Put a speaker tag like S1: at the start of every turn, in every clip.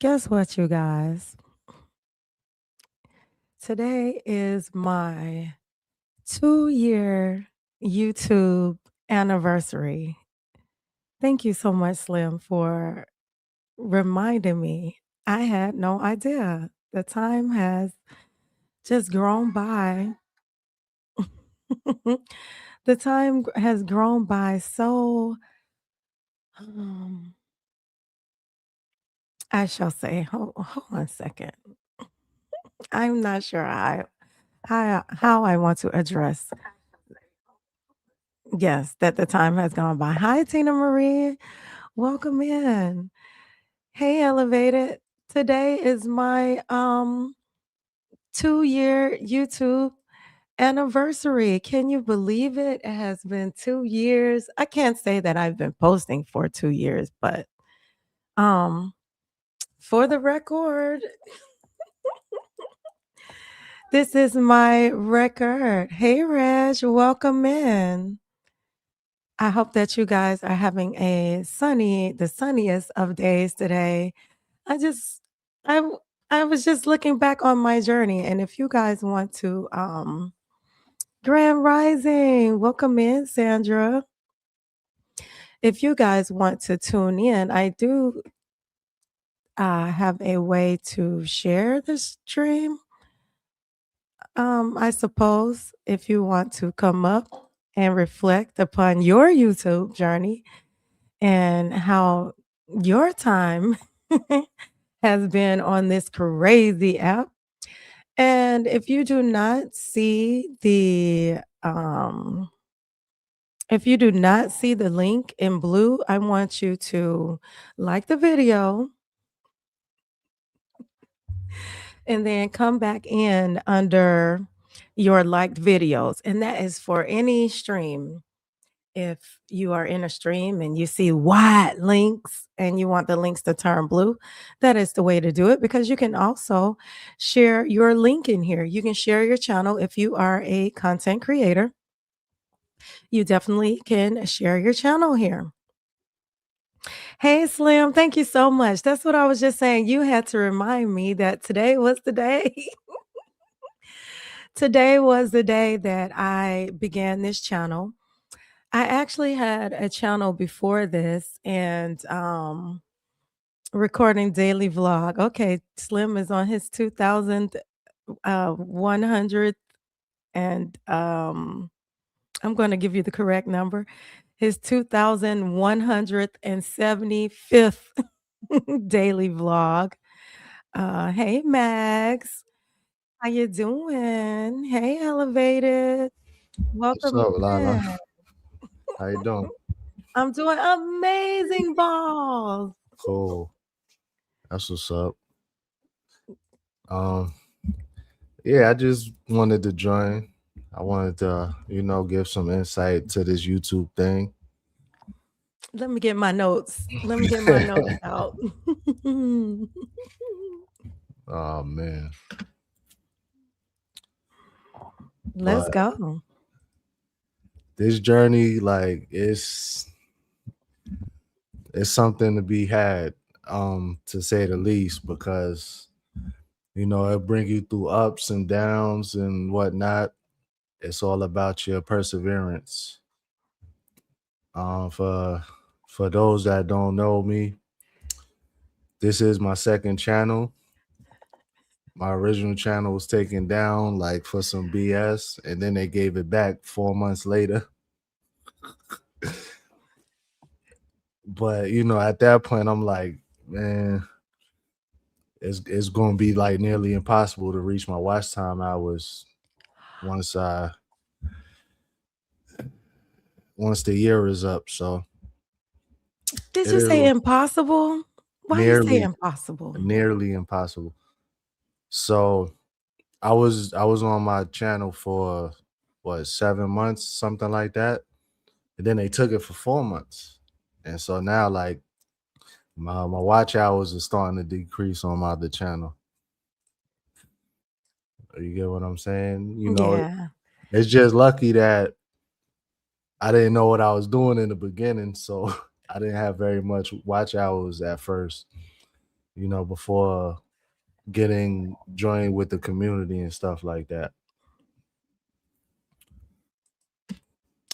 S1: Guess what, you guys? Today is my 2-year YouTube anniversary. Thank you so much, Slim, for reminding me. I had no idea. The time has just grown by. The time has grown by so, um, I shall say, hold on a second. I'm not sure how I want to address. Yes, that the time has gone by. Hi, Tina Marie. Welcome in. Hey, Elevated. Today is my 2-year YouTube anniversary. Can you believe it? It has been 2 years. I can't say that I've been posting for 2 years, but um for the record, this is my record. Hey, Reg, welcome in. I hope that you guys are having the sunniest of days today. I just, I, w- I was just looking back on my journey, and if you guys want to, Grand Rising, welcome in, Sandra. If you guys want to tune in, I do have a way to share the stream. I suppose if you want to come up and reflect upon your YouTube journey and how your time has been on this crazy app. And if you do not see the link in blue, I want you to like the video and then come back in under your liked videos. And that is for any stream. If you are in a stream and you see white links and you want the links to turn blue, that is the way to do it, because you can also share your link in here. You can share your channel if you are a content creator. You definitely can share your channel here. Hey, Slim, thank you so much. That's what I was just saying. You had to remind me that today was the day. Today was the day that I began this channel. I actually had a channel before this and recording daily vlog. Okay, Slim is on his 2,100 and I'm going to give you the correct number. His 2,175th daily vlog. Hey Max, how you doing? Hey Elevated,
S2: What's
S1: welcome
S2: up, LaLa?
S1: in.
S2: How you doing?
S1: I'm doing amazing balls.
S2: Cool. That's what's up. Um, yeah, I just wanted to join. I wanted to, give some insight to this YouTube thing.
S1: Let me get my notes. Let me get my notes out.
S2: Oh man.
S1: Let's
S2: But
S1: go.
S2: this journey, like, it's something to be had, to say the least, because it bring you through ups and downs and whatnot. It's all about your perseverance. For those that don't know me, this is my second channel. My original channel was taken down like for some BS, and then they gave it back 4 months later. But at that point, I'm like, man, it's gonna be like nearly impossible to reach my watch time hours once I once the year is up. So
S1: Did
S2: it
S1: you say
S2: is
S1: impossible? Why you say
S2: nearly
S1: impossible?
S2: nearly impossible. So I was on my channel for what, 7 months, something like that. And then they took it for 4 months. And so now, like, my watch hours are starting to decrease on my other channel. You get what I'm saying?
S1: Yeah.
S2: It's just lucky that I didn't know what I was doing in the beginning, so I didn't have very much watch hours at first. before getting joined with the community and stuff like that.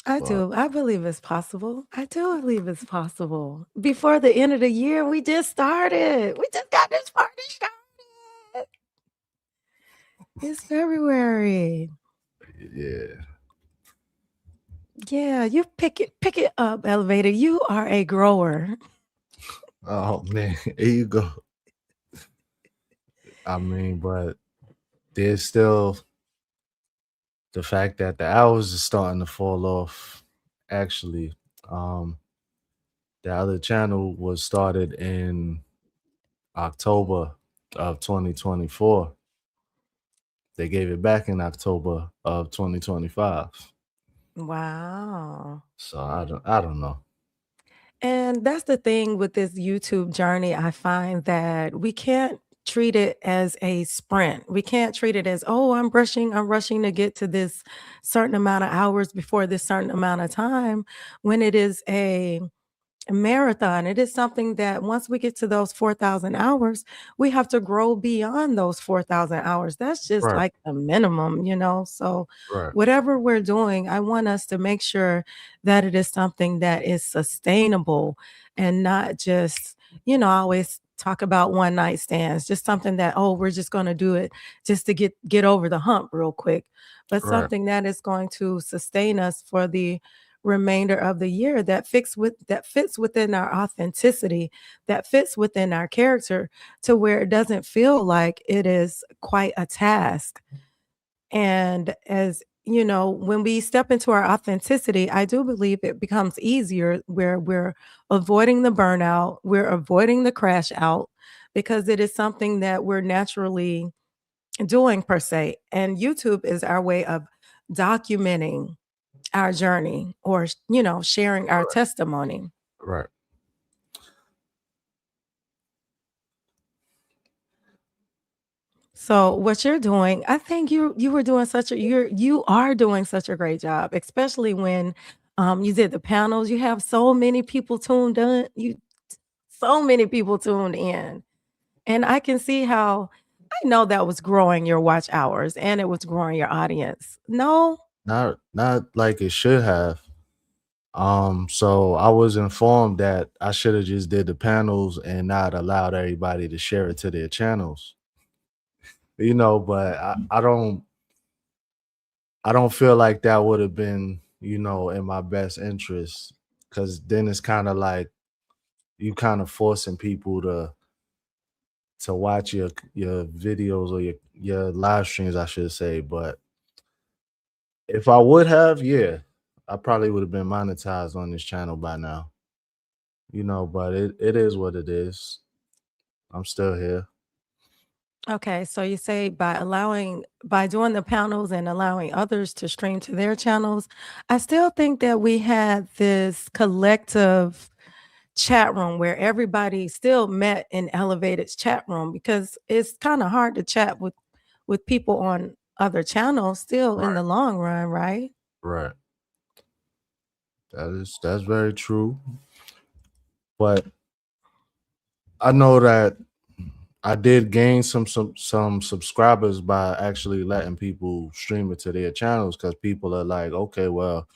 S1: I
S2: But
S1: do. I believe it's possible. I do believe it's possible. Before the end of the year, we just started. We just got this party started. It's February.
S2: yeah.
S1: Yeah, you pick it up, elevator. You are a grower.
S2: Oh man, here you go. I mean, but there's still the fact that the hours is starting to fall off. Actually, um, the other channel was started in October of 2024. They gave it back in October of 2025.
S1: Wow.
S2: So I don't know.
S1: And that's the thing with this YouTube journey. I find that we can't treat it as a sprint. We can't treat it as, oh, I'm rushing to get to this certain amount of hours before this certain amount of time when it is a marathon. It is something that once we get to those 4,000 hours, we have to grow beyond those 4,000 hours. That's just
S2: Right,
S1: like the minimum, you know? So,
S2: right,
S1: whatever we're doing, I want us to make sure that it is something that is sustainable and not just, I always talk about one night stands, just something that, oh, we're just going to do it just to get over the hump real quick, but
S2: right,
S1: something that is going to sustain us for the remainder of the year that fits within our authenticity, that fits within our character to where it doesn't feel like it is quite a task. And as you know, when we step into our authenticity, I do believe it becomes easier where we're avoiding the burnout, we're avoiding the crash out because it is something that we're naturally doing per se. And YouTube is our way of documenting our journey or sharing our testimony.
S2: right.
S1: So what you're doing, I think you are doing such a great job, especially when you did the panels. You have so many people tuned in. You so many people tuned in. And I can see how I know that was growing your watch hours and it was growing your audience. No?
S2: Not like it should have. So I was informed that I should have just did the panels and not allowed everybody to share it to their channels. But I don't feel like that would have been, in my best interest. Cause then it's kind of like you kind of forcing people to watch your videos or your live streams, I should say. But if I would have, yeah, I probably would have been monetized on this channel by now. But it is what it is. I'm still here.
S1: Okay, so you say by doing the panels and allowing others to stream to their channels, I still think that we had this collective chat room where everybody still met in elevated chat room because it's kind of hard to chat with people on other channels still in
S2: Right.
S1: the long run, right?
S2: Right. That's very true. But I know that I did gain some subscribers by actually letting people stream it to their channels because people are like, okay, well,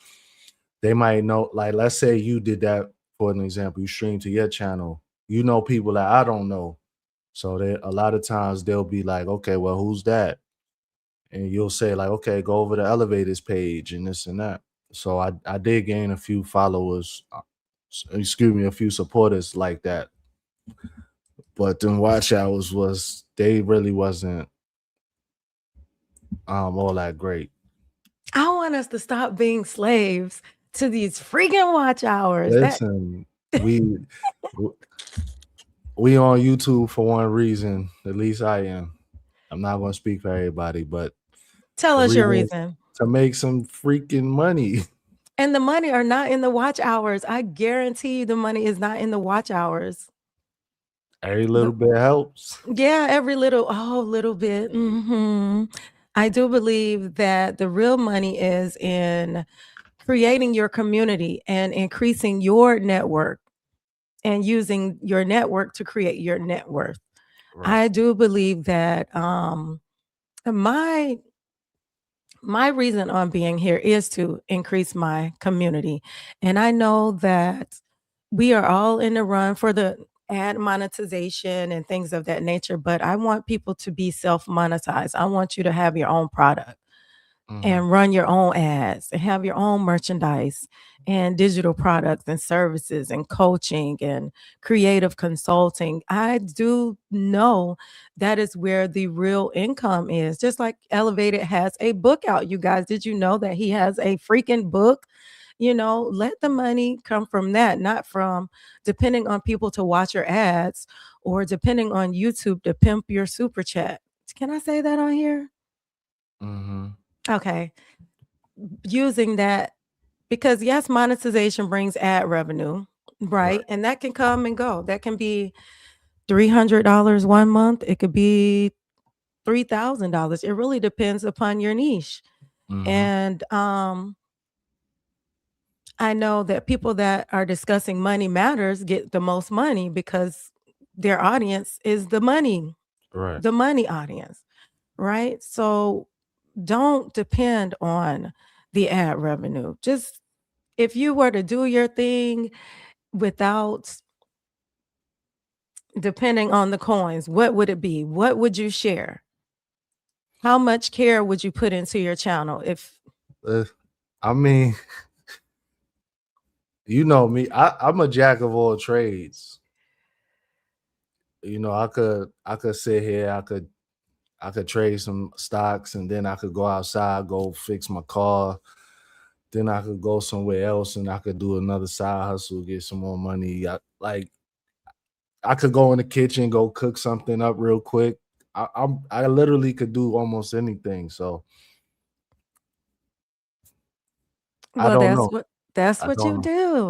S2: they might know, like, let's say you did that for an example, you stream to your channel, people that I don't know. So they a lot of times they'll be like, okay, well, who's that? And you'll say, like, okay, go over the elevators page and this and that. So I did gain a few followers, excuse me, a few supporters like that. But then watch hours they really wasn't all that great.
S1: I want us to stop being slaves to these freaking watch hours. That
S2: Listen, we on YouTube for one reason. At least I am. I'm not gonna speak for everybody, but
S1: tell
S2: the
S1: us your
S2: reason is
S1: reason.
S2: to make some freaking money.
S1: And the money are not in the watch hours. I guarantee you the money is not in the watch hours.
S2: Every
S1: The
S2: little bit helps.
S1: Yeah, every little bit. I do believe that the real money is in creating your community and increasing your network and using your network to create your net worth.
S2: Right.
S1: I do believe that my my reason on being here is to increase my community. And I know that we are all in the run for the ad monetization and things of that nature, but I want people to be self monetized. I want you to have your own product
S2: Mm-hmm.
S1: and run your own ads and have your own merchandise and digital products and services and coaching and creative consulting. I do know that is where the real income is. Just like Elevated has a book out, you guys. Did you know that he has a freaking book? Let the money come from that, not from depending on people to watch your ads or depending on YouTube to pimp your super chat. Can I say that on here?
S2: Mm-hmm.
S1: Okay. Using that because yes, monetization brings ad revenue,
S2: Right.
S1: right? And that can come and go. That can be $300 one month. It could be $3,000. It really depends upon your niche.
S2: Mm-hmm.
S1: And I know that people that are discussing money matters get the most money because their audience is
S2: Right.
S1: the money audience, right? So don't depend on the ad revenue. Just if you were to do your thing without depending on the coins, what would it be? What would you share? How much care would you put into your channel if
S2: Uh, I mean, you know me. I'm a jack of all trades. I could sit here. I could trade some stocks, and then I could go outside, go fix my car. Then I could go somewhere else, and I could do another side hustle, get some more money. I could go in the kitchen, go cook something up real quick. I literally could do almost anything. So I
S1: well,
S2: don't
S1: that's
S2: know.
S1: what that's
S2: I
S1: what
S2: don't
S1: you
S2: know.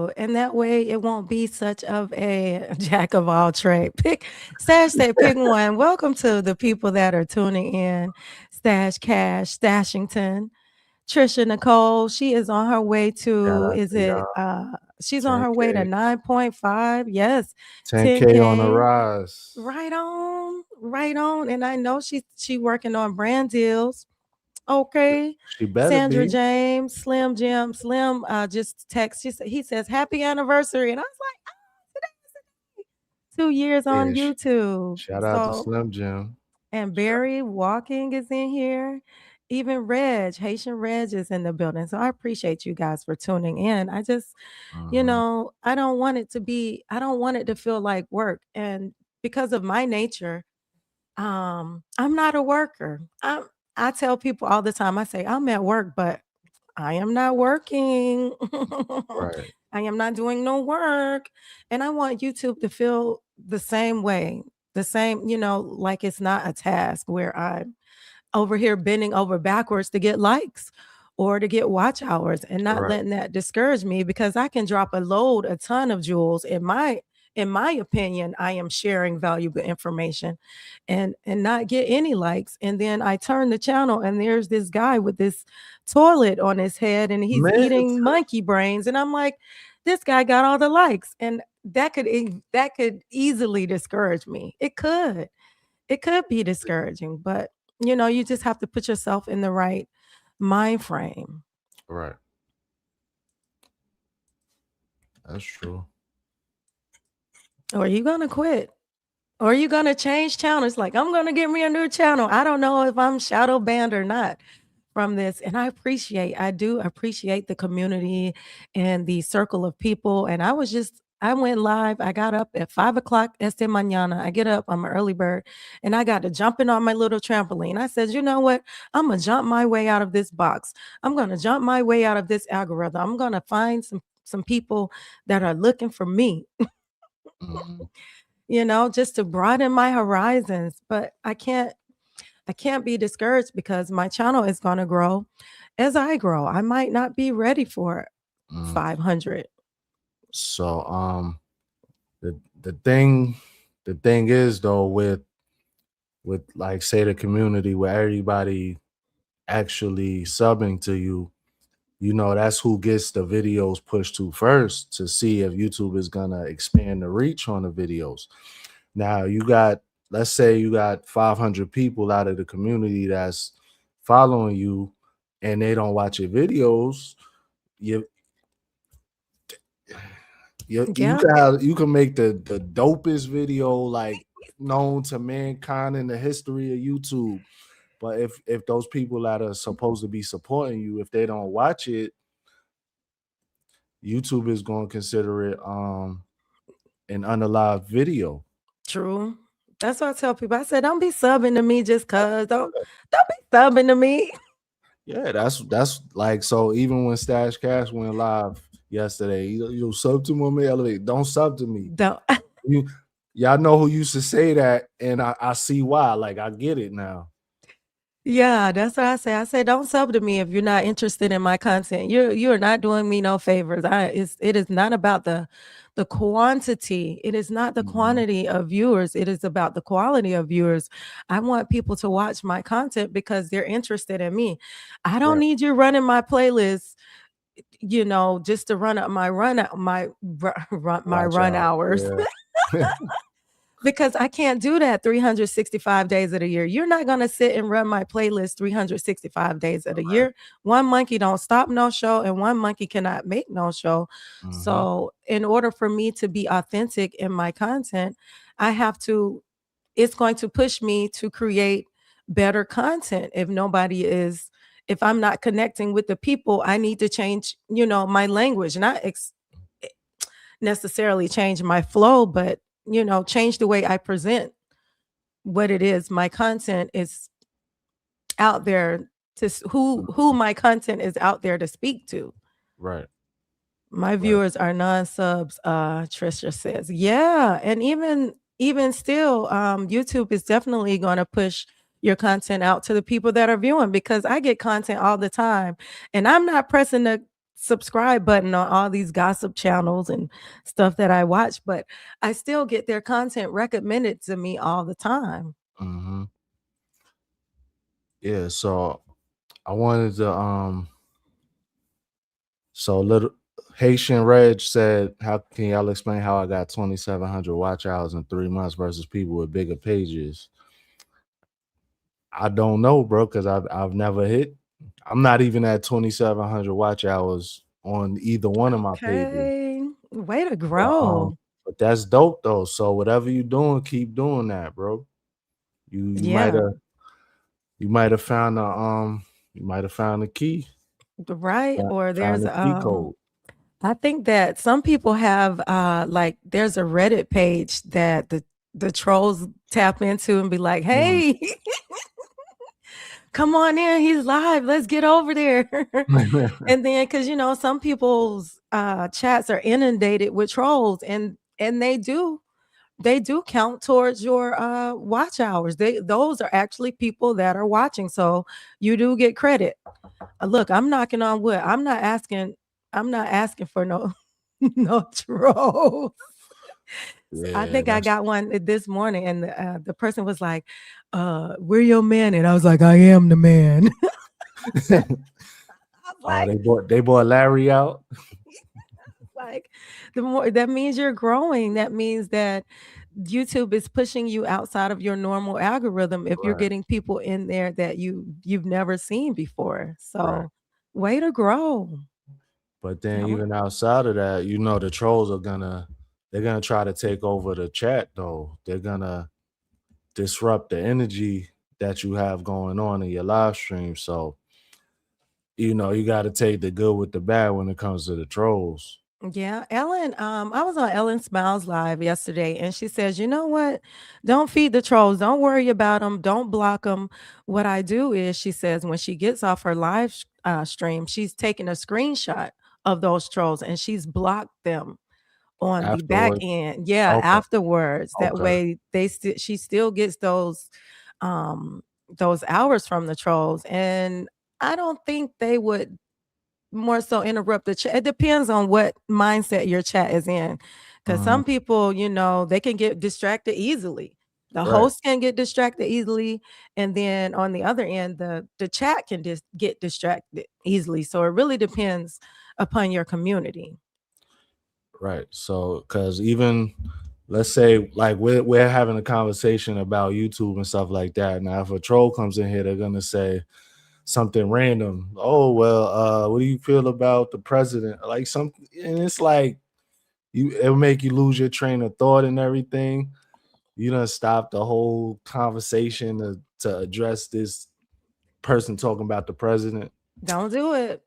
S1: do. And that way it won't be such of a jack of all trade. Pick Stash say pick one. Welcome to the people that are tuning in. Stash Cash, Stashington. Trisha Nicole, she is on her way
S2: Shout
S1: to,
S2: out
S1: is
S2: to
S1: it
S2: y'all.
S1: she's on her way to
S2: 10K.
S1: 9.5. Yes,
S2: 10K on the
S1: 10K.
S2: rise.
S1: Right on, right on. And I know she working on brand deals. Okay.
S2: She better
S1: Sandra
S2: be.
S1: James, Slim Jim, Slim just text. He says happy anniversary. And I was like, 2 years
S2: Yeah.
S1: on YouTube.
S2: Shout out to
S1: So
S2: Slim Jim.
S1: and Barry Walking is in here. Even Reg, Haitian Reg is in the building. So I appreciate you guys for tuning in. I just,
S2: Uh-huh.
S1: I don't want it to feel like work. And because of my nature, I'm not a worker. I tell people all the time, I say, I'm at work, but I am not working.
S2: Right.
S1: I am not doing no work. And I want YouTube to feel the same way, the same, like it's not a task where I'm over here bending over backwards to get likes or to get watch hours and not
S2: Right.
S1: letting that discourage me because I can drop a ton of jewels in my opinion. I am sharing valuable information and not get any likes, and then I turn the channel and there's this guy with this toilet on his head and he's
S2: Man,
S1: eating monkey brains, and I'm like, this guy got all the likes, and that could easily discourage me. It could be discouraging, but you just have to put yourself in the right mind frame.
S2: right. That's true.
S1: Or are you gonna quit? Or are you gonna change channels? Like, I'm gonna get me a new channel. I don't know if I'm shadow banned or not from this. And I do appreciate the community and the circle of people. And I went live. I got up at 5 o'clock este mañana. I get up, I'm an early bird, and I got to jumping on my little trampoline. I said, you know what? I'm gonna jump my way out of this box. I'm gonna jump my way out of this algorithm. I'm gonna find some people that are looking for me,
S2: Mhm.
S1: just to broaden my horizons. But I can't be discouraged because my channel is going to grow as I grow. I might not be ready for
S2: Mm.
S1: 500.
S2: So the the thing the thing is though with like say the community where everybody actually subbing to you, that's who gets the videos pushed to first to see if YouTube is gonna expand the reach on the videos. Now you got let's say you got 500 people out of the community that's following you, and they don't watch your videos. You you
S1: Yeah,
S2: can make the dopest video like known to mankind in the history of YouTube. But if those people that are supposed to be supporting you, if they don't watch it, YouTube is going to consider it an unalive video.
S1: true. That's what I tell people. I said, don't be subbing to me just cause. Don't be subbing to me.
S2: Yeah, that's like, so even when Stash Cash went live yesterday, you sub to my man, elevate. Don't sub to me.
S1: Don't.
S2: You y'all know who used to say that, and I see why. Like, I get it now.
S1: Yeah, that's what I say. I say, don't sub to me if you're not interested in my content. You're not doing me no favors. It is not about the quantity. It is not the
S2: Mhm.
S1: quantity of viewers. It is about the quality of viewers. I want people to watch my content because they're interested in me. I don't
S2: Right.
S1: need you running my playlist, just to run up my my
S2: Watch
S1: run
S2: out.
S1: hours.
S2: Yeah.
S1: Because I can't do that 365 days of the year. You're not going to sit and run my playlist 365 days of the
S2: Right.
S1: year. One monkey don't stop no show and one monkey cannot make no show.
S2: Hmm.
S1: So, in order for me to be authentic in my content, I have to it's going to push me to create better content. If I'm not connecting with the people, I need to change, my language, not necessarily change my flow, but change the way I present what it is. My content is out there who my content is out there to speak to.
S2: Right.
S1: My
S2: Right.
S1: viewers are non-subs, Trisha says. Yeah, and even still, YouTube is definitely going to push your content out to the people that are viewing, because I get content all the time and I'm not pressing the subscribe button on all these gossip channels and stuff that I watch, but I still get their content recommended to me all the time.
S2: Hmm. Yeah. So I wanted to so little Haitian Reg said, "How can y'all explain how I got 2,700 watch hours in 3 months versus people with bigger pages?" I don't know, bro, because I've never hit. I'm not even at 2,700 watch hours on either one of my pages.
S1: Okay. Way to
S2: But,
S1: grow.
S2: but that's dope though. So whatever you doing, keep doing that, bro. You might
S1: Yeah,
S2: have you might have found a you might have found the key,
S1: right. Or
S2: found
S1: there's
S2: the cheat code.
S1: I think that some people have like there's a Reddit page that the trolls tap into and be like,
S2: Mhm.
S1: "Hey, come on in, he's live. Let's get over there." And then cuz some people's chats are inundated with trolls, and they do count towards your watch hours. Those are actually people that are watching. So you do get credit. Look, I'm knocking on wood. I'm not asking for no no trolls. I
S2: Yeah,
S1: think I
S2: that's
S1: got one this morning, and the person was like, "We're your man," and I was like, "I am the man." I was
S2: oh,
S1: like,
S2: they bought Larry out.
S1: like the more that means you're growing. That means that YouTube is pushing you outside of your normal algorithm if you're
S2: Right,
S1: getting people in there that you've never seen before.
S2: right.
S1: So, way to grow.
S2: But then
S1: I wa-
S2: even outside of that, the trolls are they're gonna try to take over the chat though. They're gonna disrupt the energy that you have going on in your live stream. So, you got to take the good with the bad when it comes to the trolls.
S1: Yeah, Ellen, I was on Ellen Smiles live yesterday and she says, "You know what? Don't feed the trolls. Don't worry about them. Don't block them. What I do is," she says, when she gets off her live stream, she's taking a screenshot of those trolls and she's blocked them on the back
S2: Afterwards,
S1: end. Yeah,
S2: okay,
S1: afterwards. That
S2: okay,
S1: way she still gets um those hours from the trolls. And I don't think they would more so interrupt the chat. It depends on what mindset your chat is in. Because
S2: mhm,
S1: some people, they can get distracted easily. The
S2: right,
S1: host can get distracted easily. And then on the other end, the chat can just get distracted easily. So it really depends upon your community.
S2: right. So, because even let's say like we're having a conversation about YouTube and stuff like that. Now, if a troll comes in here, they're gonna say something random. Oh well, what do you feel about the president? Like something, and it's like it'll make you lose your train of thought and everything. You done stop the whole conversation to address this person talking about the president.
S1: Don't do it.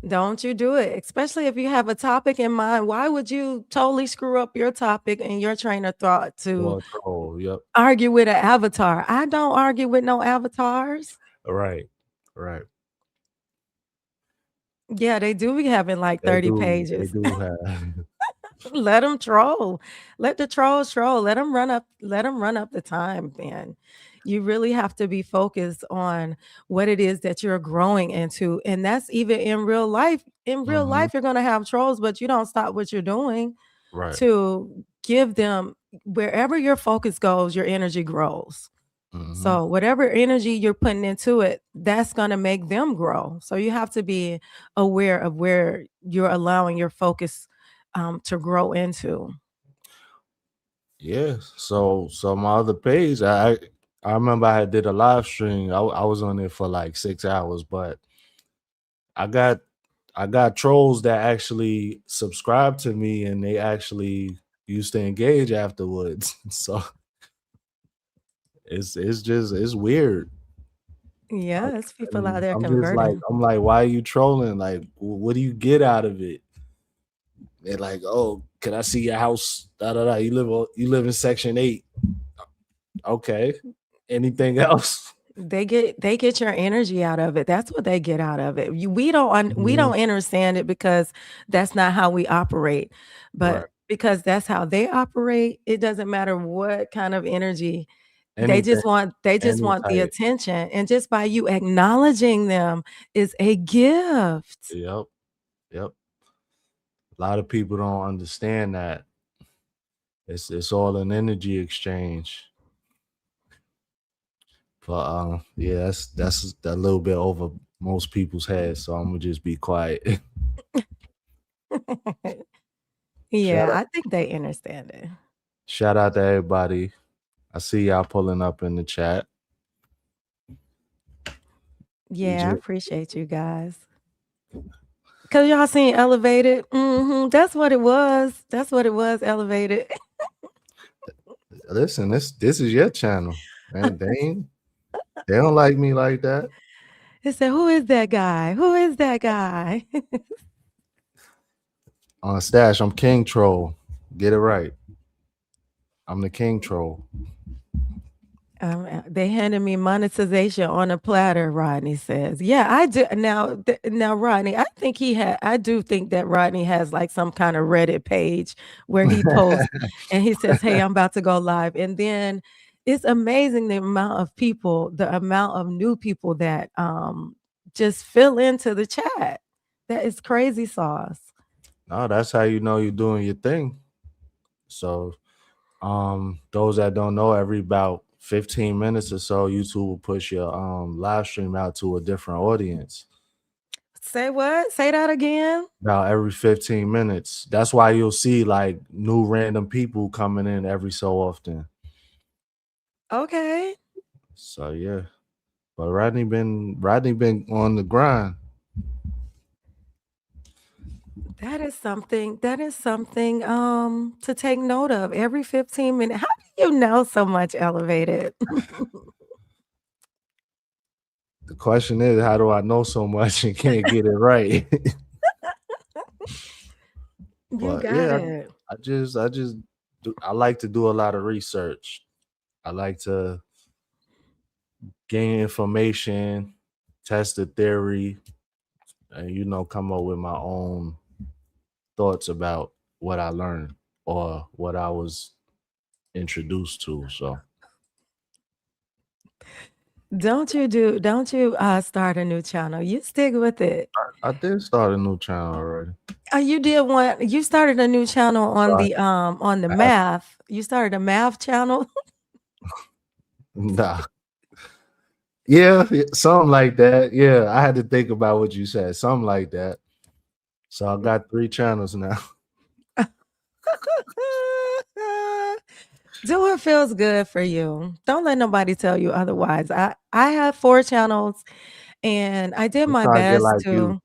S1: Don't you do it, especially if you have a topic in mind. Why would you totally screw up your topic and your train of thought to
S2: Or a troll. Yep.
S1: argue with an avatar? I don't argue with no avatars.
S2: Right. Right.
S1: Yeah, they do be having like
S2: They
S1: 30
S2: do. They
S1: pages.
S2: do have.
S1: Let them troll. Let the trolls troll. Let them run up the time, man. You really have to be focused on what it is that you're growing into. And that's even in real life. In real
S2: Mhm.
S1: life, you're going to have trolls, but you don't stop what you're doing
S2: Right.
S1: to give them wherever your focus goes, your energy grows.
S2: Mhm.
S1: So whatever energy you're putting into it, that's going to make them grow. So you have to be aware of where you're allowing your focus to grow into.
S2: Yeah. So my other page, I remember I did a live stream. I was on there for like 6 hours, but I got I got trolls that actually subscribe to me and they actually used to engage afterwards. So it's just it's weird. I,
S1: Yeah, it's people out
S2: and
S1: there converting.
S2: I'm like, why are you trolling? Like, what do you get out of it? They're like, oh, can I see your house? Da da da. You live in section 8. Okay. Anything else?
S1: They get your energy out of it. That's what they get out of it. We
S2: Mhm.
S1: don't understand it because that's not how we operate.
S2: Right.
S1: But because that's how they operate, it doesn't matter what kind of energy.
S2: Anything,
S1: They just
S2: any
S1: want the
S2: type.
S1: attention. And just by you acknowledging them is a gift.
S2: Yep. Yep. A lot of people don't understand that. It's all an energy exchange. But yeah, that's a little bit over most people's heads. So I'm gonna just be quiet. shout
S1: Yeah,
S2: out
S1: I think they understand it.
S2: shout out to everybody. I see y'all pulling up in the chat. We
S1: Yeah, I
S2: just
S1: appreciate you guys. Cause y'all seen Elevated. That's what it was. That's what it was, Elevated.
S2: listen, this is your channel. Man, they don't like me like that.
S1: It said, "Who is that guy? Who is that guy?"
S2: On Stash, I'm King Troll. Get it right. I'm the King Troll.
S1: They handed me monetization on a platter, Rodney says. Yeah, I do. Now, Rodney, I do think that Rodney has like some kind of Reddit page where he posts and he says, "Hey, I'm about to go live." And then it's amazing the amount of new people that just fill into the chat. That is crazy sauce.
S2: No, that's how you know you're doing your thing. So those that don't know, every about 15 minutes or so, YouTube will push your live stream out to a different audience.
S1: Say what? Say that again.
S2: About every 15 minutes. That's why you'll see like new random people coming in every so often.
S1: Okay.
S2: So yeah. But Rodney been on the grind.
S1: That is something to take note of every 15 minutes. How do you know so much elevated?
S2: The question is, how do I know so much and can't get it right?
S1: You
S2: But
S1: got
S2: yeah,
S1: it.
S2: I just I like to do a lot of research. I like to gain information, test the theory, and come up with my own thoughts about what I learned or what I was introduced to. So
S1: Don't you start a new channel. You stick with it.
S2: I did start a new channel already.
S1: You did one. You started a new channel
S2: So
S1: on the
S2: I have
S1: math. You started a math channel.
S2: nah. Yeah, something like that. Yeah, I had to think about what you said. Something like that. So I got 3 channels now.
S1: Do what feels good for you. Don't let nobody tell you otherwise. I have 4 channels, and I did
S2: I'm
S1: my
S2: trying to get
S1: best
S2: like you.
S1: to.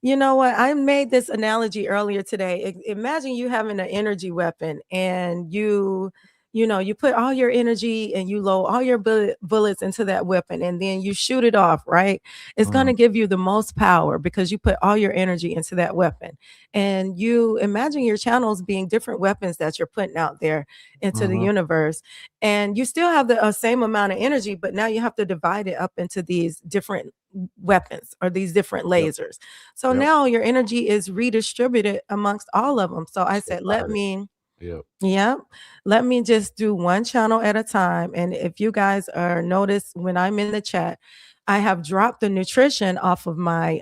S1: You know what? I made this analogy earlier today. Imagine you having an energy weapon, and you put all your energy and you load all your bullets into that weapon, and then you shoot it off, right? It's going
S2: Mm-hmm.
S1: to give you the most power because you put all your energy into that weapon. And you imagine your channels being different weapons that you're putting out there into the
S2: Mm-hmm.
S1: universe. And you still have the same amount of energy, but now you have to divide it up into these different weapons or these different
S2: Yep.
S1: lasers. So
S2: Yep.
S1: now your energy is redistributed amongst all of them. So I said, let
S2: Divided.
S1: me,
S2: Yep.
S1: yeah, let me just do one channel at a time. And if you guys are notice when I'm in the chat, I have dropped the nutrition off of my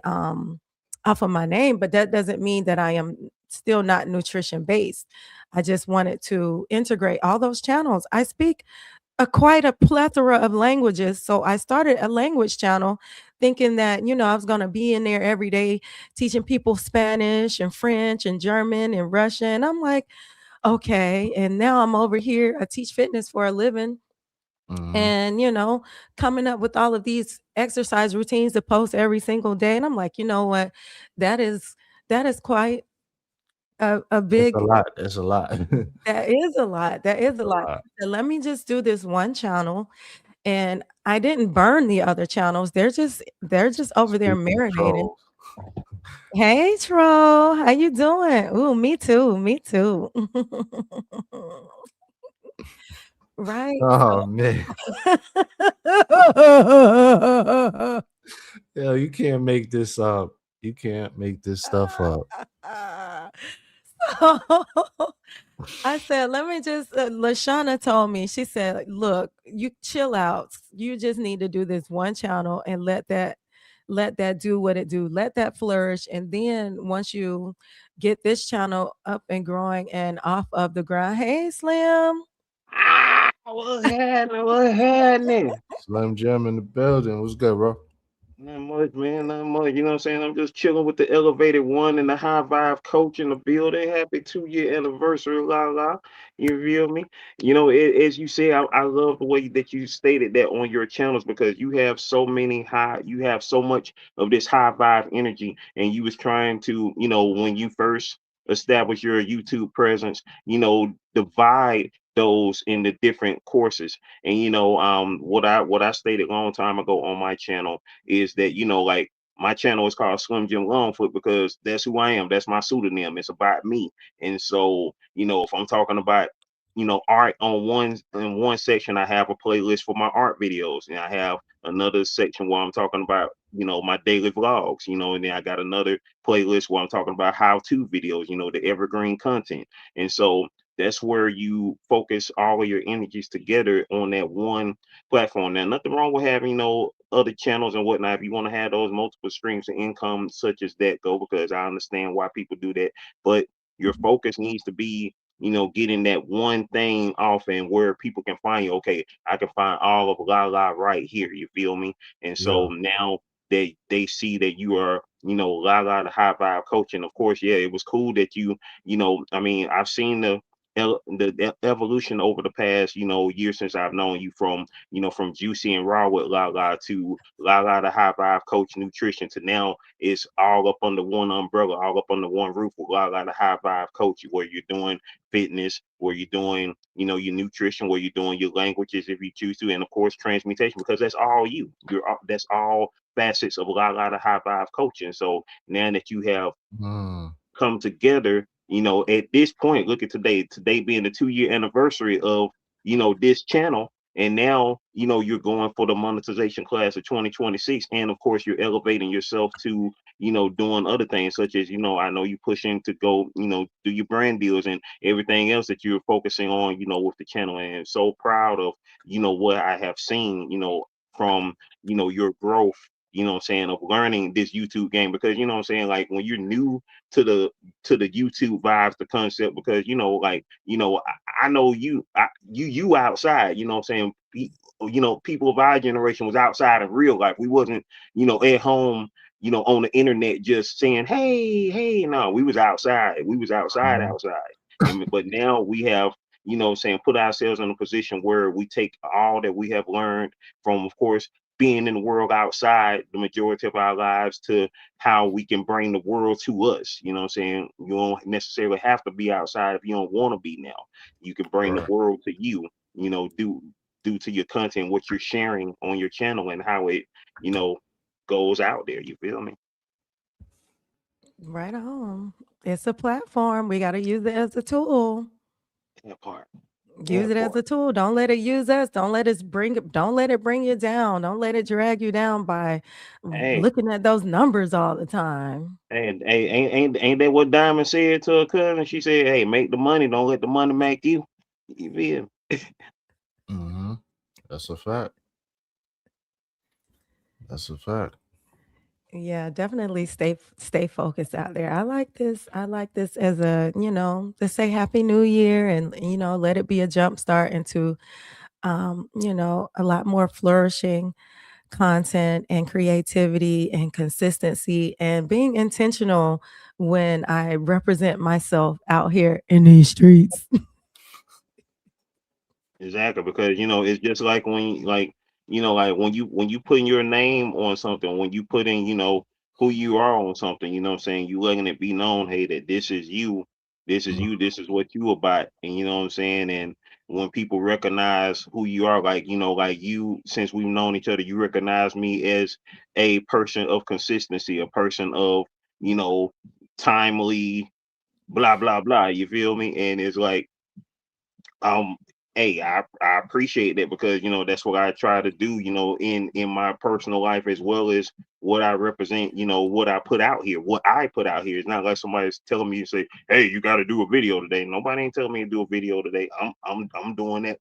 S1: name, but that doesn't mean that I am still not nutrition based. I just wanted to integrate all those channels. I speak quite a plethora of languages. So I started a language channel thinking that, I was going to be in there every day teaching people Spanish and French and German and Russian. I'm like, okay. And now I'm over here. I teach fitness for a living
S2: Mm-hmm.
S1: and, coming up with all of these exercise routines to post every single day. And I'm like, you know what? That is, that is quite a
S2: It's a
S1: big,
S2: lot. It's a lot. It's
S1: that is a lot. That is a
S2: a
S1: lot.
S2: lot.
S1: So let me just do this one channel. And I didn't burn the other channels. They're just over there
S2: Speaking of
S1: marinating.
S2: trolls.
S1: Hey, Tro, how you doing? Ooh, me too. Me too. Right.
S2: Oh man.
S1: So
S2: Yeah, you can't make this up. You can't make this stuff up.
S1: so I said, let me just, Lashana told me, she said, look, you chill out. You just need to do this one channel and let that do what it do. Let that flourish. And then once you get this channel up and growing and off of the ground, hey, Slim.
S3: What's happening? What's happening?
S2: Slim Jim in the building. What's good, bro?
S3: Not much, man. Not much. You know what I'm saying? I'm just chilling with the elevated one and the high vibe coach in the building. Happy 2 year anniversary, LaLa. You feel me? As you say, I love the way that you stated that on your channels because you have so much of this high vibe energy, and you was trying to, when you first establish your YouTube presence, divide those into different courses. And what I stated a long time ago on my channel is that like my channel is called Slim Jim Longfoot because that's who I am. That's my pseudonym. It's about me. And so if I'm talking about art on one section, I have a playlist for my art videos, and I have another section where I'm talking about my daily vlogs, and then I got another playlist where I'm talking about how-to videos, the evergreen content. And so that's where you focus all of your energies together on that one platform. Now, nothing wrong with having, other channels and whatnot. If you want to have those multiple streams of income, such as that, go because I understand why people do that. But your focus needs to be, getting that one thing off and where people can find you. Okay, I can find all of LaLa right here. You feel me? And so
S2: Yeah.
S3: now they see that you are, LaLa the high vibe coach. And of course, yeah, it was cool that I mean, I've seen the evolution over the past year since I've known you from Juicy and Raw with LaLa to LaLa the High Vibe Coach Nutrition to now it's all up under one umbrella, all up under one roof with LaLa the High Vibe Coach, where you're doing fitness, where you're doing your nutrition, where you're doing your languages if you choose to, and of course transmutation because that's all you. That's all facets of LaLa the High Vibe Coaching. So now that you have
S2: Mm.
S3: come together, at this point, look at today being the 2 year anniversary of, this channel. And now, you're going for the monetization class of 2026. And of course, you're elevating yourself to, doing other things such as, I know you pushing to go, do your brand deals and everything else that you're focusing on, with the channel. And so proud of, what I have seen, from, your growth, what I'm saying, of learning this YouTube game because, what I'm saying, like when you're new to the YouTube vibes, the concept, because I know you outside, what I'm saying, people of our generation was outside in real life. We wasn't, at home, on the internet just saying, hey, no, we was outside. We was outside.
S2: Mhm.
S3: And but now we have saying, put ourselves in a position where we take all that we have learned from, of course, being in the world outside the majority of our lives to how we can bring the world to us. You know what I'm saying? You don't necessarily have to be outside if you don't want to be now. You can bring the
S2: Right.
S3: world to you, due to your content, what you're sharing on your channel and how it, you know, goes out there. You feel me?
S1: Right on. It's a platform. We got to use it as a tool.
S3: That part.
S1: Use
S3: That
S1: it as
S3: part.
S1: a tool. Don't let it use us. Don't let it bring you down. Don't let it drag you down by
S3: Hey,
S1: looking at those numbers all the time.
S3: hey, ain't that what Diamond said to her cousin? She said, "Hey, make the money. Don't let the money make you." You feel?
S2: Mm-hmm. That's a fact. That's a fact.
S1: Yeah, definitely stay focused out there. I like this. I like this as a, to say happy new year and let it be a jump start into a lot more flourishing content and creativity and consistency and being intentional when I represent myself out here in these streets.
S3: Exactly, because it's just like like when you put your name on something, when you put in, who you are on something, what I'm saying, you letting it be known, hey, that this is you, this is what you about, and what I'm saying, and when people recognize who you are, like like you, since we've known each other, you recognize me as a person of consistency, a person of, you know, timely, blah blah blah. You feel me? And it's like, um hey, I appreciate that, because that's what I try to do, in my personal life, as well as what I represent, what I put out here. What I put out here, it's not like somebody's telling me to say, hey, you got to do a video today. Nobody ain't telling me to do a video today. I'm doing that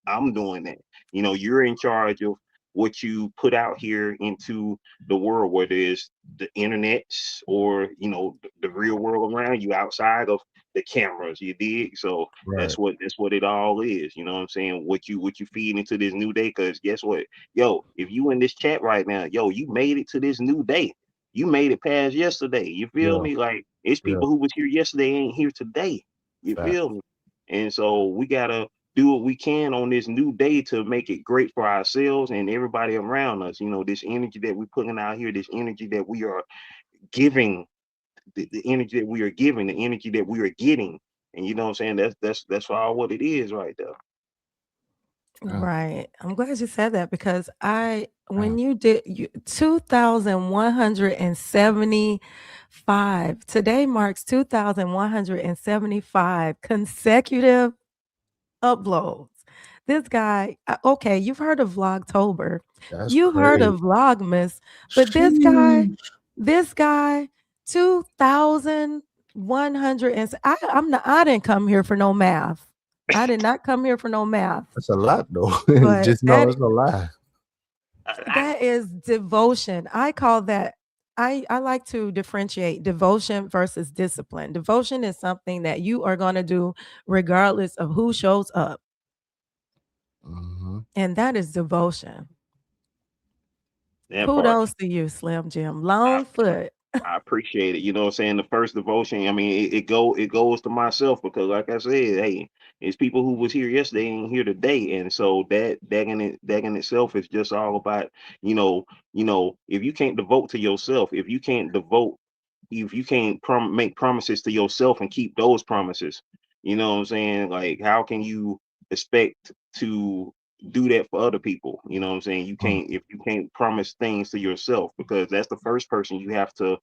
S3: I'm doing that. You're in charge of what you put out here into the world, whether it's the internet or the real world around you outside of the cameras, you dig? So
S2: Right.
S3: that's what it all is. You know what I'm saying? What you feed into this new day. Cause guess what? Yo, if you in this chat right now, yo, you made it to this new day. You made it past yesterday. You feel
S2: Yeah.
S3: me? Like, it's
S2: Yeah.
S3: people who was here yesterday ain't here today. You
S2: Fact.
S3: feel me? And so we gotta do what we can on this new day to make it great for ourselves and everybody around us. This energy that we're putting out here, this energy that we are giving, the energy that we are giving, the energy that we are getting. And you know what I'm saying? That's all what it is right there.
S2: Yeah.
S1: Right. I'm glad you said that because
S2: Yeah.
S1: when you did 2,175, today marks 2,175 consecutive uploads. This guy, okay, you've heard of Vlogtober,
S2: That's
S1: you've heard
S2: crazy.
S1: of Vlogmas, but
S2: Sheesh.
S1: this guy, 2,100, and I didn't come here for no math. I did not come here for no math,
S2: That's a lot though.
S1: but
S2: Just know it's a lot.
S3: I,
S1: that is devotion. I call that. I like to differentiate devotion versus discipline. Devotion is something that you are going to do regardless of who shows up.
S2: Hmm.
S1: And that is devotion.
S3: that part.
S1: Kudos to you, Slim Jim.
S3: I,
S1: Long foot.
S3: I appreciate it. You know what I'm saying? The first devotion, I mean, it goes to myself, because like I said, hey, it's people who was here yesterday ain't here today. And so that in itself is just all about, if you can't devote to yourself, if you can't make promises to yourself and keep those promises, you know what I'm saying? Like, how can you expect to do that for other people? You know what I'm saying? You can't, if you can't promise things to yourself, because that's the first person you have to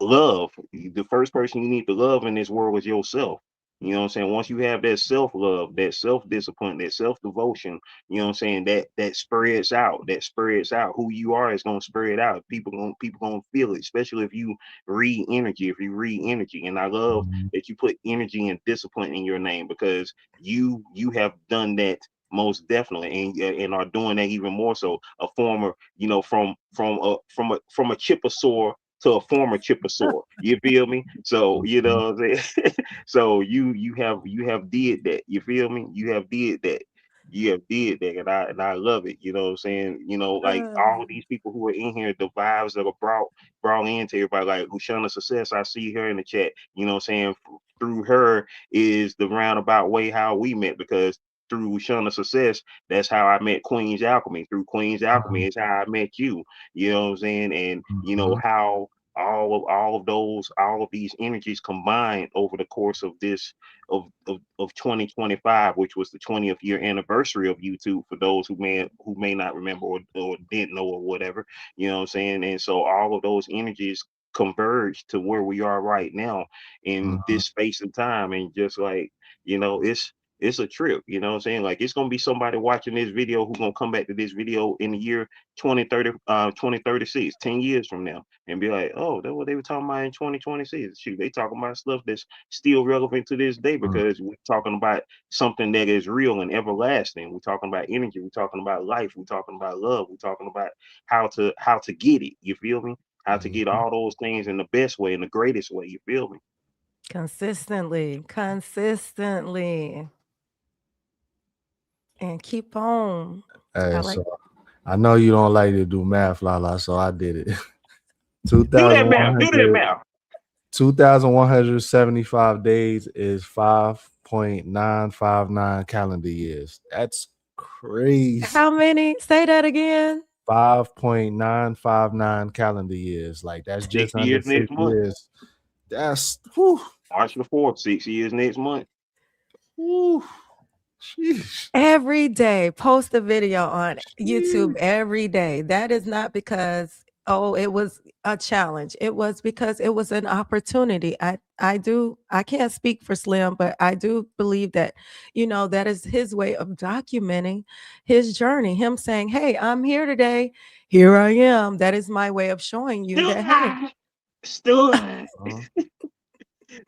S3: love. The first person you need to love in this world is yourself. You know what I'm saying? Once you have that self-love, that self-discipline, that self-devotion, you know what I'm saying, that spreads out. That spreads out. Who you are is gonna spread out. People gonna feel it, especially if you read energy, And I love
S2: Hmm.
S3: that you put energy and discipline in your name, because you have done that most definitely, and are doing that even more so. A former, from a chipper to a former chipper. You feel me? So what I'm saying. So you have did that. You feel me? You have did that. You have did that, and I love it. You know what I'm saying? Like all of these people who are in here, the vibes that are brought into everybody. Like Luciana Success, I see her in the chat. You know what I'm saying? through her is the roundabout way how we met, because through Shunna Success, that's how I met Queen's Alchemy. Through Queen's Alchemy is how I met you. You know what I'm saying? And you know
S2: Mm-hmm.
S3: how all of these energies combined over the course of this of 2025, which was the 20th year anniversary of YouTube, for those who may not remember, or didn't know, or whatever. You know what I'm saying? And so all of those energies converge to where we are right now in
S2: Mm-hmm.
S3: this space and time. And just like, it's a trip. You know what I'm saying? Like, it's gonna be somebody watching this video who's gonna come back to this video in the year 2036, 10 years from now, and be like, oh, that's what they were talking about in 2026. Shoot, they talking about stuff that's still relevant to this day, because we're talking about something that is real and everlasting. We're talking about energy, we're talking about life, we're talking about love, we're talking about how to get it. You feel me? How to get
S2: Mm-hmm.
S3: all those things in the best way, in the greatest way. You feel me?
S1: Consistently, consistently, and keep on. I
S2: Hey,
S1: like
S2: so I know you don't like to do math, LaLa, so I did it.
S3: Do that math. Do that
S2: 2,100
S3: math.
S2: 2,175 days is 5.959 calendar years. That's crazy.
S1: how many? Say that again.
S2: 5.959 calendar years. Like that's
S3: Six
S2: just under
S3: years next
S2: 6
S3: month.
S2: years. That's whew,
S3: March the 4th, 6 years next month.
S2: whew, sheesh,
S1: Every day, post a video on YouTube
S2: sheesh.
S1: every day. That is not because, oh, it was a challenge. It was because it was an opportunity. I can't speak for Slim, but I do believe that, that is his way of documenting his journey. Him saying, "Hey, I'm here today. Here I am." That is my way of showing you
S3: Still
S1: that, hey,
S3: alive. Still alive.
S2: Uh-huh,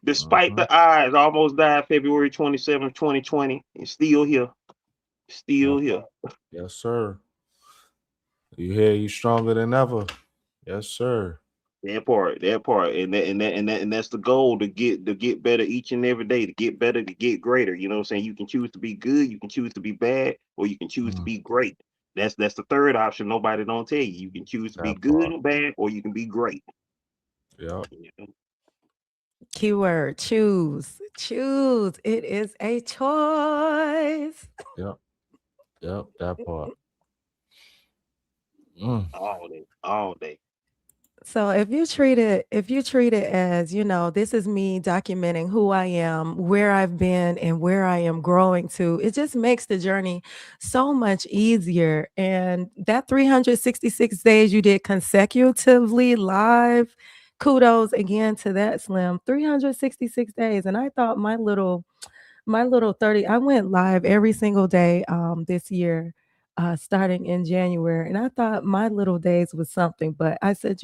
S3: Despite
S2: uh-huh.
S3: the odds, almost died February 27th, 2020. And still here.
S2: Yes,
S3: Still here.
S2: yes, sir. You hear you stronger than ever. Yes, sir.
S3: That part, and that's the goal, to get better each and every day, to get better, to get greater. You know what I'm saying? You can choose to be good, you can choose to be bad, or you can choose to
S2: Mm,
S3: be great. That's the third option. Nobody don't tell you. You can choose to be
S2: that
S3: good
S2: part.
S3: or bad, or you can be great.
S2: Yep,
S3: You know?
S1: keyword choose. Choose. It is a choice.
S2: yep, yep, that part. Mm,
S3: All day, all day.
S1: So if you treat it as, this is me documenting who I am, where I've been and where I am growing to, it just makes the journey so much easier. And that 366 days you did consecutively live, kudos again to that, Slim. 366 days. And I thought my little 30, I went live every single day this year, starting in January. And I thought my little days was something, but I said,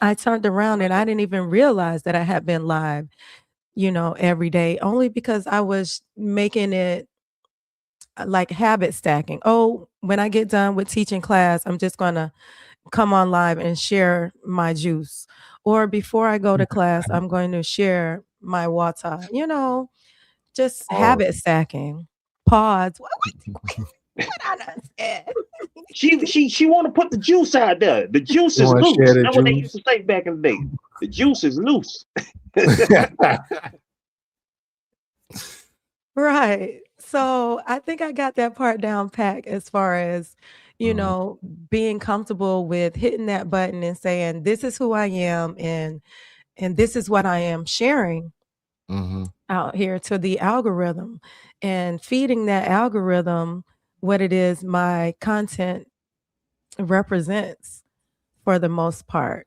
S1: I turned around and I didn't even realize that I had been live, every day, only because I was making it like habit stacking. Oh, when I get done with teaching class, I'm just going to come on live and share my juice. Or before I go to class, I'm going to share my water, just
S2: pause.
S1: habit stacking. Pause. What I done said?
S3: She want to put the juice out there. The juice
S2: You
S3: is
S2: want to share
S3: loose.
S2: the
S3: That's what they used
S2: juice?
S3: to say back in the day. The juice is loose.
S1: Right. So I think I got that part down pat as far as,
S2: Mhm,
S1: being comfortable with hitting that button and saying, this is who I am and this is what I am sharing
S2: mhm.
S1: out here to the algorithm and feeding that algorithm what it is my content represents for the most part.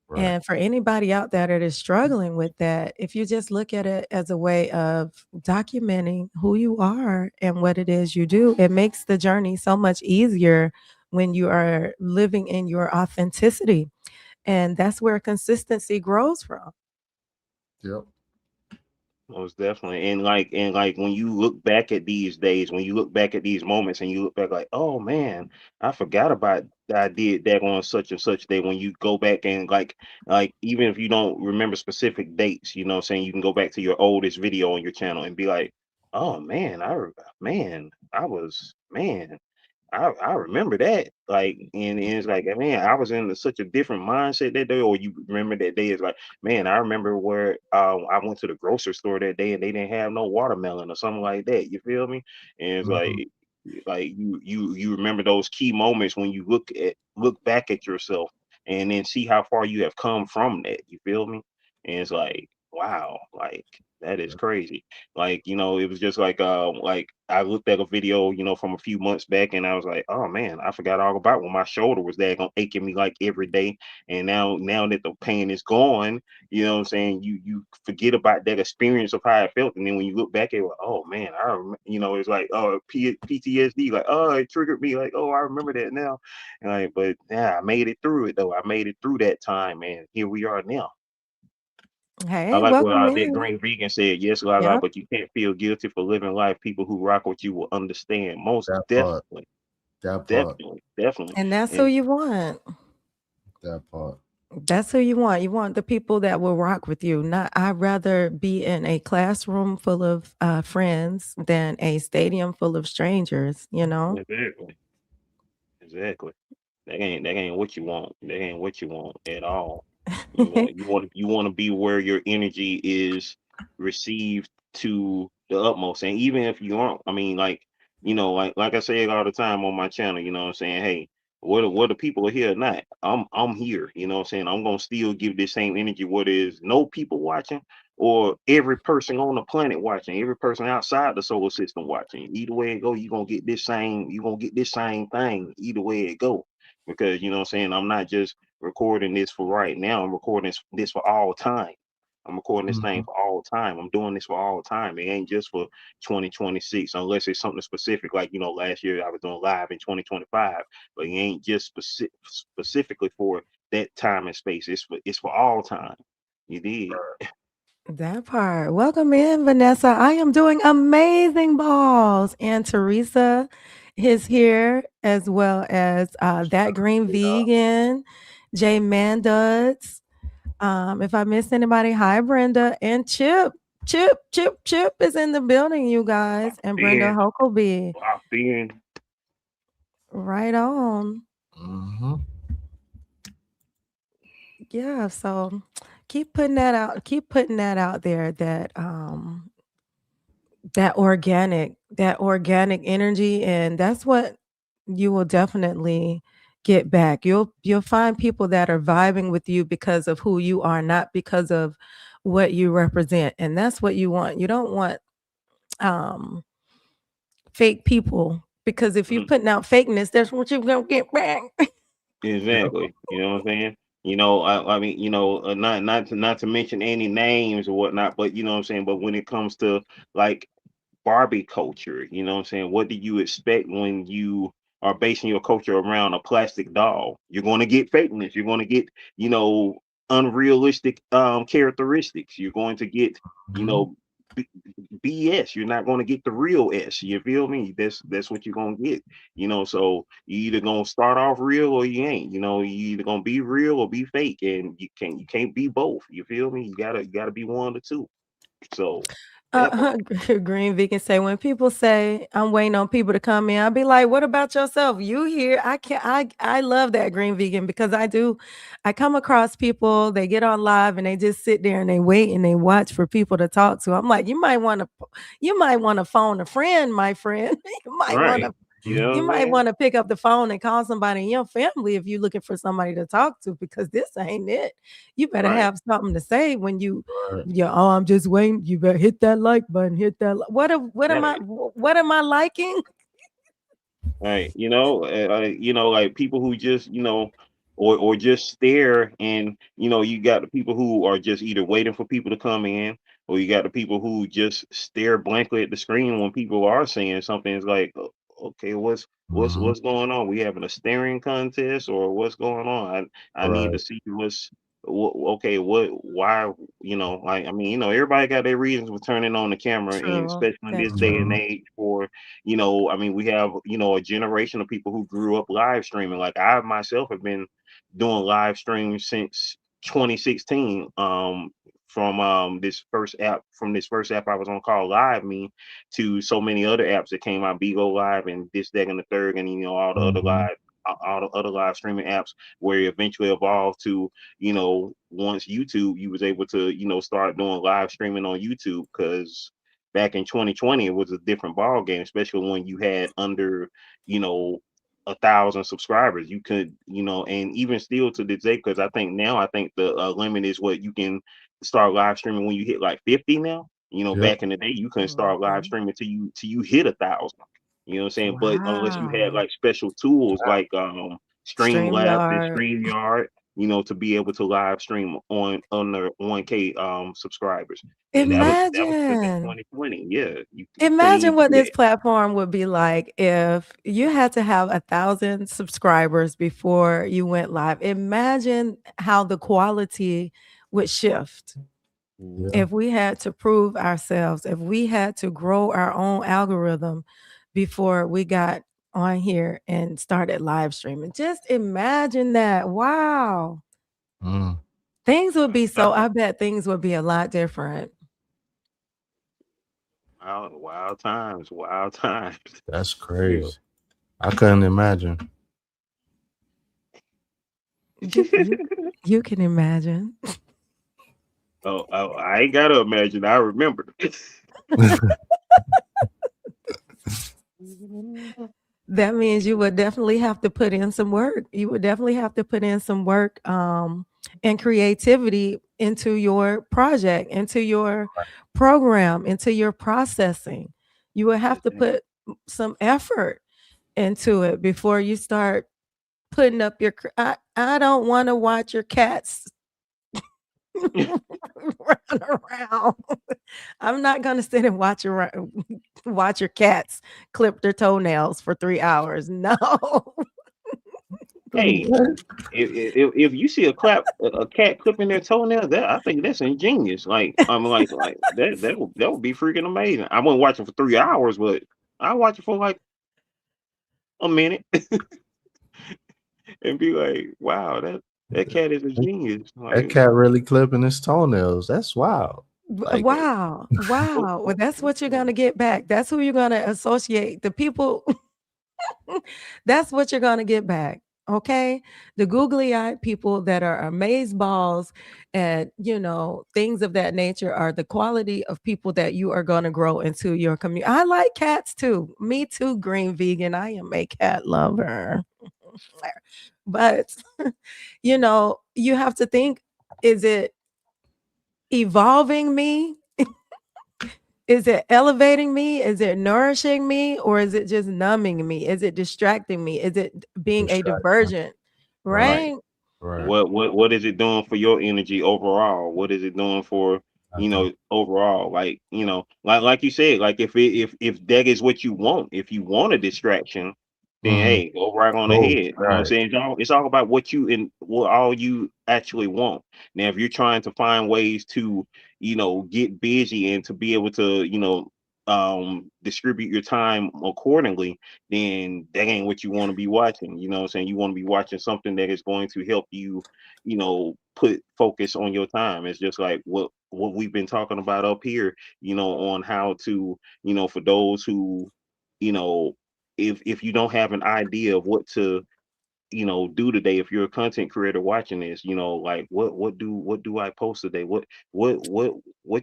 S2: Right.
S1: And for anybody out there that is struggling with that, if you just look at it as a way of documenting who you are and what it is you do, it makes the journey so much easier when you are living in your authenticity. And that's where consistency grows from.
S2: Yep.
S3: Most definitely. And like when you look back at these days, when you look back at these moments and you look back like, oh man, I forgot about that, I did that on such and such day. When you go back and like even if you don't remember specific dates, you know what I'm saying, you can go back to your oldest video on your channel and be like, oh man, man, I was man. I remember that. Like, and it's like, man, I was in such a different mindset that day. Or you remember that day is like, man, I remember where I went to the grocery store that day and they didn't have no watermelon or something like that. You feel me? And it's
S2: Mm-hmm.
S3: like you remember those key moments when you look back at yourself and then see how far you have come from that. You feel me? And it's like, wow, like that is crazy. Like, it was just like I looked at a video, from a few months back and I was like, oh man, I forgot all about when my shoulder was there gonna aching me like every day. And now that the pain is gone, you know what I'm saying, you forget about that experience of how it felt. And then when you look back at it, like, oh man, it's like, oh, PTSD, like, oh, it triggered me, like, oh, I remember that now. And like, but yeah, I made it through it though. I made it through that time, man. Here we are now. I
S1: Hey,
S3: like what
S1: welcome
S3: that
S1: in.
S3: green vegan said. Yes, LaLa,
S1: Yep.
S3: but you can't feel guilty for living life. People who rock with you will understand. Most
S2: That part.
S3: definitely,
S2: That part.
S3: definitely, definitely.
S1: And that's who
S3: And
S1: you want.
S2: That part.
S1: That's who you want. You want the people that will rock with you. Not, I'd rather be in a classroom full of friends than a stadium full of strangers, you know?
S3: exactly, exactly. That ain't what you want. That ain't what you want at all. You want to be where your energy is received to the utmost. And even if you aren't, I mean, like I say it all the time on my channel, what I'm saying? Hey, whether people are here or not, I'm here, what I'm saying? I'm gonna still give this same energy, whether it's no people watching or every person on the planet watching, every person outside the solar system watching. Either way it go, you're gonna get this same thing, either way it go. Because what I'm saying, I'm not just recording this for right now. I'm recording this for all time. I'm recording this thing
S2: Mhm.
S3: for all time. I'm doing this for all time. It ain't just for 2026, unless it's something specific. Like, last year I was doing live in 2025, but it ain't just specifically for that time and space. It's for all time. You did.
S1: That part. Welcome in, Vanessa. I am doing amazing balls. And Teresa is here, as well as that green
S2: Yeah.
S1: vegan, J Manduds. If I missed anybody, hi Brenda and Chip. Chip is in the building, you guys. And Brenda
S3: Being
S1: Huckleby.
S3: locked in.
S1: Right on.
S2: Mm-hmm.
S1: Yeah, so keep putting that out. Keep putting that out there, that organic energy, and that's what you will definitely get back. You'll find people that are vibing with you because of who you are, not because of what you represent. And that's what you want. You don't want um fake people, because if you're
S3: Mhm.
S1: putting out fakeness, that's what you're gonna get back.
S2: Yep.
S3: Exactly. You know what I'm saying? I mean, not to mention any names or whatnot, but you know what I'm saying. But when it comes to like Barbie culture, you know what I'm saying? What do you expect when you are basing your culture around a plastic doll? You're going to get fakeness. You're going to get, you know, unrealistic characteristics. You're going to get, you
S2: Mm-hmm.
S3: know, B- BS. You're not going to get the real S. You feel me? That's what you're going to get. So you either going to start off real or you ain't. You either going to be real or be fake, and you can't be both. You feel me? You gotta be one of the two. So that part.
S1: Green Vegan say, when people say I'm waiting on people to come in, I'll be like, what about yourself? You here? I can't. I love that Green Vegan, because I do. I come across people, they get on live and they just sit there and they wait and they watch for people to talk to. I'm like, you might want to phone a friend, my friend. you might want
S3: Right.
S1: to
S3: You know what
S1: you
S3: I'm
S1: might
S3: saying?
S1: want to pick up the phone and call somebody in your family if you're looking for somebody to talk to, because this ain't it. You better
S3: Right.
S1: have something to say when you
S2: Right.
S1: yeah, oh, I'm just waiting. You better hit that like button. Hit that.
S3: Right.
S1: What am I liking?
S3: Right. Like people who just, or just stare, and you got the people who are just either waiting for people to come in, or you got the people who just stare blankly at the screen when people are saying something. It's like, okay,
S2: Mm-hmm.
S3: what's going on? We having a staring contest, or what's going on? I need to
S2: Right.
S3: see okay, why, like, I mean, everybody got their reasons for turning on the camera, and
S1: True.
S3: especially in this
S1: That's
S3: day and
S2: Mm-hmm.
S1: true.
S3: age for, I mean, we have, a generation of people who grew up live streaming. Like I myself have been doing live streams since 2016, from this first app I was on called Live Me to so many other apps that came out, Bigo Live and this, that, and the third, and
S2: Mm-hmm.
S3: all the other live streaming apps, where it eventually evolved to, once YouTube, you was able to, start doing live streaming on YouTube, because back in 2020 it was a different ball game, especially when you had under, you know, 1,000 subscribers. You could, and even still to this day, because I think the limit is what you can start live streaming when you hit like 50 now.
S2: Yep.
S3: Back in the day, you couldn't start live
S1: Mhm.
S3: streaming till you hit 1,000. You know what I'm saying? But unless you had
S1: Wow.
S3: like special tools like Streamlabs and
S1: StreamYard.
S3: StreamYard, to be able to live stream on under 1K subscribers. And that was just in
S1: Imagine.
S3: 2020. Yeah, you couldn't
S1: Imagine
S3: even
S1: what
S3: do
S1: this
S3: that.
S1: platform would be like if you had to have 1,000 subscribers before you went live. Imagine how the quality would shift
S3: Mhm.
S2: Yeah.
S1: if we had to prove ourselves, if we had to grow our own algorithm before we got on here and started live streaming. Just imagine that. Wow.
S2: Mm,
S1: Things would be so,
S3: Wow,
S1: I bet things would be a lot different.
S3: wild times, wild times.
S2: that's
S3: Yeah.
S2: crazy. I couldn't imagine.
S1: You can imagine.
S3: I ain't gotta imagine. I remember.
S1: That means you would definitely have to put in some work. You would definitely have to put in some work and creativity into your project, into your program, into your processing. You would have to put some effort into it before you start putting up your. I don't want to watch your cats run around. I'm not gonna sit and watch your cats clip their toenails for 3 hours. No.
S3: Hey,
S2: What?
S3: if you see a cat clipping their toenail, that I think that's ingenious. Like I'm like that would be freaking amazing. I wouldn't watch it for 3 hours, but I watch it for like a minute and be like, wow, that cat is a genius.
S2: That
S3: Like,
S2: cat really clipping his toenails. That's wild. Like,
S1: Wow.
S3: what,
S1: Wow. Well,
S3: what,
S1: that's what you're gonna get back. That's who you're gonna associate. The people, that's what you're gonna get back. Okay. The googly eyed people that are amazed balls and things of that nature are the quality of people that you are gonna grow into your community. I like cats too. Me too, green vegan. I am a cat lover. But you have to think, is it evolving me? Is it elevating me? Is it nourishing me? Or is it just numbing me? Is it distracting me? Is it being a
S2: distraction.
S1: divergent?
S2: Right.
S3: right.
S1: Right?
S2: Right.
S3: What is it doing for your energy overall? What is it doing for,
S2: Nothing.
S3: overall? Like, like you said, like if that is what you want, if you want a distraction, then
S2: Mm-hmm.
S3: hey, go right on
S2: Oh,
S3: ahead. You know what I'm
S2: right.
S3: saying? It's all about what all you actually want. Now, if you're trying to find ways to, get busy and to be able to, distribute your time accordingly, then that ain't what you want to be watching. You know what I'm saying? You want to be watching something that is going to help you, put focus on your time. It's just like what we've been talking about up here, on how to, for those who, you know, if you don't have an idea of what to, do today, if you're a content creator watching this, like what do I post today, what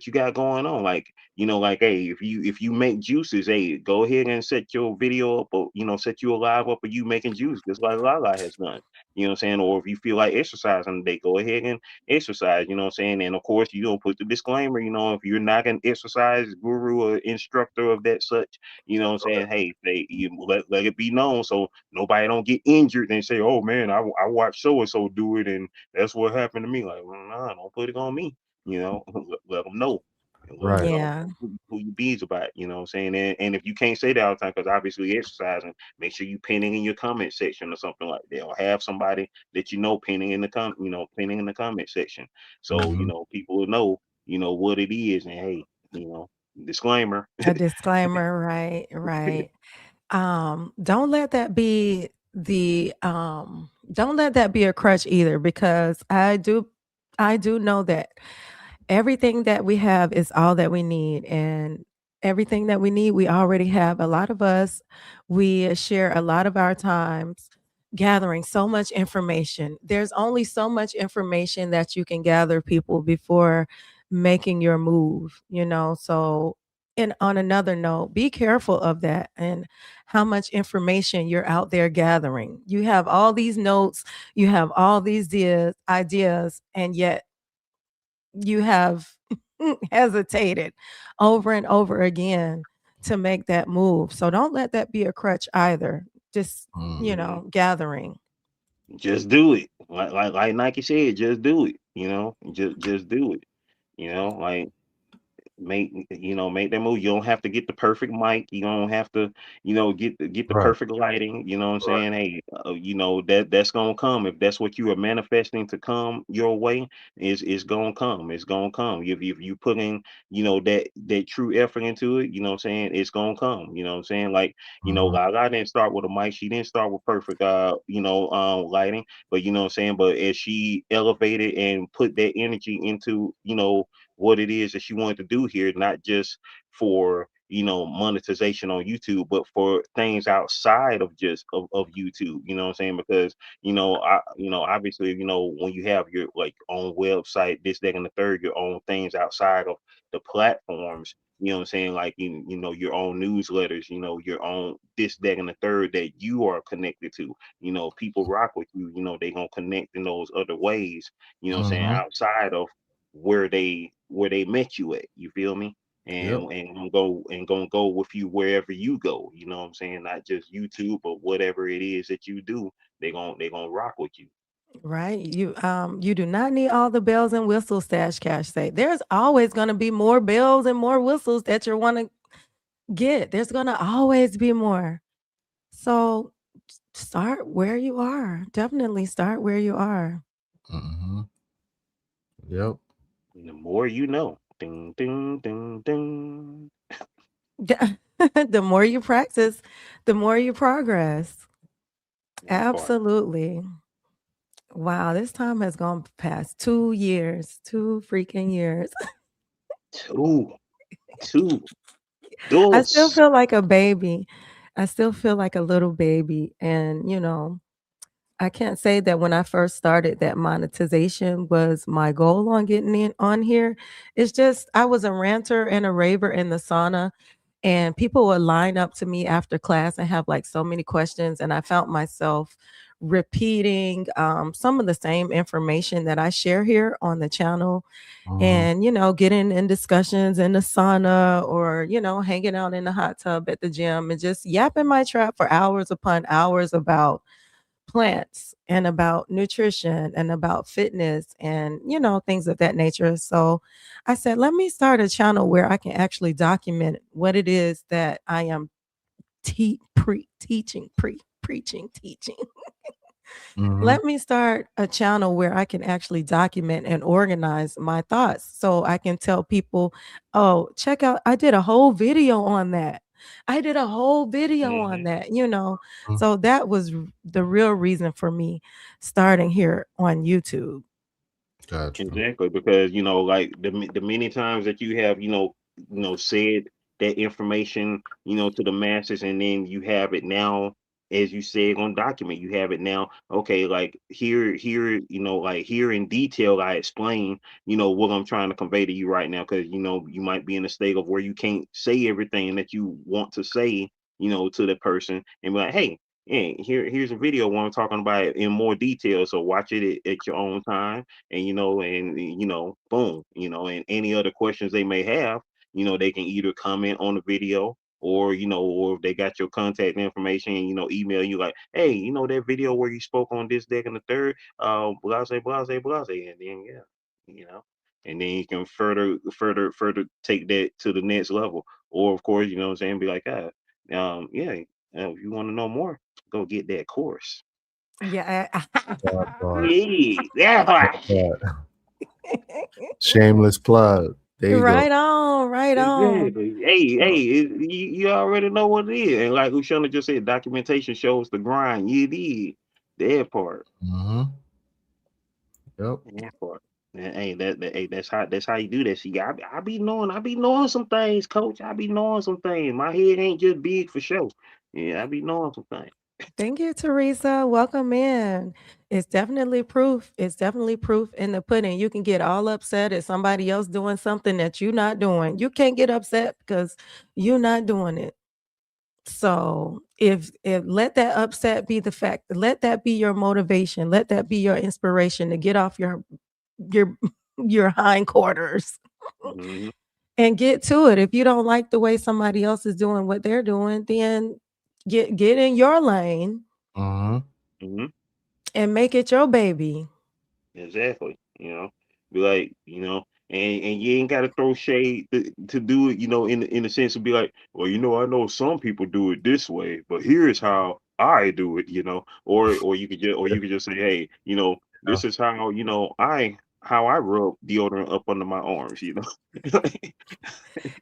S3: you got going on, like, like, hey, if you make juices, hey, go ahead and set your video up, or set you a live up of you making juice, just like LaLa has done. You know what I'm saying? Or if you feel like exercising today, go ahead and exercise. You know what I'm saying? And of course, you don't put the disclaimer, if you're not an exercise guru or instructor of that such, you know what I'm saying? Hey, let it be known, so nobody don't get injured and say, "Oh man, I watched so and so do it, and that's what happened to me." Like, well, nah, don't put it on me. Let them know. And
S2: Right.
S3: let them
S1: Yeah.
S3: know who you bees about. You know what I'm saying? And if you can't say that all the time, because obviously exercising, make sure you pin it in your comment section or something like that, or have somebody that pinning in the pinning in the comment section, so
S2: Mm-hmm.
S3: people will know what it is, and hey, you know, disclaimer.
S1: A disclaimer, right, right. Don't let that be a crutch either, because I do know that Everything that we have is all that we need, and everything that we need, we already have. A lot of us, we share a lot of our times gathering so much information. There's only so much information that you can gather, people, before making your move, you know? So, and on another note, be careful of that and how much information you're out there gathering. You have all these notes, you have all these ideas, and yet you have hesitated over and over again to make that move. So don't let that be a crutch either. Just,
S2: Mm-hmm.
S1: gathering.
S3: Just do it. Like Nike said, just do it. Just do it. Like make that move. You don't have to get the perfect mic. You don't have to get the
S2: Right.
S3: perfect lighting. You know what I'm
S2: Right.
S3: saying? Hey, that's gonna come. If that's what you are manifesting to come your way, is gonna come. It's gonna come. If you put in that true effort into it, you know what I'm saying, it's gonna come. You know what I'm saying? Like,
S2: Mm-hmm.
S3: LaLa didn't start with a mic. She didn't start with perfect lighting. But you know what I'm saying, but as she elevated and put that energy into what it is that she wanted to do here, not just for monetization on YouTube, but for things outside of just of YouTube. You know what I'm saying? Because obviously, when you have your like own website, this, that, and the third, your own things outside of the platforms. You know what I'm saying? Like your own newsletters, your own this, that, and the third that you are connected to. People rock with you. They gonna connect in those other ways. You know what I'm saying?
S2: Mm-hmm.
S3: Outside of where they met you at. You feel me?
S2: Yep.
S3: And gonna go with you wherever you go. You know what I'm saying? Not just YouTube, but whatever it is that you do, they gonna rock with you.
S1: Right. You do not need all the bells and whistles, Stash Cash say. There's always gonna be more bells and more whistles that you want to get. There's gonna always be more. So start where you are. Definitely start where you are.
S2: Mm-hmm. Yep.
S3: And the more you know. Ding ding ding ding.
S1: The more you practice, the more you progress.
S3: That part.
S1: Absolutely. Wow, this time has gone past 2 years, 2 freaking years.
S3: Two. Two.
S1: I still
S3: Dos.
S1: feel like a baby. I still feel like a little baby, and, I can't say that when I first started that monetization was my goal on getting in on here. It's just I was a ranter and a raver in the sauna, and people would line up to me after class and have like so many questions, and I found myself repeating some of the same information that I share here on the channel,
S2: Mm-hmm.
S1: and getting in discussions in the sauna, or hanging out in the hot tub at the gym and just yapping my trap for hours upon hours about plants and about nutrition and about fitness and things of that nature. So I said, let me start a channel where I can actually document what it is that I am preaching, teaching.
S2: Mm-hmm.
S1: Let me start a channel where I can actually document and organize my thoughts so I can tell people, oh, check out, I did a whole video on that. I did a whole video on
S3: Mhm.
S1: that. So that was the real reason for me starting here on YouTube.
S2: Gotcha.
S3: Exactly, because like the many times that you have said that information to the masses, and then you have it now, as you said, on document. You have it now. Okay, like here, like here in detail, I explain what I'm trying to convey to you right now, because you might be in a state of where you can't say everything that you want to say to the person, and be like, hey. Yeah, here's a video where I'm talking about it in more detail. So watch it at your own time, and boom, and any other questions they may have, they can either comment on the video, or if they got your contact information, and email you like, hey, that video where you spoke on this, deck, and the third, blase blase blase, and then yeah, you know and then you can further take that to the next level, or of course, what I'm saying, be like, yeah, if you want to know more, go get that course.
S1: Yeah.
S2: That part.
S3: Yeah, yeah.
S2: That part. Shameless plug. There you go.
S1: Right on, right on.
S3: Exactly. Hey,
S1: R-
S3: you already know what it is. And like Ushana just said, documentation shows the grind. You did that part.
S2: Mm-hmm. Yep.
S3: That part. And hey, that's how you do that. See, I be knowing some things, coach. I be knowing some things. My head ain't just big for show. Yeah, I be knowing some things.
S1: Thank you, Teresa. Welcome in. It's definitely proof. It's definitely proof in the pudding. You can get all upset at somebody else doing something that you're not doing. You can't get upset because you're not doing it. So if let that upset be the fact, let that be your motivation, let that be your inspiration to get off your your hindquarters
S3: Hmm.
S1: and get to it. If you don't like the way somebody else is doing what they're doing, then get in your lane
S2: Mm-hmm.
S3: Hmm.
S1: and make it your baby.
S3: Exactly. Be like, and you ain't got to throw shade to do it. In the sense of be like, well, I know some people do it this way, but here's how I do it. Or you could just say, hey, this is how I rub deodorant up under my arms.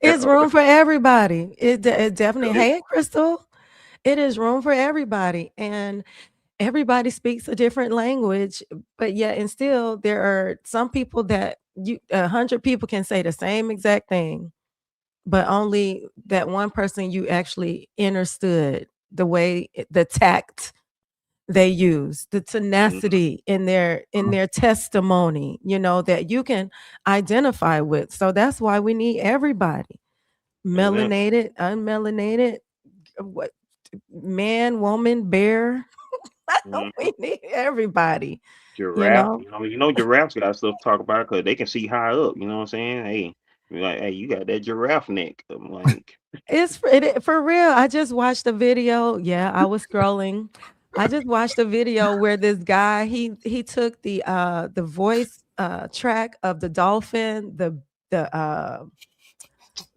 S1: It's room for everybody. It definitely. Hey, Crystal. It is room for everybody, and everybody speaks a different language. But yet, and still, there are some people that 100 people can say the same exact thing, but only that one person you actually understood the tact they use, the
S3: Mhm.
S1: tenacity in their testimony, that you can identify with. So that's why we need everybody,
S3: Exactly.
S1: melanated, unmelanated, what man, woman, bear.
S3: Mhm.
S1: We need everybody, you
S3: Giraffe.
S1: know.
S3: Giraffes got stuff to talk about because they can see high up. You know what I'm saying? Hey, be like, hey, you got that giraffe neck. I'm like,
S1: For real. I just watched a video. Yeah, I was scrolling. I just watched a video where this guy he took the voice track of the dolphin,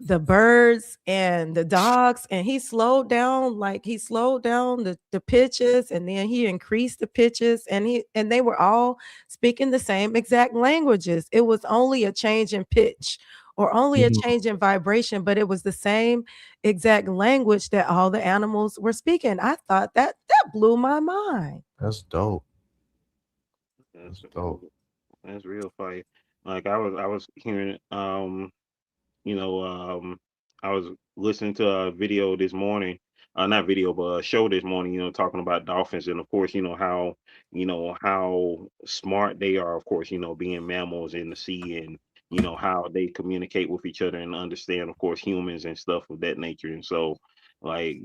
S1: the birds and the dogs, and he slowed down the pitches, and then he increased the pitches, and they were all speaking the same exact languages. It was only a change in pitch or only a
S2: Mhm.
S1: change in vibration, but it was the same exact language that all the animals were speaking. I thought that blew my mind.
S2: That's dope.
S3: that's
S2: That's dope.
S3: that's real fire. Like I was hearing you know, I was listening to a video this morning, not video, but a show this morning, talking about dolphins, and of course, how smart they are, of course, being mammals in the sea, and how they communicate with each other and understand, of course, humans and stuff of that nature. And so, like,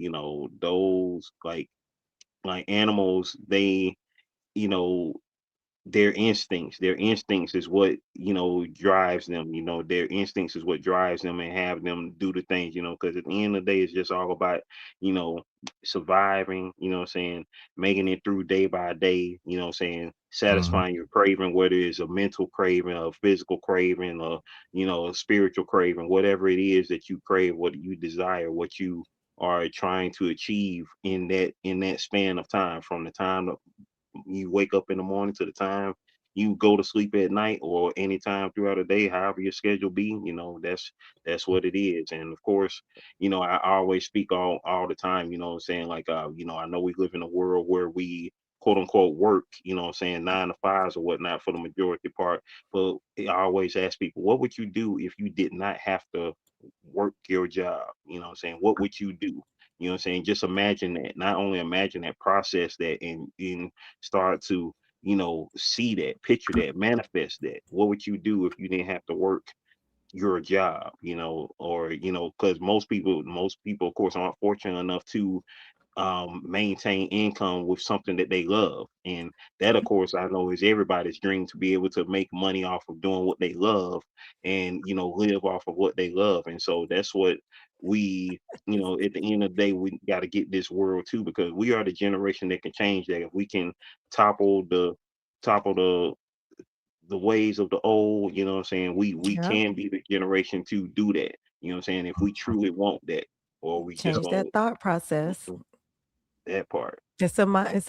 S3: those like animals, they, you know, their instincts is what drives them. Their instincts is what drives them and have them do the things, because at the end of the day it's just all about you know surviving, what I'm saying, making it through day by day, what I'm saying,
S2: Mhm.
S3: satisfying your craving, whether it's a mental craving, a physical craving, or a spiritual craving, whatever it is that you crave, what you desire, what you are trying to achieve in that span of time, from the time you wake up in the morning to the time you go to sleep at night, or anytime throughout the day, however your schedule be, that's what it is. And of course, I always speak all the time, what I'm saying, like, I know we live in a world where we quote unquote work, what I'm saying, 9 to 5s or whatnot for the majority part. But I always ask people, what would you do if you did not have to work your job? What I'm saying, what would you do? What I'm saying, just imagine that. Not only imagine that, process that, and start to see that, picture that, manifest that. What would you do if you didn't have to work your job? Or because most people of course aren't fortunate enough to maintain income with something that they love. And that, of course, I know is everybody's dream, to be able to make money off of doing what they love, and live off of what they love. And so that's what we, at the end of the day, we got to get this world too, because we are the generation that can change that. If we can topple the topple the ways of the old, what I'm saying, we
S1: Yeah,
S3: can be the generation to do that. What I'm saying, if we truly want that, or we just
S1: change
S3: gonna
S1: that thought process.
S3: that part.
S1: It's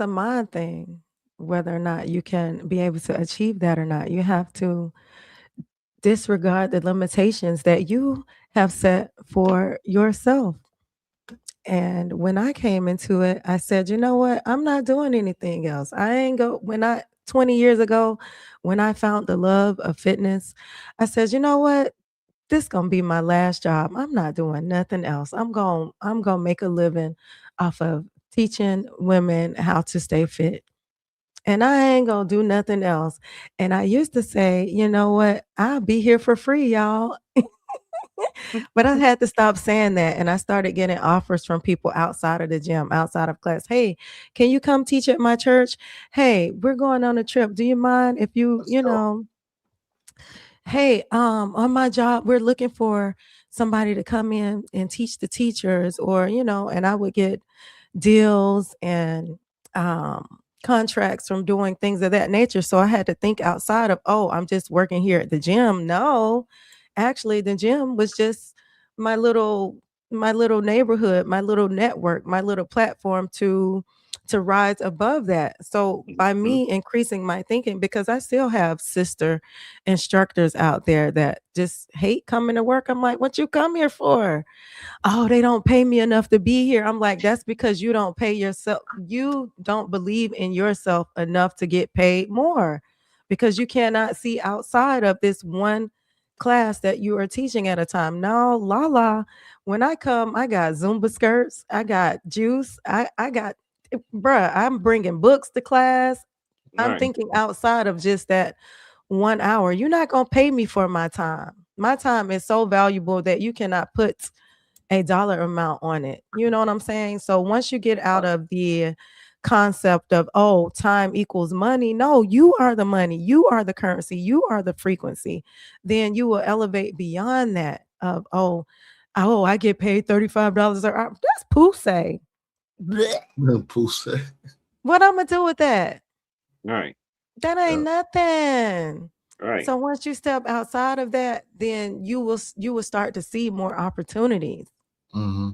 S1: a mind thing, whether or not you can be able to achieve that or not. You have to disregard the limitations that you have set for yourself. And when I came into it, I said, you know what? I'm not doing anything else. I ain't go when I 20 years ago, when I found the love of fitness, I said, you know what? This gonna be my last job. I'm not doing nothing else. I'm gonna make a living off of teaching women how to stay fit. And I ain't gonna do nothing else. And I used to say, you know what? I'll be here for free, y'all. But I had to stop saying that, and I started getting offers from people outside of the gym, outside of class. "Hey, can you come teach at my church? Hey, we're going on a trip. Do you mind if you,
S2: Let's go.
S1: hey, on my job, we're looking for somebody to come in and teach the teachers," or, and I would get deals and contracts from doing things of that nature. So I had to think outside of, oh, I'm just working here at the gym. No, actually, the gym was just my little my little neighborhood, my little network, my little platform to rise above that. So by
S3: Mhm.
S1: me increasing my thinking, because I still have sister instructors out there that just hate coming to work. I'm like, what you come here for? Oh, they don't pay me enough to be here. I'm like, that's because you don't pay yourself. You don't believe in yourself enough to get paid more because you cannot see outside of this one class that you are teaching at a time. Now, LaLa, when I come, I got Zumba skirts, I got juice, I got, bruh, I'm bringing books to class.
S3: All
S1: I'm
S3: right.
S1: thinking outside of just that 1 hour. You're not going to pay me for my time. My time is so valuable that you cannot put a dollar amount on it. You know what I'm saying? So once you get out of the concept of, oh, time equals money, no, you are the money, you are the currency, you are the frequency, then you will elevate beyond that of, oh, I get paid $35 an hour. That's pussy. Blech.
S2: Pussy.
S1: What I'm gonna do with that?
S3: All right.
S1: That ain't
S2: Yeah.
S1: nothing.
S3: All right.
S1: So once you step outside of that, then you will start to see more opportunities.
S2: Mm-hmm.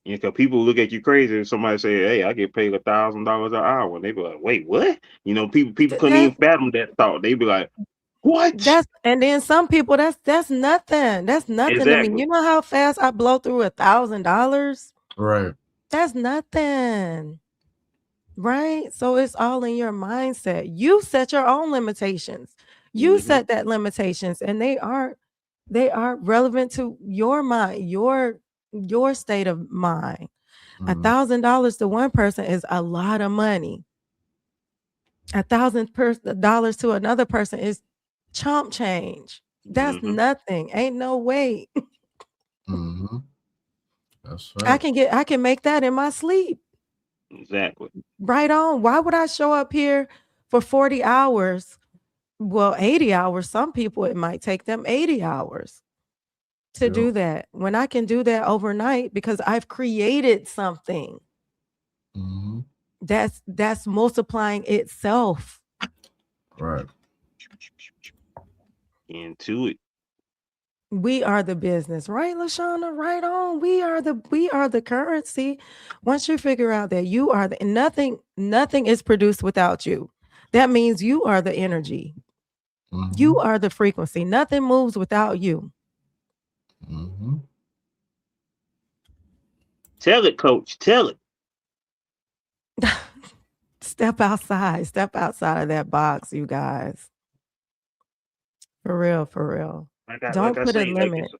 S3: Yeah, because people look at you crazy if somebody say, "Hey, I get paid $1,000 an hour," and they be like, "Wait, what?" People couldn't
S1: That
S3: even fathom that thought. They be like, "What?"
S1: That's and then some people that's nothing. That's nothing to me.
S3: Exactly.
S1: You know how fast I blow through $1,000?
S2: Right.
S1: That's nothing. Right? So it's all in your mindset. You set your own limitations. You
S3: Hmm.
S1: set that limitations and they are relevant to your mind, your state of mind.
S2: Mm-hmm.
S1: $1,000 to one person is a lot of money. $1,000 to another person is chump change. That's
S3: Hmm.
S1: nothing. Ain't no way.
S2: Mm-hmm. That's
S1: I
S2: right.
S1: can get I can make that in my sleep.
S3: Exactly.
S1: Right on. Why would I show up here for 40 hours? Well, 80 hours. Some people it might take them 80 hours to
S2: Yep.
S1: do that. When I can do that overnight because I've created something
S2: Mm-hmm.
S1: that's multiplying itself.
S2: Right.
S3: Into it.
S1: We are the business, right, Lashana? Right on. We are the currency. Once you figure out that you are the nothing is produced without you. That means you are the energy.
S2: Mm-hmm.
S1: You are the frequency. Nothing moves without you.
S2: Mm-hmm.
S3: Tell it, coach. Tell it.
S1: Step outside. Step outside of that box, you guys. For real, for real.
S3: Like
S1: Don't
S3: I
S1: put a
S3: say,
S1: limit.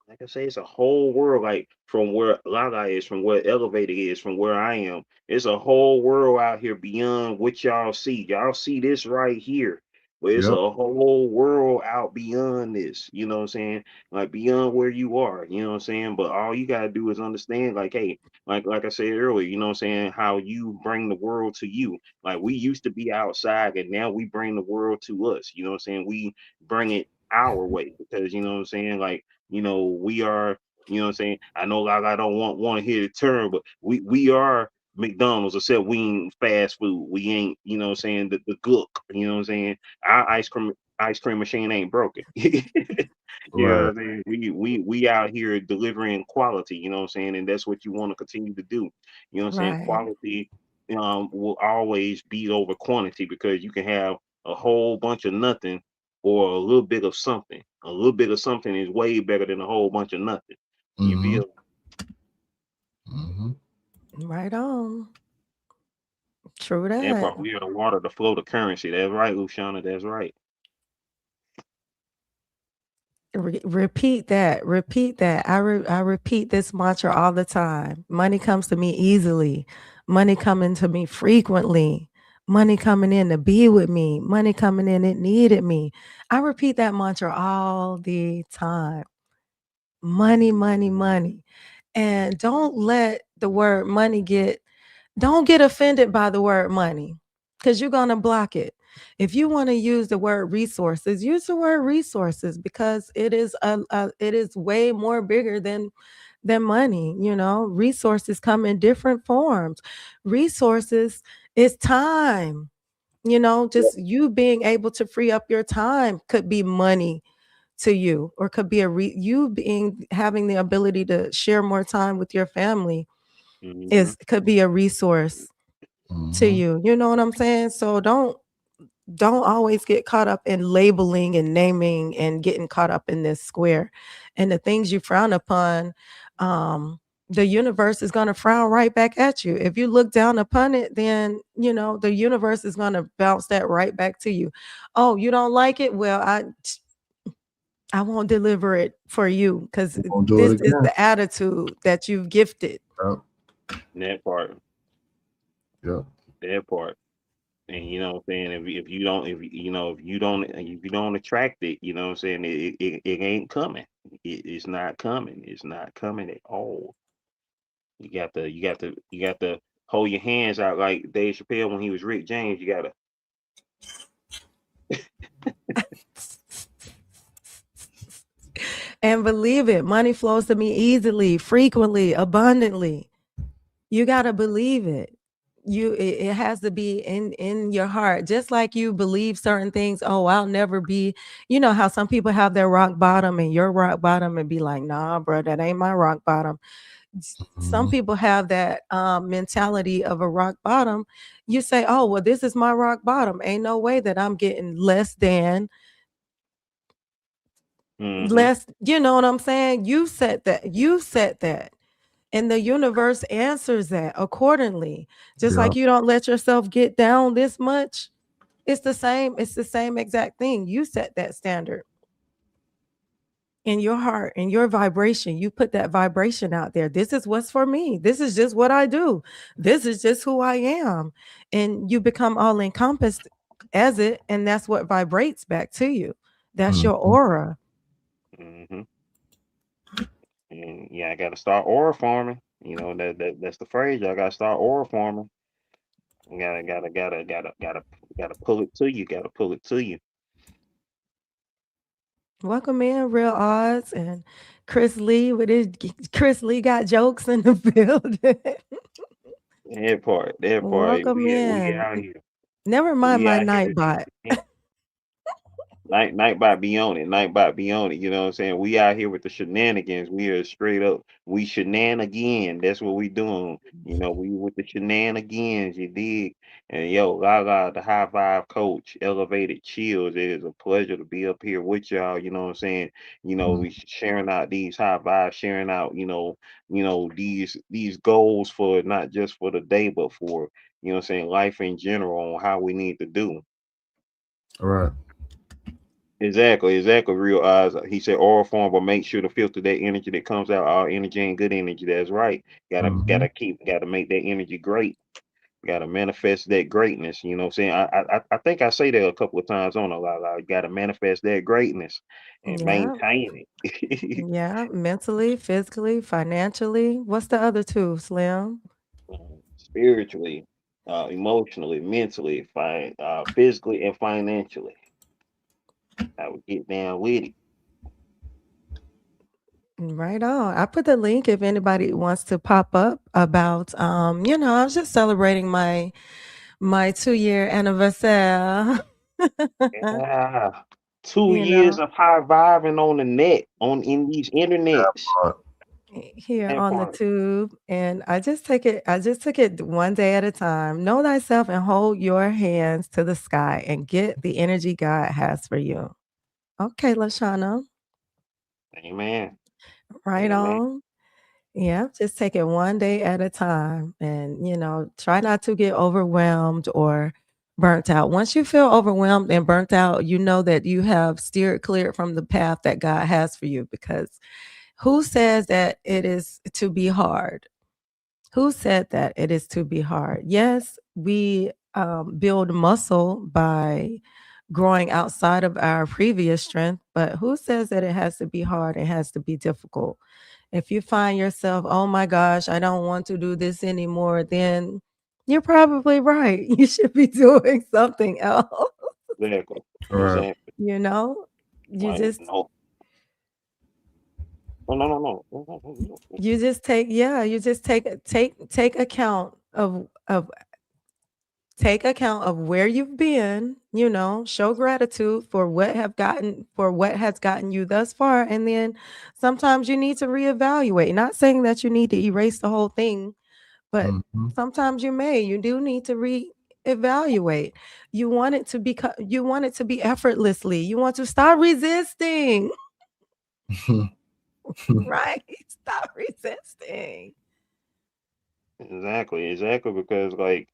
S3: like I say, it's a whole world. Like from where LaLa is, from where Elevator is, from where I am. It's a whole world out here beyond what y'all see. Y'all see this right here. But it's
S2: Yep.
S3: a whole world out beyond this. You know what I'm saying? Like beyond where you are. You know what I'm saying? But all you gotta do is understand, like, hey, like I said earlier, you know what I'm saying, how you bring the world to you. Like we used to be outside and now we bring the world to us. You know what I'm saying? We bring it our way because you know what I'm saying, like we are, you know what I'm saying? I know like I don't want to hear the term, but we are McDonald's, except we ain't fast food. We ain't, you know what I'm saying, the gook, you know what I'm saying? Our ice cream machine ain't broken. You know what
S2: Right.
S3: I'm saying? We out here delivering quality, you know what I'm saying? And that's what you want to continue to do. You know what I'm saying?
S1: Right.
S3: Quality will always beat over quantity because you can have a whole bunch of nothing or a little bit of something. A little bit of something is way better than a whole bunch of nothing. You
S2: Mm-hmm.
S3: feel?
S1: Right on. True
S3: That
S1: that.
S3: part, we are the water, the flow, the currency. That's right, Luciana. That's right.
S1: Repeat that. Repeat that. I repeat this mantra all the time. Money comes to me easily. Money coming to me frequently. Money coming in to be with me. Money coming in, it needed me. I repeat that mantra all the time. Money, money, money. And don't let the word money don't get offended by the word money because you're going to block it. If you want to use the word resources, use the word resources because it is way more bigger than money. Resources come in different forms. Resources is time.
S3: Yep.
S1: Just you being able to free up your time could be money to you, or could be you being having the ability to share more time with your family
S3: Mm-hmm.
S1: is could be a resource to
S2: Mm-hmm.
S1: you. You know what I'm saying? So don't always get caught up in labeling and naming and getting caught up in this square. And the things you frown upon, the universe is going to frown right back at you. If you look down upon it, then the universe is going to bounce that right back to you. Oh, you don't like it? Well, I won't deliver it for you because
S2: We're gonna do it
S1: this is
S2: again.
S1: the attitude that you've gifted.
S2: Yep.
S3: That part.
S2: Yep.
S3: That part. And you know what I'm saying? If you don't, if you know, if you don't attract it, you know what I'm saying? It ain't coming. It's not coming. It's not coming at all. You got to hold your hands out like Dave Chappelle when he was Rick James. You gotta.
S1: And believe it, money flows to me easily, frequently, abundantly. You got to believe it. It has to be in your heart. Just like you believe certain things, oh, I'll never be, how some people have their rock bottom and your rock bottom and be like, nah, bro, that ain't my rock bottom. Some
S2: Mm-hmm.
S1: people have that mentality of a rock bottom. You say, oh, well, this is my rock bottom. Ain't no way that I'm getting
S3: Mm-hmm.
S1: less, you know what I'm saying? You said that. And the universe answers that accordingly. Just like
S2: Yep.
S1: you don't let yourself get down this much. It's the same exact thing. You set that standard in your heart, in your vibration. You put that vibration out there. This is what's for me. This is just what I do. This is just who I am. And you become all encompassed as it. And that's what vibrates back to you. That's your
S2: Mm-hmm.
S1: aura.
S3: Mm-hmm. And yeah, I gotta start aura farming. You know that's the phrase. I gotta start aura farming. You gotta pull it to you. Gotta pull it to you.
S1: Welcome in, Real Odds, and Chris Lee with his Chris Lee got jokes in the building.
S3: That part. That part.
S1: Welcome
S3: We
S1: in.
S3: out here.
S1: Never mind
S3: We
S1: my
S3: out here
S1: night
S3: with this.
S1: bot.
S3: Nightbot be on it. Nightbot be on it. You know what I'm saying? We out here with the shenanigans. We are straight up. We shenan again. That's what we doing. You know, we with the shenanigans. You dig? And yo, LaLa, the high vibe coach, elevated chills. It is a pleasure to be up here with y'all. You know what I'm saying? You know, we sharing out these high vibes, sharing out. These goals for not just for the day, but for what I'm saying, life in general on how we need to do.
S2: All right.
S3: Exactly, exactly. Real eyes. He said oral form, but make sure to filter that energy that comes out. All energy and good energy. That's right.
S2: Mm-hmm.
S3: Gotta make that energy great. Gotta manifest that greatness. You know what I'm saying? I think I say that a couple of times on a lot. You gotta manifest that greatness and
S1: Yeah.
S3: maintain it.
S1: Yeah. Mentally, physically, financially. What's the other two, Slim?
S3: Spiritually, emotionally, mentally, physically, and financially. I would get down with it.
S1: Right on. I put the link if anybody wants to pop up about I was just celebrating my 2-year anniversary.
S3: Yeah. two
S1: you
S3: years
S1: know,
S3: of high vibing on the net, on in these internets.
S1: here
S3: That
S1: on the
S3: part.
S1: tube. And I just took it one day at a time. Know thyself and hold your hands to the sky and get the energy God has for you. Okay, Lashana.
S3: Amen.
S1: Right
S3: Amen.
S1: on. Yeah, just take it one day at a time and, try not to get overwhelmed or burnt out. Once you feel overwhelmed and burnt out, you know that you have steered clear from the path that God has for you because who says that it is to be hard? Who said that it is to be hard? Yes, we build muscle by growing outside of our previous strength, but who says that it has to be hard? It has to be difficult. If you find yourself, oh my gosh, I don't want to do this anymore, then you're probably right. You should be doing something else.
S3: Exactly.
S2: Right.
S3: Exactly.
S1: You know, you
S3: Like
S1: just
S3: no, no, no, no, no, no, no, no, no.
S1: you just take yeah, you just take account of take account of where you've been, show gratitude for what has gotten you thus far. And then sometimes you need to reevaluate. Not saying that you need to erase the whole thing, but
S2: Hmm.
S1: sometimes you do need to reevaluate. You want it to be effortlessly. You want to stop resisting, right? Stop resisting.
S3: Exactly, exactly. Because like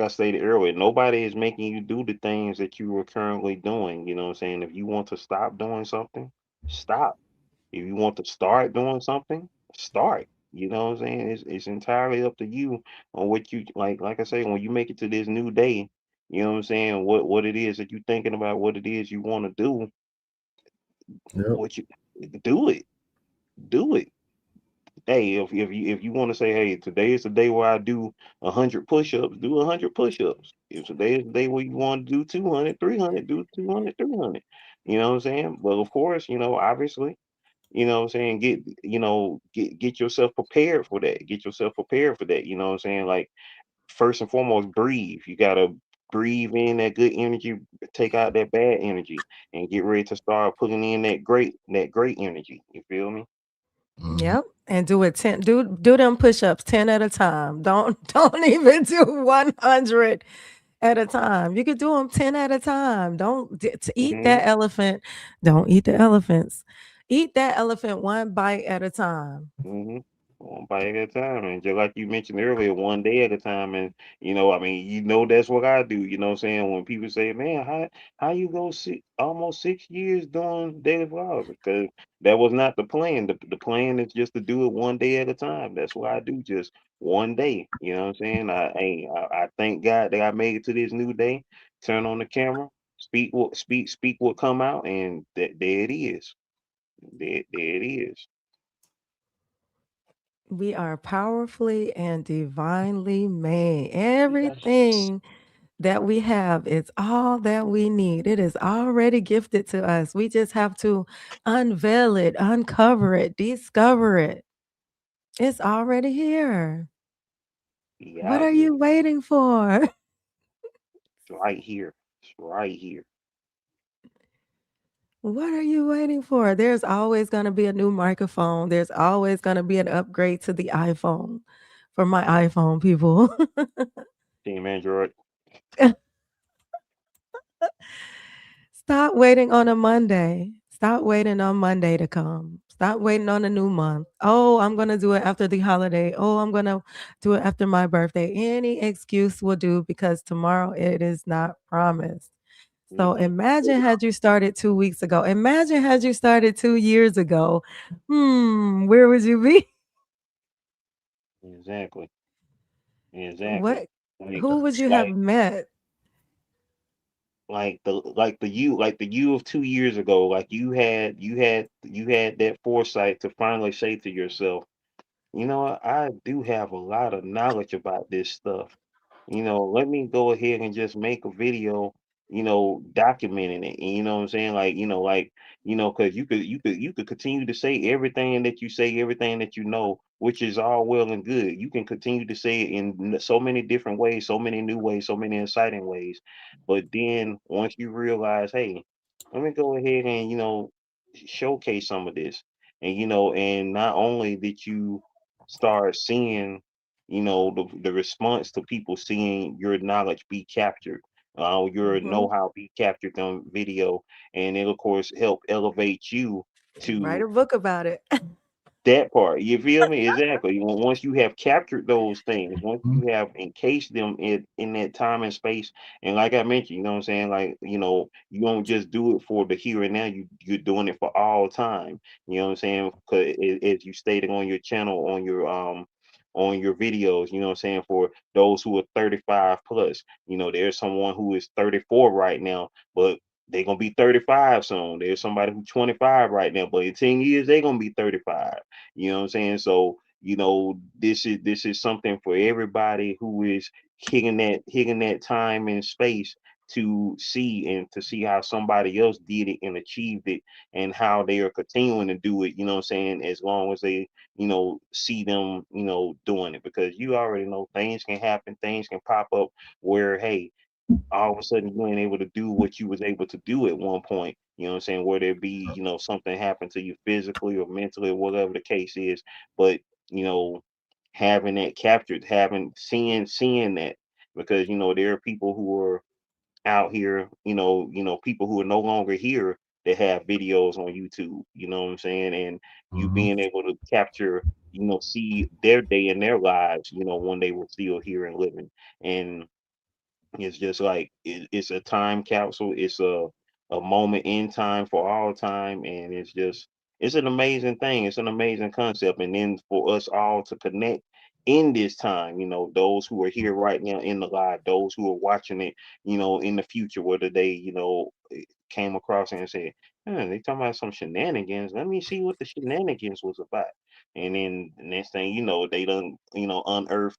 S3: I stated earlier, nobody is making you do the things that you were currently doing. You know what I'm saying? If you want to stop doing something, stop. If you want to start doing something, start. You know what I'm saying? It's entirely up to you on what you like I say, when you make it to this new day, you know what I'm saying, what it is that you thinking about, what it is you want to do,
S2: Yep.
S3: what you do it. Do it. Hey, if you want to say, hey, today is the day where I do 100 push-ups, do 100 push-ups. If today is the day where you want to do 200, 300, do 200, 300. You know what I'm saying? But of course, obviously, what I'm saying, get yourself prepared for that. Get yourself prepared for that. You know what I'm saying? Like, first and foremost, breathe. You gotta breathe in that good energy, take out that bad energy, and get ready to start putting in that great energy. You feel me?
S2: Hmm.
S1: Yep, and do it 10 do them push-ups 10 at a time. Don't even do 100 at a time. You could do them 10 at a time. Don't d to eat
S3: Hmm.
S1: that elephant. Don't eat the elephants. Eat that elephant one bite at a time.
S3: Hmm. One bite at a time, and just like you mentioned earlier, one day at a time. And I mean, that's what I do. You know what I'm saying? When people say, "Man, how you go almost 6 years doing daily vlogs?" Because that was not the plan. The plan is just to do it one day at a time. That's what I do, just one day. You know what I'm saying? I thank God that I made it to this new day. Turn on the camera, speak what come out, and there it is. There it is.
S1: We are powerfully and divinely made.
S3: Yes.
S1: Everything that we have is all that we need. It is already gifted to us. We just have to unveil it, uncover it, discover it. It's already here. What
S3: Yeah,
S1: are you waiting for?
S3: it's right here. It's right here.
S1: What are you waiting for? There's always going to be a new microphone. There's always going to be an upgrade to the iPhone for my iPhone people.
S3: Team Android.
S1: Stop waiting on a Monday. Stop waiting on Monday to come. Stop waiting on a new month. Oh, I'm going to do it after the holiday. Oh, I'm going to do it after my birthday. Any excuse will do because tomorrow it is not promised. So
S3: Mm-hmm.
S1: imagine had you started 2 weeks ago. Imagine had you started 2 years ago. Where would you be?
S3: Exactly. Exactly.
S1: What
S3: Like,
S1: who would you have
S3: like,
S1: met?
S3: like the you of 2 years ago. Like you had that foresight to finally say to yourself, I do have a lot of knowledge about this stuff. Let me go ahead and just make a video, documenting it. And you know what I'm saying? Because you could continue to say everything that you say, everything that you know, which is all well and good. You can continue to say it in so many different ways, so many new ways, so many exciting ways. But then once you realize, hey, let me go ahead and, showcase some of this. And not only did you start seeing, the response to people seeing your knowledge be captured, your
S1: Mhm.
S3: know-how be captured on video, and it of course help elevate you
S1: Write
S3: to
S1: a book about it.
S3: That part, you feel me? Exactly. Once you have captured those things, once
S2: Mhm.
S3: you have encased them in that time and space, and like I mentioned, you know what I'm saying? Like, you don't just do it for the here and now, you're doing it for all time. You know what I'm saying? Because as you stated on your channel, on your videos, you know what I'm saying, for those who are 35 plus, there's someone who is 34 right now, but they're gonna be 35 soon. There's somebody who's 25 right now, but in 10 years they're gonna be 35. You know what I'm saying? So, this is something for everybody who is hitting that time and space to see, and to see how somebody else did it and achieved it, and how they are continuing to do it, you know what I'm saying, as long as they, see them, doing it. Because you already know things can happen, things can pop up where, hey, all of a sudden you ain't able to do what you was able to do at one point. You know what I'm saying? Whether it be, something happened to you physically or mentally, or whatever the case is. But, you know, having that captured, having seeing that, because there are people who are out here, people who are no longer here that have videos on YouTube, you know what I'm saying? And you
S2: Mhm.
S3: being able to capture, see their day in their lives, when they were still here and living. And it's just like it's a time capsule. It's a moment in time for all time, and it's an amazing thing. It's an amazing concept, and then for us all to connect in this time. Those who are here right now in the live, those who are watching it, in the future, whether they came across it and said, they talking about some shenanigans. Let me see what the shenanigans was about. And then the next thing you know, they done unearthed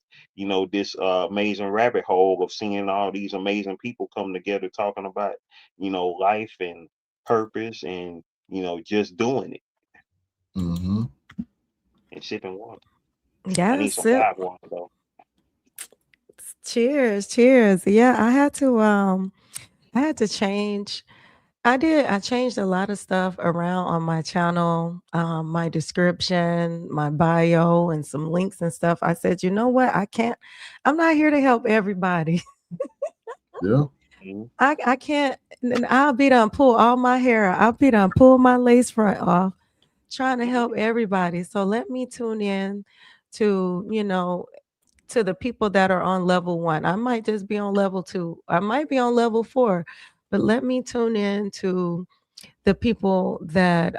S3: this amazing rabbit hole of seeing all these amazing people come together talking about, life and purpose, and, just doing it
S2: Mhm.
S3: and sipping water. I
S1: Yeah,
S3: need some
S1: sip.
S3: live water though.
S1: Cheers, cheers. Yeah, I had to change. I changed a lot of stuff around on my channel, my description, my bio, and some links and stuff. I said, you know what? I'm not here to help everybody.
S2: Yeah.
S3: Mhm.
S1: I can't, and I'll be done pull all my hair out. I'll be done pull my lace front off, trying to help everybody. So let me tune in to, to the people that are on level one. I might just be on level two. I might be on level four, but let me tune in to the people that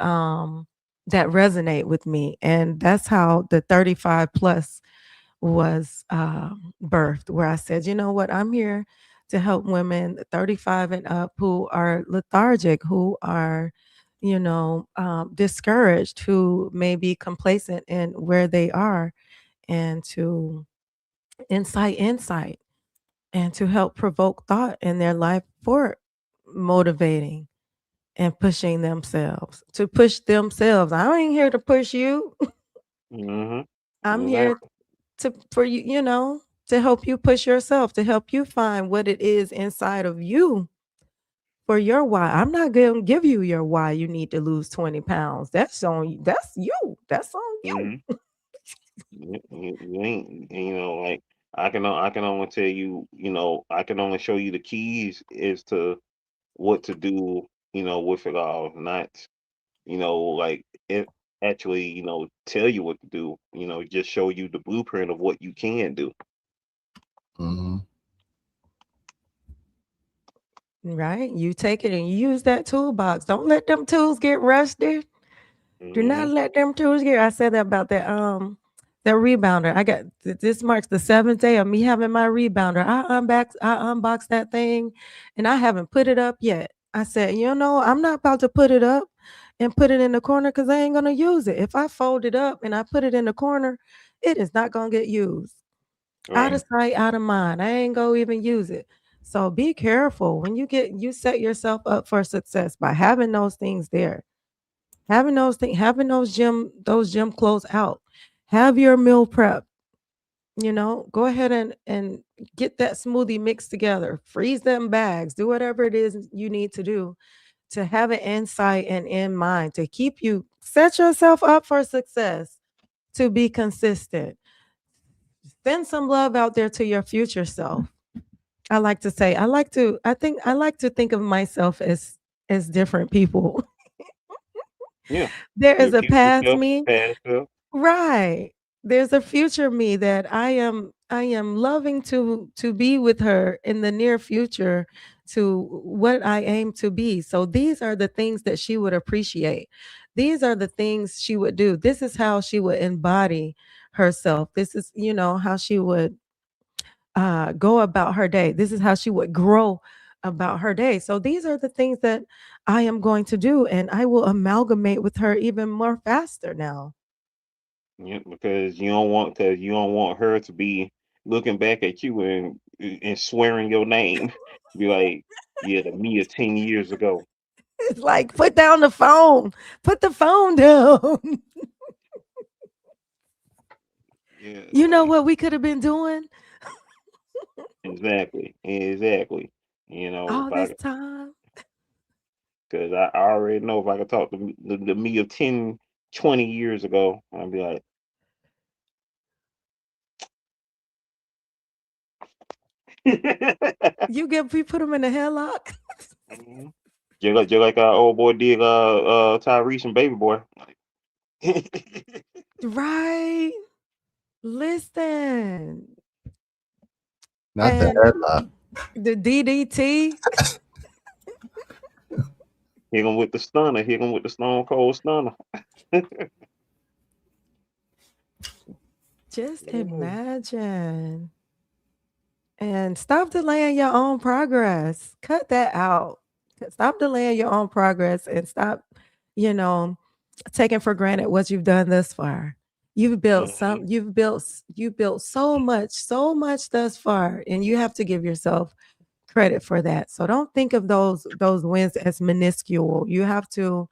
S1: resonate with me. And that's how the 35 plus was birthed, where I said, you know what, I'm here to help women 35 and up who are lethargic, who are, discouraged, who may be complacent in where they are, and to insight and to help provoke thought in their life for motivating and pushing themselves to push themselves. I ain't here to push you.
S3: Mhm.
S1: I'm here
S3: Exactly.
S1: for you, to help you push yourself, to help you find what it is inside of you for your why. I'm not going to give you your why you need to lose 20 pounds. That's on you. That's you. That's on you.
S3: Mhm. You ain't, like, I can only tell you, I can only show you the keys as to what to do, with it all, not, like, it actually, tell you what to do, just show you the blueprint of what you can do.
S2: Mhm.
S1: Right? You take it and you use that toolbox. Don't let them tools get rusty. Do not
S3: Hmm.
S1: let them tools get. I said that about that rebounder. This marks the 7th day of me having my rebounder. I unboxed that thing, and I haven't put it up yet. I said, I'm not about to put it up and put it in the corner because I ain't gonna use it. If I fold it up and I put it in the corner, it is not gonna get used. Out
S3: Right.
S1: of sight, out of mind. I ain't gonna even use it. So be careful when you set yourself up for success by having those things there. Having those gym clothes out. Have your meal prep. Go ahead and get that smoothie mixed together. Freeze them bags. Do whatever it is you need to do to have an insight and in mind to keep you set yourself up for success, to be consistent. Send some love out there to your future self. I like to say, I like to think of myself as different people.
S3: Yeah.
S1: There
S3: Your
S1: is a
S3: future
S1: past
S3: self,
S1: me.
S3: past self.
S1: Right. There's a future me that I am loving to be with her in the near future to what I aim to be. So these are the things that she would appreciate. These are the things she would do. This is how she would embody herself. This is, how she would go about her day. This is how she would grow about her day. So these are the things that I am going to do, and I will amalgamate with her even more faster now.
S3: Yeah, because you don't want her to be looking back at you and swearing your name. Be like, yeah, the me of 10 years ago.
S1: It's like, put down the phone. Put the phone down.
S3: Yeah,
S1: You know
S3: like
S1: what we could have been doing
S3: exactly.
S1: all
S3: If
S1: this
S3: I,
S1: time?
S3: because I already know if I could talk to the me of 10, 20 years ago, I'd be like,
S1: You put them in a headlock.
S3: Mhm. Just like our old boy did, Tyrese and Baby Boy.
S1: Right. Listen.
S2: Not the
S1: And
S2: headlock.
S1: the DDT,
S3: Hit him with the stunner. Hit him with the Stone Cold Stunner.
S1: just
S3: Yeah.
S1: imagine. And stop delaying your own progress. Cut that out. Stop delaying your own progress and stop, you know, taking for granted what you've done thus far.
S3: Mhm.
S1: You built so much thus far, and you have to give yourself credit for that. So don't think of those wins as minuscule. You have to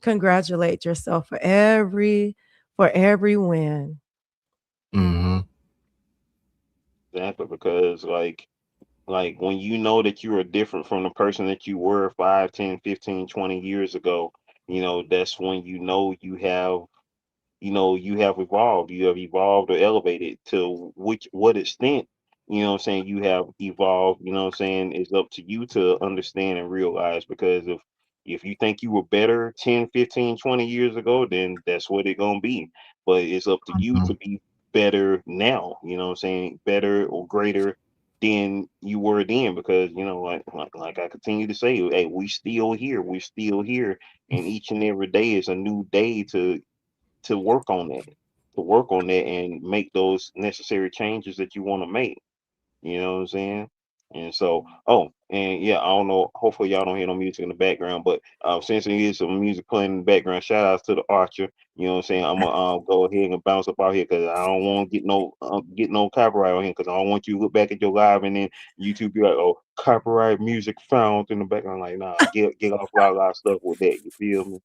S1: congratulate yourself for every win.
S2: Mm-hmm.
S3: Exactly, because like when you know that you are different from the person that you were 5, 10, 15, 20 years ago, that's when you have evolved. You have evolved or elevated to what extent, what I'm saying, you have evolved, what I'm saying, is up to you to understand and realize. Because if you think you were better 10, 15, 20 years ago, then that's what it gonna be. But it's up to you
S2: Mm-hmm.
S3: to be better now, what I'm saying, better or greater than you were then. Because like I continue to say, hey, we still here. We're still here. And each and every day is a new day to work on that, and make those necessary changes that you want to make. You know what I'm saying? And so, oh, and yeah, I don't know. Hopefully, y'all don't hear no music in the background. But since there is some music playing in the background, shout outs to the Archer. You know what I'm saying? I'm gonna go ahead and bounce up out here because I don't want to get no copyright on here, because I don't want you to look back at your live and then YouTube be like, oh, copyright music found in the background. Like, nah, get off LaLa stuff with that. You feel me?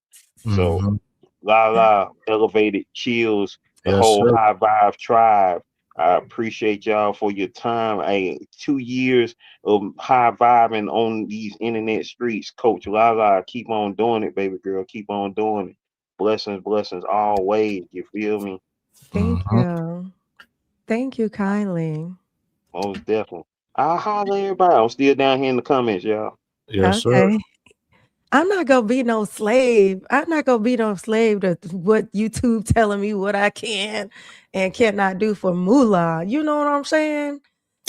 S3: So
S2: Mm-hmm.
S3: LaLa, Elevated, Chills, the
S2: Yes,
S3: whole
S2: sir.
S3: High Vibe tribe. I appreciate y'all for your time. 2 years of high vibing on these internet streets. Coach LaLa, keep on doing it, baby girl. Keep on doing it. Blessings, blessings always. You feel me?
S1: Thank
S2: Mm-hmm.
S1: you. Thank you kindly.
S3: Most definitely. I'll holler at everybody. I'm still down here in the comments, y'all.
S2: Yes, sir.
S1: Okay. I'm not gonna be no slave. I'm not gonna be no slave to what YouTube telling me what I can and cannot do for moolah. You know what I'm saying?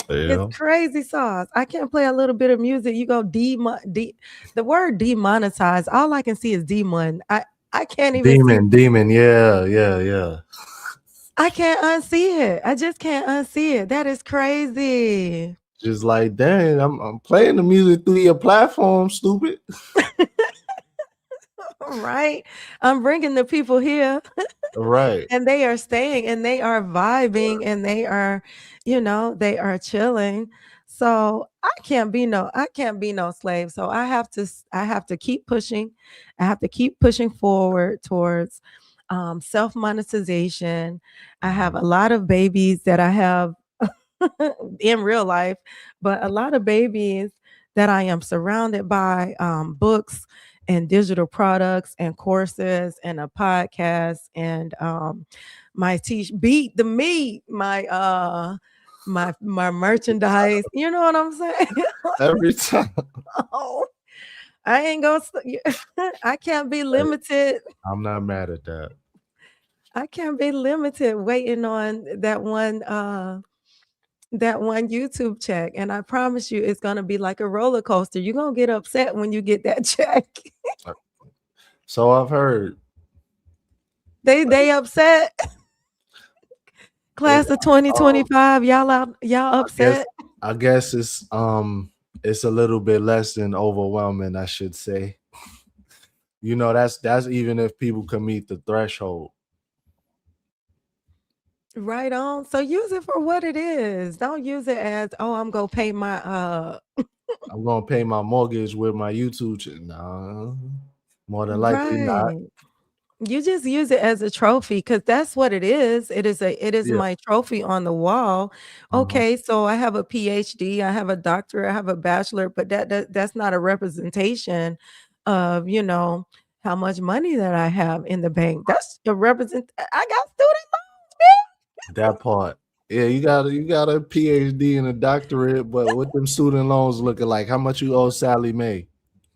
S1: It's
S2: Yeah.
S1: crazy sauce. I can't play a little bit of music. You go the word demonetize. All I can see is demon. I can't even see.
S2: Demon. Yeah, yeah, yeah.
S1: I can't unsee it. I just can't unsee it. That is crazy.
S2: Just like, dang, I'm playing the music through your platform, stupid.
S1: Right? I'm bringing the people here.
S2: Right.
S1: And they are staying and they are vibing and they are, they are chilling. So I can't be no slave. So I have to keep pushing. I have to keep pushing forward towards self monetization. I have a lot of babies that I have in real life, but a lot of babies that I am surrounded by, books and digital products and courses and a podcast and my beat the meat, my merchandise. You know what I'm saying?
S2: Every time.
S1: Oh, I ain't gonna. I can't be
S2: Hey,
S1: limited.
S2: I'm not mad at that.
S1: I can't be limited waiting on that one YouTube check. And I promise you it's gonna be like a roller coaster. You're gonna get upset when you get that check.
S2: So I've heard.
S1: They upset.
S2: It,
S1: Class of
S2: um,
S1: 2025, y'all
S2: I guess
S1: upset?
S2: I guess it's a little bit less than overwhelming, I should say. You know, that's even if people can meet the threshold.
S1: Right on. So use it for what it is. Don't use it as, oh, I'm gonna pay my
S2: I'm gonna pay my mortgage with my YouTube channel. Nah, more than likely not.
S1: right. You just use it as a trophy because that's what it is. It is
S2: Yeah.
S1: my trophy on the wall.
S2: Uh-huh.
S1: Okay, so I have a PhD, I have a doctorate, I have a bachelor, but that's not a representation of, how much money that I have in the bank. That's a represent I got student
S2: That part. Yeah, you got a PhD and a doctorate, but what them student loans looking like? How much you owe Sally Mae?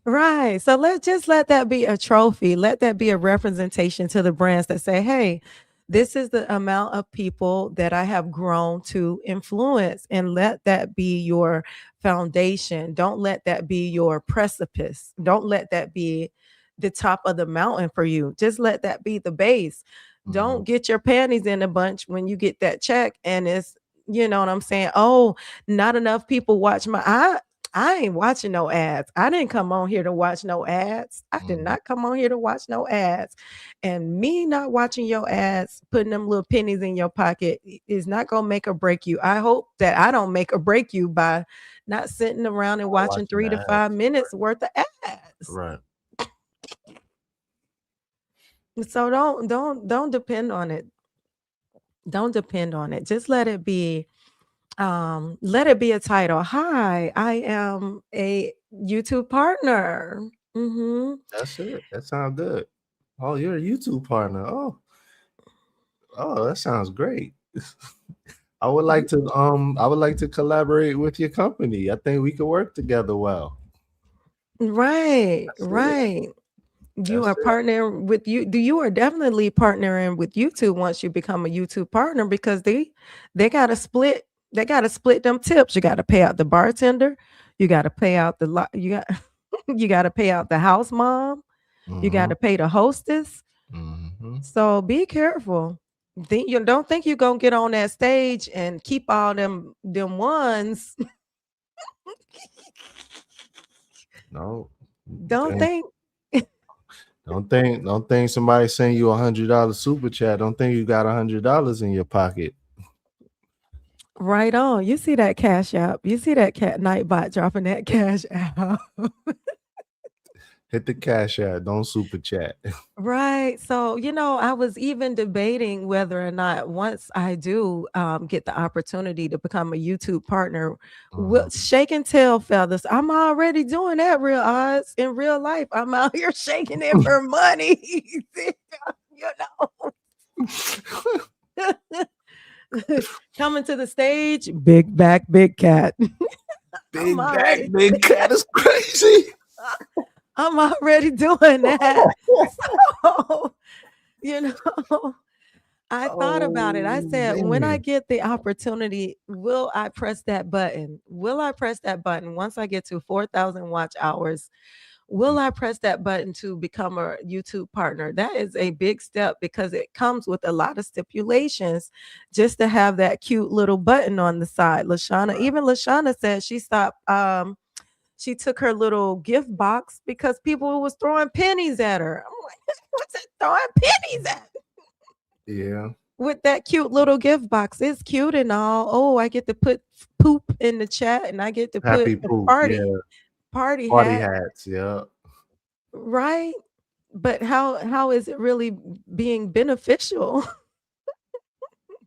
S1: right. So let that be a trophy. Let that be a representation to the brands that say, hey, this is the amount of people that I have grown to influence. And let that be your foundation. Don't let that be your precipice. Don't let that be the top of the mountain for you. Just let that be the base.
S2: Mhm.
S1: Don't get your panties in a bunch when you get that check and it's, you know what I'm saying? Oh, not enough people watch I ain't watching no ads. I didn't come on here to watch no ads. I did
S2: Mhm.
S1: not come on here to watch no ads. And me not watching your ads, putting them little pennies in your pocket is not going to make or break you. I hope that I don't make or break you by not sitting around and
S2: Not
S1: watching
S2: watching
S1: 3
S2: the
S1: to 5
S2: ads.
S1: minutes worth of ads.
S2: Right.
S1: So don't depend on it. Don't depend on it. Just let it be a title. Hi, I am a YouTube partner. Mhm.
S2: That's it. That sounds good. Oh, you're a YouTube partner. Oh, that sounds great. I would like to collaborate with your company. I think we could work together well.
S1: Right,
S2: That's it.
S1: right. You
S2: That's
S1: are
S2: it.
S1: partnering with you are definitely partnering with YouTube once you become a YouTube partner because they gotta split them tips. You gotta pay out the bartender, you gotta pay out you got you gotta pay out the house mom, you
S2: Mm-hmm.
S1: gotta pay the hostess.
S2: Mm-hmm.
S1: So be careful. You don't think you're gonna get on that stage and keep all them ones.
S2: No.
S1: Don't
S2: Think,
S1: think
S2: don't think somebody send you $100 super chat. Don't think you got $100 in your pocket.
S1: right on. You see that cash app. You see that cat Nightbot dropping that cash app.
S2: Hit the cash out. Don't super chat.
S1: Right. So, I was even debating whether or not once I do get the opportunity to become a YouTube partner,
S2: Uh-huh.
S1: shake and tail feathers. I'm already doing that real odds in real life. I'm out here shaking it for money. you know. Coming to the stage, big back, big cat. I'm
S2: Big back,
S1: already
S2: big cat is crazy.
S1: I'm already doing that. So, you know, I thought about it. I
S2: Oh
S1: said, when I
S2: man.
S1: get the opportunity, will I press that button? Will I press that button once I get to 4,000 watch hours? Will I press that button to become a YouTube partner? That is a big step because it comes with a lot of stipulations just to have that cute little button on the side. Even Lashana said she stopped she took her little gift box because people was throwing pennies at her. I'm like, what's it throwing pennies at?
S2: Yeah.
S1: With that cute little gift box. It's cute and all. Oh, I get to put poop in the chat and I get to put
S2: Happy
S1: the
S2: poop.
S1: party
S2: Yeah.
S1: party
S2: Party
S1: hat,
S2: hats. Yeah.
S1: right? But how is it really being beneficial?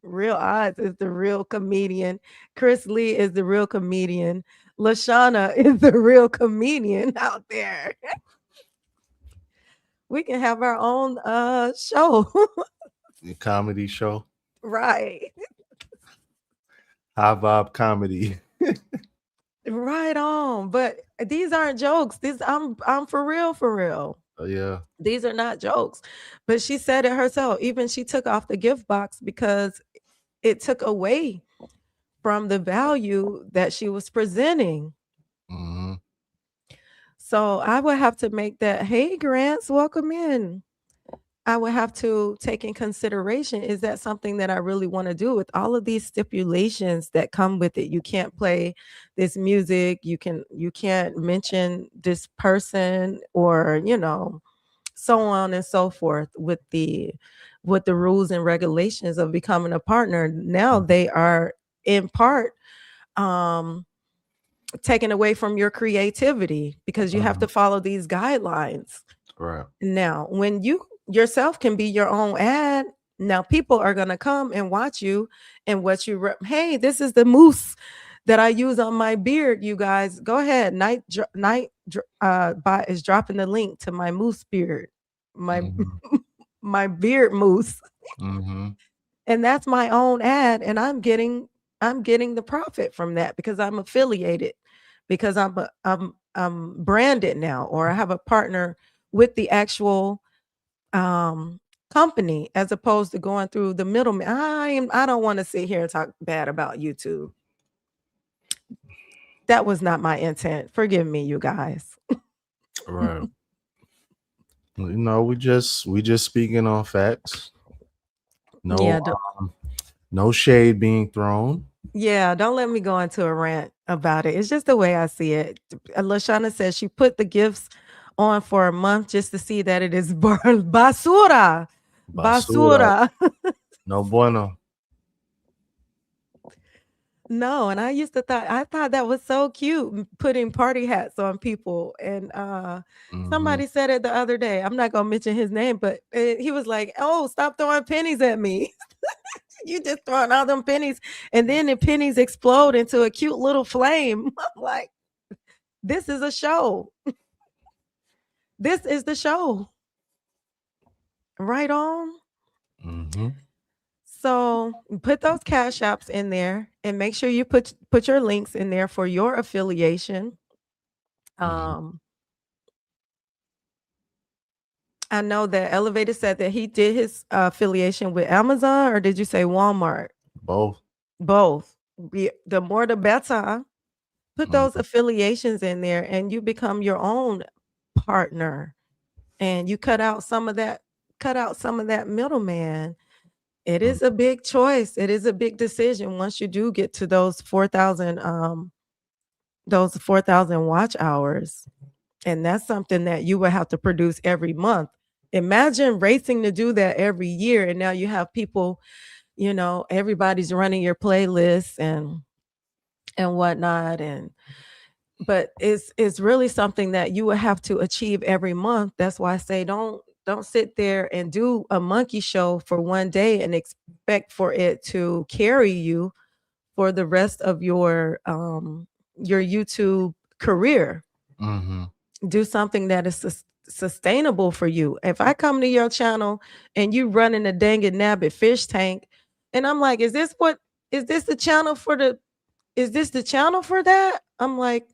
S1: Real odds is the real comedian. Chris Lee is the real comedian. Lashana is the real comedian out there. We can have our own show.
S2: The comedy show.
S1: Right.
S2: High vibe comedy.
S1: Right on. But these aren't jokes. I'm for real, for real.
S2: Yeah.
S1: These are not jokes. But she said it herself. Even she took off the gift box because it took away from the value that she was presenting.
S2: Mm-hmm.
S1: So I would have to make that, hey, Grants, welcome in. I would have to take in consideration, is that something that I really want to do with all of these stipulations that come with it? You can't play this music, you can't mention this person, or so on and so forth with the rules and regulations of becoming a partner. Now they are in part um taken away from your creativity because you have
S2: Mm-hmm.
S1: to follow these guidelines.
S2: Right.
S1: Now, when you yourself can be your own ad, now people are going to come and watch you and what hey, this is the mousse that I use on my beard, you guys. Go ahead. Bot is dropping the link to my mousse beard. My
S2: Mm-hmm.
S1: my beard mousse.
S2: Mm-hmm.
S1: And that's my own ad, and I'm getting the profit from that because I'm affiliated, because I'm branded now, or I have a partner with the actual company, as opposed to going through the middleman. I don't want to sit here and talk bad about YouTube. That was not my intent. Forgive me, you guys.
S2: Right. We just speaking on facts. No
S1: Yeah,
S2: no shade being thrown.
S1: yeah, don't let me go into a rant about it. It's just the way I see it. Lashana says she put the gifts on for a month just to see that it is basura.
S2: Basura.
S1: Basura.
S2: No bueno.
S1: No, and I thought that was so cute, putting party hats on people. And
S2: Mm-hmm.
S1: somebody said it the other day. I'm not gonna mention his name, but he was like, "Oh, stop throwing pennies at me." You just throwing all them pennies, and then the pennies explode into a cute little flame. I'm like, this is a show. This is the show. Right on.
S2: Mm-hmm.
S1: So put those cash apps in there and make sure you put your links in there for your affiliation.
S2: Mm-hmm.
S1: Um, I know that Elevator said that he did his affiliation with Amazon, or did you say Walmart?
S2: Both.
S1: Both. The more the better. Put those
S2: Mm-hmm.
S1: affiliations in there and you become your own partner, and you cut out some of that middleman. It is a big choice. It is a big decision once you do get to those 4,000 watch hours. And that's something that you will have to produce every month. Imagine racing to do that every year, and now you have people, everybody's running your playlists and whatnot. And but it's really something that you will have to achieve every month. That's why I say don't sit there and do a monkey show for one day and expect for it to carry you for the rest of your YouTube career.
S2: Mm-hmm.
S1: Do something that is sustainable for you. If I come to your channel and you running a dang and nabbit fish tank, and I'm like, is this the channel for that? I'm like,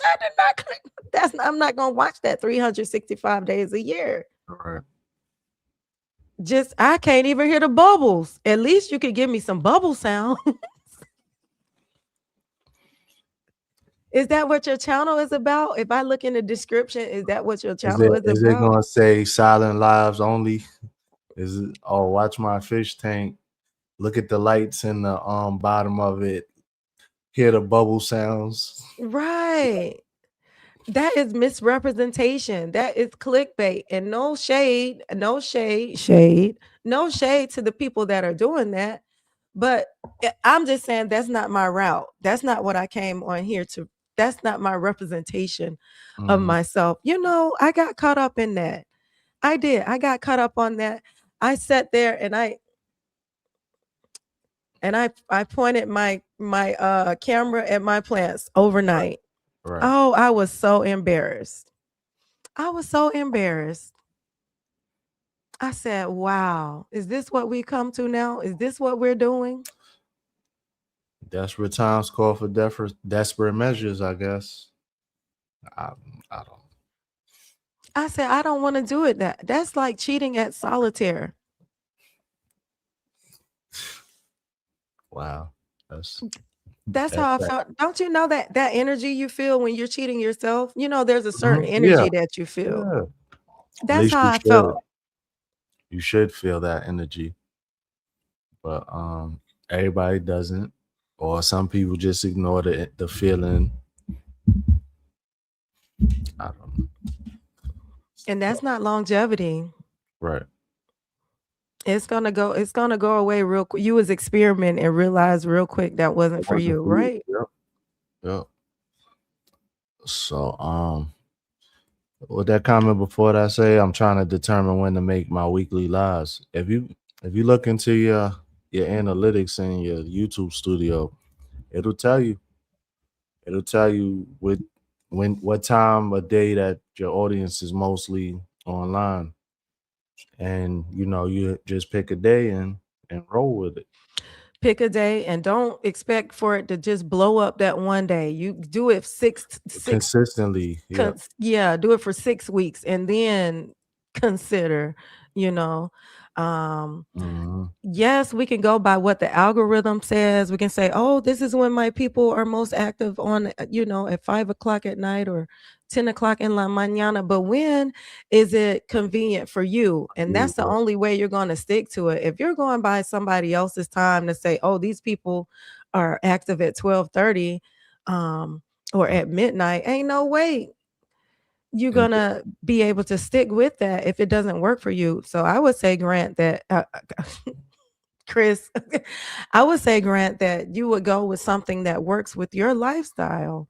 S1: I did not. I'm not gonna watch that 365 days a year.
S2: Right.
S1: Just I can't even hear the bubbles. At least you could give me some bubble sound. Is that what your channel is about? If I look in the description, is that what your
S2: Is it
S1: channel is
S2: is it
S1: about?
S2: gonna say silent lives only? Is it watch my fish tank, look at the lights in the bottom of it, hear the bubble sounds.
S1: Right. That is misrepresentation. That is clickbait. And no shade, no shade to the people that are doing that. But I'm just saying that's not my route. That's not what I came on here to. That's not my representation of
S2: Mm-hmm.
S1: myself. I got caught up in that. I did. I got caught up on that. I sat there and I pointed my camera at my plants overnight.
S2: Right.
S1: Oh, I was so embarrassed. I was so embarrassed. I said, "Wow, is this what we come to now? Is this what we're doing?"
S2: Desperate times call for desperate measures, I guess. I, I don't.
S1: I said, I don't want to do it. That's like cheating at solitaire.
S2: Wow. That's
S1: That's
S2: that's
S1: how I
S2: that.
S1: felt. Don't you know that energy you feel when you're cheating yourself? You know, there's a certain
S2: Yeah.
S1: energy that you feel.
S2: Yeah. At
S1: That's
S2: least
S1: how
S2: you
S1: I
S2: should.
S1: felt.
S2: You should feel that energy. But everybody doesn't. Or some people just ignore the feeling. I don't know.
S1: And that's not longevity.
S2: Right.
S1: It's gonna go away real quick. You was experimenting and realized real quick that wasn't
S2: It
S1: for
S2: wasn't
S1: you,
S2: for you.
S1: right?
S2: Yep. Yep. So with that comment before that, I say I'm trying to determine when to make my weekly lives. If you look into your analytics in your YouTube studio, it'll tell you. It'll tell you what time of day that your audience is mostly online. And you just pick a day and roll with it.
S1: Pick a day and don't expect for it to just blow up that one day. You do it six
S2: Consistently. Yeah.
S1: yeah, do it for 6 weeks and then consider, you know. Um,
S2: Hmm.
S1: yes, we can go by what the algorithm says. We can say, oh, this is when my people are most active on, at 5 o'clock at night or 10 o'clock in la mañana. But when is it convenient for you? And that's the only way you're going to stick to it. If you're going by somebody else's time to say, oh, these people are active at 12:30 or at midnight, ain't no way you're
S2: And
S1: gonna be able to stick with that if it doesn't work for you. So I would say, Grant, that Chris, I would say, Grant, that you would go with something that works with your lifestyle.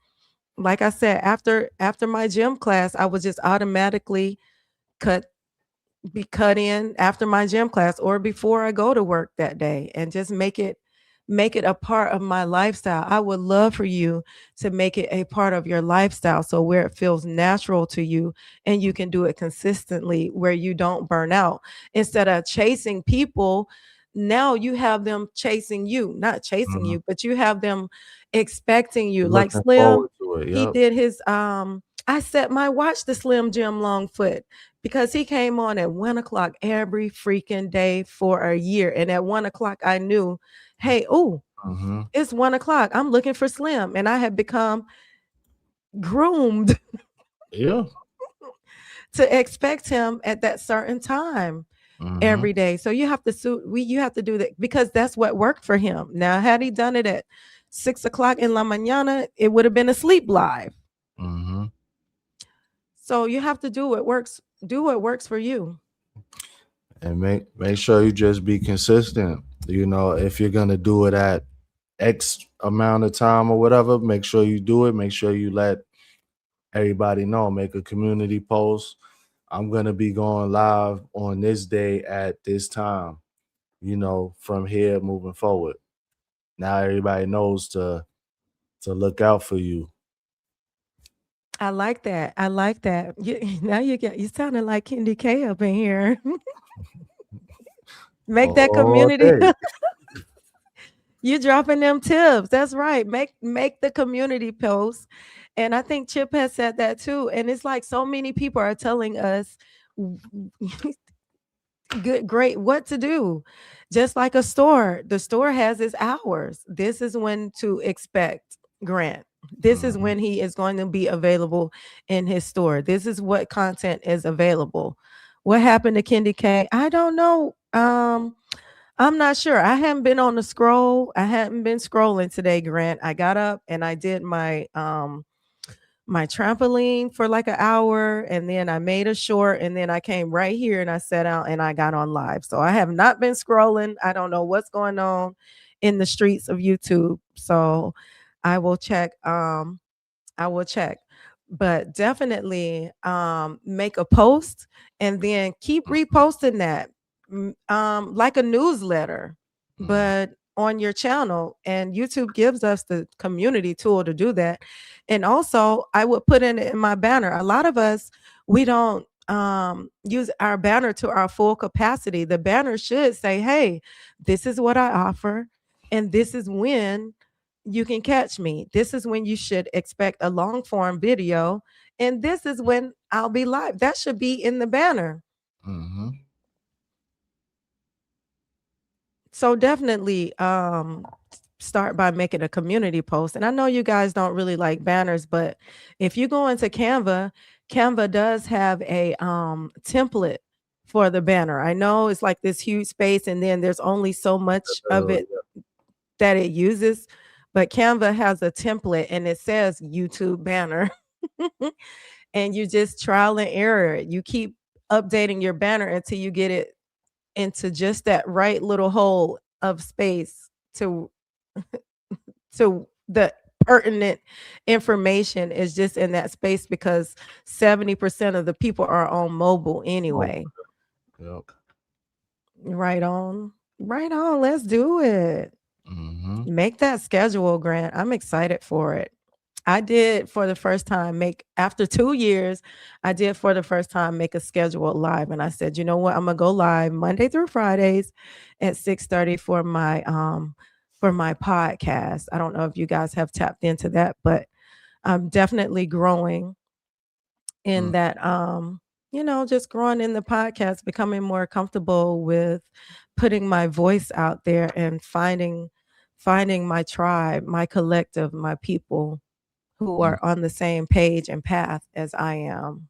S1: Like I said, after my gym class, I would just automatically cut be cut in after my gym class or before I go to work that day and just make it a part of my lifestyle. I would love for you to make it a part of your lifestyle so where it feels natural to you and you can do it consistently where you don't burn out. Instead of chasing people, now you have them chasing you, not chasing
S2: mhm.
S1: you, but you have them expecting you.
S2: You're
S1: Like
S2: looking
S1: Slim,
S2: forward to it.
S1: he
S2: Yep.
S1: did his I set my watch to Slim Jim Longfoot because he came on at 1 o'clock every freaking day for a year. And at 1 o'clock, I knew, hey, oh,
S2: Hmm.
S1: it's 1 o'clock. I'm looking for Slim. And I had become groomed
S2: Yeah.
S1: to expect him at that certain time
S2: Hmm.
S1: every day. So you have to do that because that's what worked for him. Now, had he done it at 6 o'clock in la mañana, it would have been a sleep live.
S2: Hmm.
S1: So you have to do what works for you.
S2: And make sure you just be consistent. If you're gonna do it at X amount of time or whatever, make sure you do it. Make sure you let everybody know. Make a community post. I'm gonna be going live on this day at this time. From here moving forward. Now everybody knows to look out for you.
S1: I like that. I like that. Now you sounding like Candy K up in here. Make that
S2: All
S1: community.
S2: day.
S1: You dropping them tips. That's right. Make the community post. And I think Chip has said that too. And it's like so many people are telling us good, great, what to do. Just like a store. The store has its hours. This is when to expect Grant. This is
S2: Mhm.
S1: when he is going to be available in his store. This is what content is available. What happened to Kendi K? I don't know. I'm not sure. I haven't been on the scroll. I hadn't been scrolling today, Grant. I got up and I did my trampoline for like an hour and then I made a short and then I came right here and I sat out and I got on live. So I have not been scrolling. I don't know what's going on in the streets of YouTube. So I will check I will check. But definitely make a post and then keep reposting that like a newsletter,
S2: Mhm.
S1: but on your channel. And YouTube gives us the community tool to do that. And also, I would put in my banner. A lot of us, we don't use our banner to our full capacity. The banner should say, hey, this is what I offer, and this is when you can catch me. This is when you should expect a long form video. and this is when I'll be live. That should be in the banner.
S2: Mm-hmm.
S1: So definitely start by making a community post. And I know you guys don't really like banners, but if you go into Canva, Canva does have a template for the banner. I know it's like this huge space and then there's only so much of it that it uses, but Canva has a template and it says YouTube banner. And you just trial and error it. You keep updating your banner until you get it into just that right little hole of space to the pertinent information is just in that space because 70% of the people are on mobile
S2: Oh,
S1: anyway.
S2: yep.
S1: Right on. Right on. Let's do it.
S2: Mm-hmm.
S1: Make that schedule, Grant. I'm excited for it. I did for the first time make after 2 years, I did for the first time make a schedule live and I said, "You know what? I'm going to go live Monday through Fridays at 6:30 for my podcast." I don't know if you guys have tapped into that, but I'm definitely growing in that just growing in the podcast, becoming more comfortable with putting my voice out there and finding my tribe, my collective, my people who
S2: Mm-hmm.
S1: are on the same page and path as I am.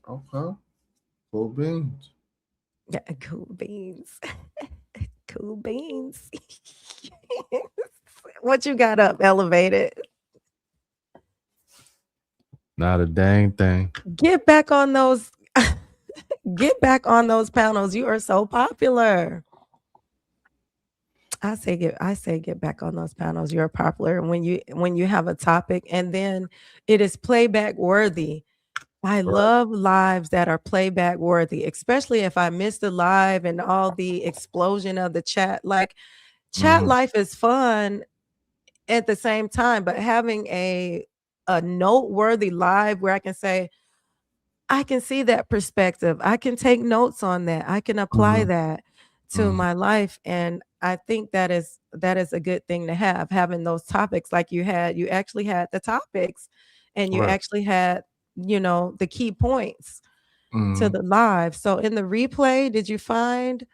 S2: Okay. Cool beans.
S1: Yeah, cool beans. Cool beans. What you got up elevated?
S2: Not a dang thing.
S1: Get back on those get back on those panels. You are so popular. I say get back on those panels. You're popular when you have a topic and then it is playback worthy. I
S2: Right.
S1: love lives that are playback worthy, especially if I miss the live and all the explosion of the chat. Like chat
S2: Mm-hmm.
S1: life is fun at the same time, but having a noteworthy live where I can say, I can see that perspective. I can take notes on that. I can apply
S2: Mm-hmm.
S1: that to
S2: Mm-hmm.
S1: my life. And I think that is a good thing to have, having those topics like you had. You actually had the topics and you
S2: Right.
S1: actually had, the key points to
S2: Mm-hmm.
S1: the live. So in the replay, did you find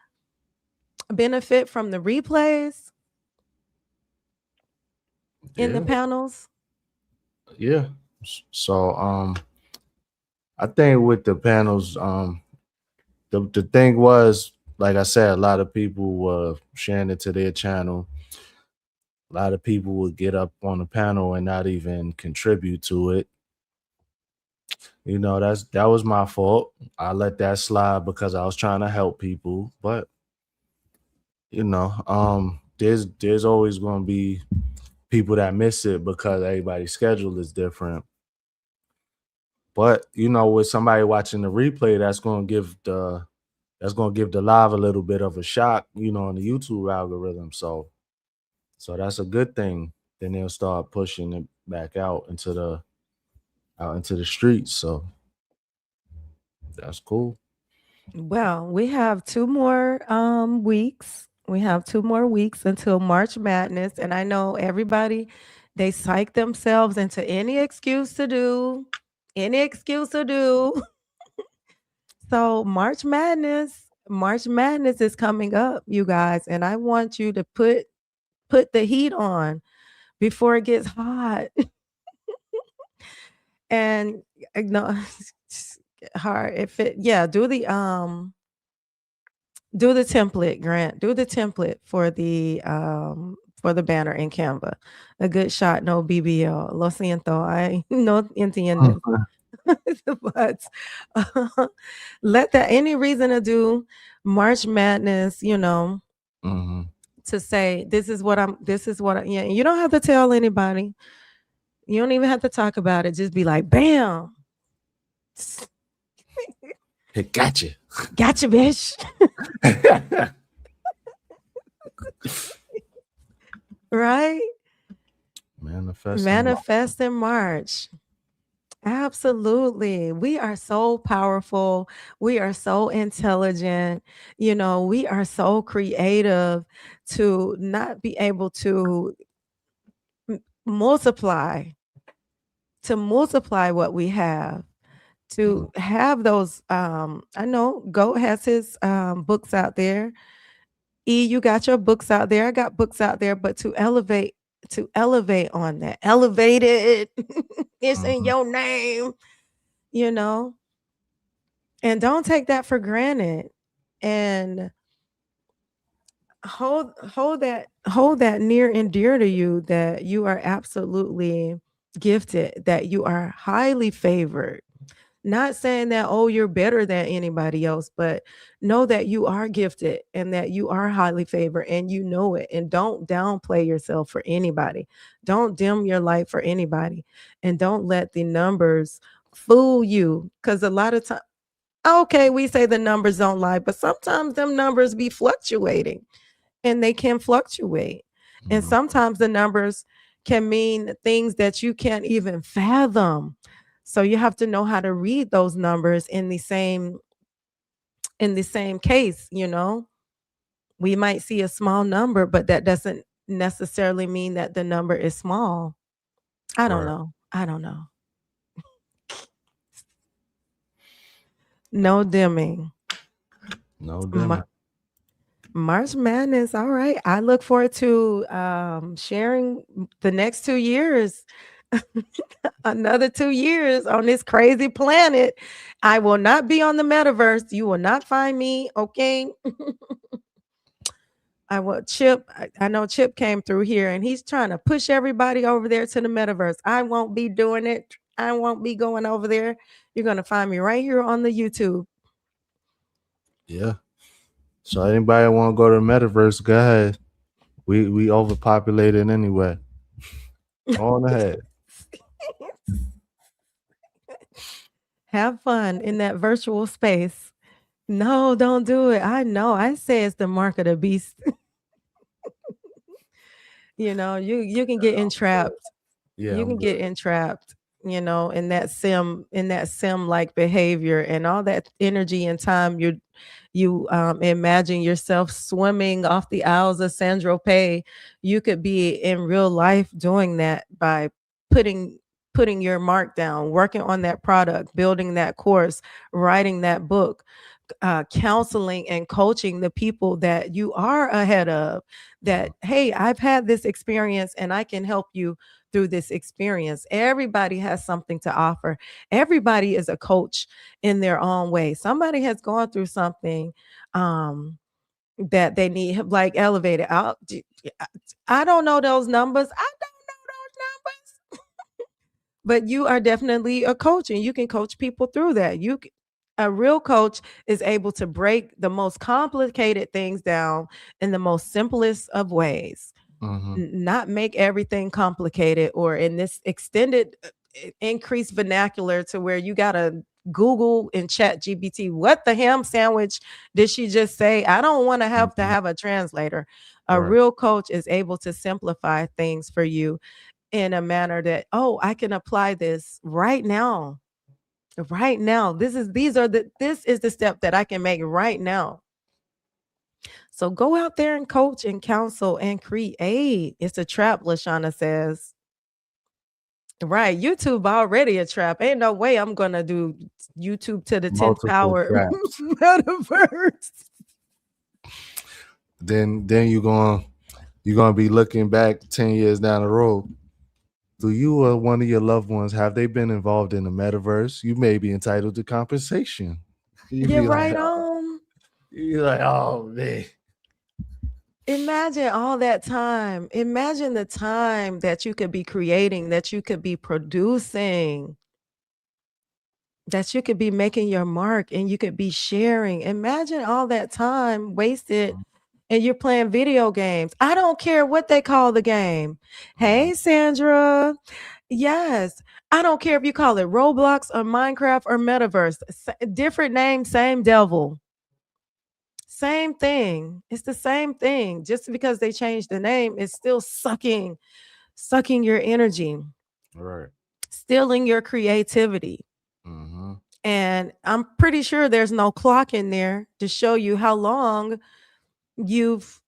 S1: benefit from the replays in the
S2: Yeah.
S1: panels?
S2: Yeah. So I think with the panels, the thing was, like I said, a lot of people were sharing it to their channel. A lot of people would get up on the panel and not even contribute to it. That was my fault. I let that slide because I was trying to help people. But there's always gonna be people that miss it because everybody's schedule is different. But with somebody watching the replay, that's gonna give the live a little bit of a shock, in the YouTube algorithm. So that's a good thing. Then they'll start pushing it back out into the streets. So that's cool.
S1: Well, we have 2 more weeks. We have 2 more weeks until March Madness, and I know everybody they psych themselves into any excuse to do, any excuse to do. So March Madness is coming up, you guys, and I want you to put the heat on before it gets hot. And no, hard if it yeah, do the template, Grant. Do the template for the banner in Canva. A good shot, no BBL. Lo siento, I no entiendes. But let that any reason to do March Madness,
S2: Mm-hmm.
S1: to say yeah, you don't have to tell anybody. You don't even have to talk about it. Just be like, bam.
S2: It got you.
S1: Gotcha, bitch. Right?
S2: Manifesting.
S1: Manifest in March. Absolutely. We are so powerful. We are so intelligent. We are so creative to not be able to multiply to multiply what we have, to have those. I know Goat has his books out there. You got your books out there. I got books out there, but to elevate on that, elevate it. It's in
S2: Mm-hmm.
S1: your name, you know, and don't take that for granted. And hold that near and dear to you, that you are absolutely gifted, that you are highly favored. Not saying that, oh, you're better than anybody else, but know that you are gifted and that you are highly favored, and you know it. And don't downplay yourself for anybody. Don't dim your light for anybody. And don't let the numbers fool you. Because a lot of times, okay, we say the numbers don't lie, but sometimes them numbers be fluctuating, and they can fluctuate. And
S2: Mm-hmm.
S1: sometimes the numbers can mean things that you can't even fathom. So you have to know how to read those numbers in the same case, you know. We might see a small number, but that doesn't necessarily mean that the number is small. I don't
S2: Right.
S1: know. I don't know. No dimming.
S2: No
S1: Ma-
S2: dimming.
S1: March Madness. All right. I look forward to sharing the next 2 years. Another 2 years on this crazy planet. I will not be on the metaverse. You will not find me. Okay. I will Chip. I know Chip came through here and he's trying to push everybody over there to the metaverse. I won't be doing it. I won't be going over there. You're going to find me right here on the YouTube.
S2: Yeah. So anybody want to go to the metaverse, go ahead. We overpopulated anyway. Go on ahead.
S1: Have fun in that virtual space. No, don't do it. I know. I say it's the mark of the beast. You can get entrapped.
S2: Yeah,
S1: You
S2: I'm
S1: can
S2: good.
S1: get entrapped, in that sim like behavior, and all that energy and time you imagine yourself swimming off the Isles of Sandro Pay. You could be in real life doing that by putting putting your mark down, working on that product, building that course, writing that book, counseling and coaching the people that you are ahead of, that, hey, I've had this experience and I can help you through this experience. Everybody has something to offer. Everybody is a coach in their own way. Somebody has gone through something that they need, like elevated out. I don't know those numbers. I don't know those numbers, but you are definitely a coach, and you can coach people through that. A real coach is able to break the most complicated things down in the most simplest of ways.
S2: Mm-hmm.
S1: Not make everything complicated, or in this extended increased vernacular to where you gotta Google and chat GPT what the ham sandwich did she just say. I don't want to have
S2: Mm-hmm.
S1: a translator. A
S2: Right.
S1: real coach is able to simplify things for you in a manner that, oh, I can apply this right now. Right now. This is the step that I can make right now. So go out there and coach and counsel and create. It's a trap, Lashana says. Right. YouTube already a trap. Ain't no way I'm gonna do YouTube to the 10th
S2: Multiple
S1: power
S2: traps.
S1: metaverse.
S2: Then you're gonna be looking back 10 years down the road. Do you or one of your loved ones, have they been involved in the metaverse? You may be entitled to compensation. You
S1: You're
S2: be like,
S1: right
S2: oh,
S1: on.
S2: you be like, oh man.
S1: Imagine all that time. Imagine the time that you could be creating, that you could be producing, that you could be making your mark, and you could be sharing. Imagine all that time wasted and you're playing video games. I don't care what they call the game.
S2: Mhm.
S1: Hey, Sandra. Yes. I don't care if you call it Roblox or Minecraft or Metaverse. Different name, same devil. Same thing. It's the same thing. Just because they changed the name, it's still sucking your energy,
S2: Right.
S1: stealing your creativity.
S2: Mm-hmm.
S1: And I'm pretty sure there's no clock in there to show you how long you've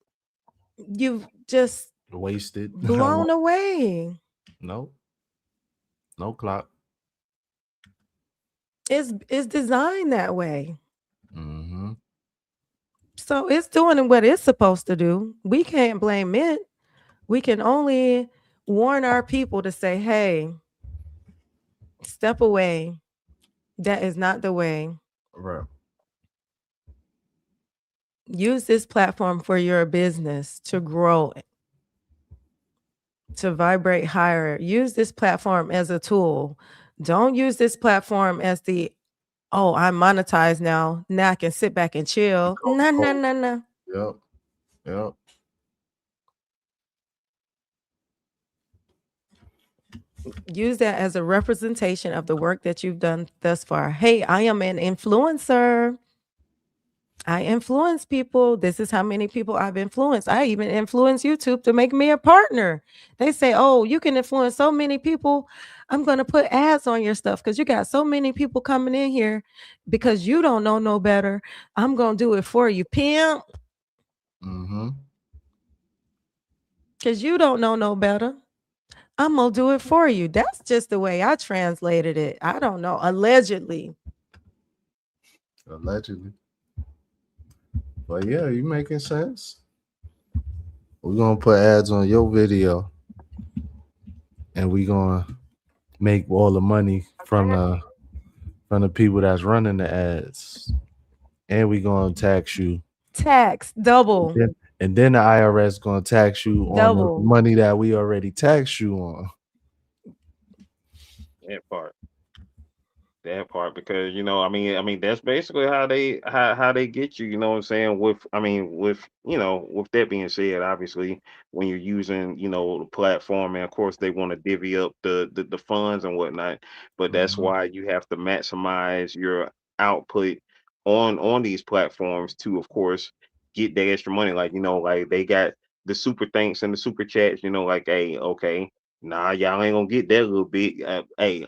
S1: just
S2: Wasted.
S1: blown away.
S2: No. No clock.
S1: It's designed that way.
S2: Mm-hmm.
S1: So it's doing what it's supposed to do. We can't blame it. We can only warn our people to say, hey, step away. That is not the way.
S2: Right.
S1: Use this platform for your business to grow, to vibrate higher. Use this platform as a tool. Don't use this platform as the, oh, I'm monetized now. Now I can sit back and chill.
S2: Go,
S1: No, no,
S2: go.
S1: no, no.
S2: Yep. Yep.
S1: Use that as a representation of the work that you've done thus far. Hey, I am an influencer. I influence people. This is how many people I've influenced. I even influence YouTube to make me a partner. They say, oh, you can influence so many people. I'm going to put ads on your stuff because you got so many people coming in here because you don't know no better. I'm going to do it for you, pimp,
S2: Mm-hmm.
S1: because you don't know no better. I'm going to do it for you. That's just the way I translated it. I don't know. Allegedly.
S2: Allegedly. But yeah, you making sense. We're gonna put ads on your video, and we gonna make all the money from the people that's running the ads, and we gonna tax you.
S1: Tax, double,
S2: Then- And then the IRS gonna tax you on the
S1: double.
S2: money that we already taxed you on.
S3: That part. That part, because I mean that's basically how they get you. You know what I'm saying? With that being said, obviously when you're using the platform, and of course they want to divvy up the funds and whatnot, but that's
S2: Mhm.
S3: why you have to maximize your output on these platforms to, of course, get that extra money. Like like they got the super thanks and the super chats. Like, hey, okay. Nah, y'all ain't gonna get that little bit. Hey,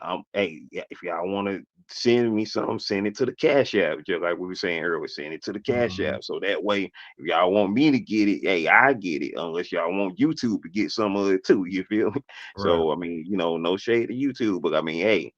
S3: yeah, if y'all want to send me something, send it to the Cash App. Just like we were saying earlier, send it to the Cash
S2: Mhm.
S3: App. So that way, if y'all want me to get it, hey, I get it. Unless y'all want YouTube to get some of it too. You feel me?
S2: Right.
S3: So I mean, no shade to YouTube, but I mean, hey,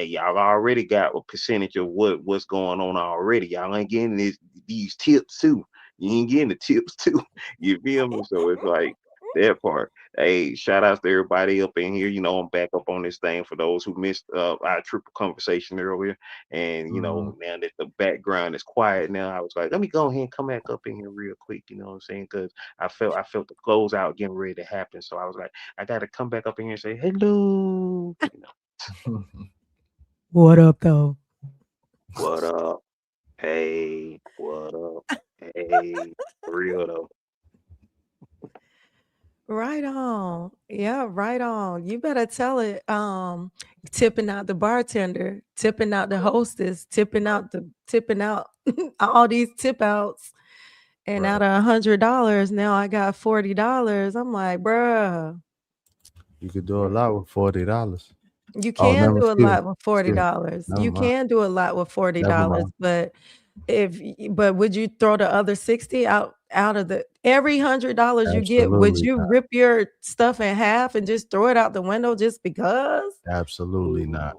S3: y'all already got a percentage of what's going on already. Y'all ain't getting these tips too. You ain't getting the tips too. You feel me? So it's like that part. Hey, shout outs to everybody up in here. I'm back up on this thing for those who missed our triple conversation earlier. And
S2: Mhm.
S3: now that the background is quiet now, I was like, let me go ahead and come back up in here real quick. You know what I'm saying? Because I felt the closeout getting ready to happen. So I was like, I got to come back up in here and say hello.
S1: What up, though?
S3: What up? Hey, what up? Hey, for real though.
S1: Right on. Yeah, right on. You better tell it. Tipping out the bartender, tipping out the hostess, tipping out all these tip outs. And
S2: Right.
S1: out of $100, now I got $40. I'm like, bruh,
S2: You could do a lot with $40.
S1: you
S2: Oh,
S1: can
S2: never.
S1: do a
S2: Excuse me.
S1: lot with
S2: Excuse me.
S1: $40.
S2: Never
S1: You
S2: mind.
S1: can do a lot with
S2: Never
S1: $40,
S2: mind.
S1: but but would you throw the other 60 out of the every $100 you get? Would
S2: Absolutely
S1: you
S2: not.
S1: rip your stuff in half and just throw it out the window just because?
S2: Absolutely not.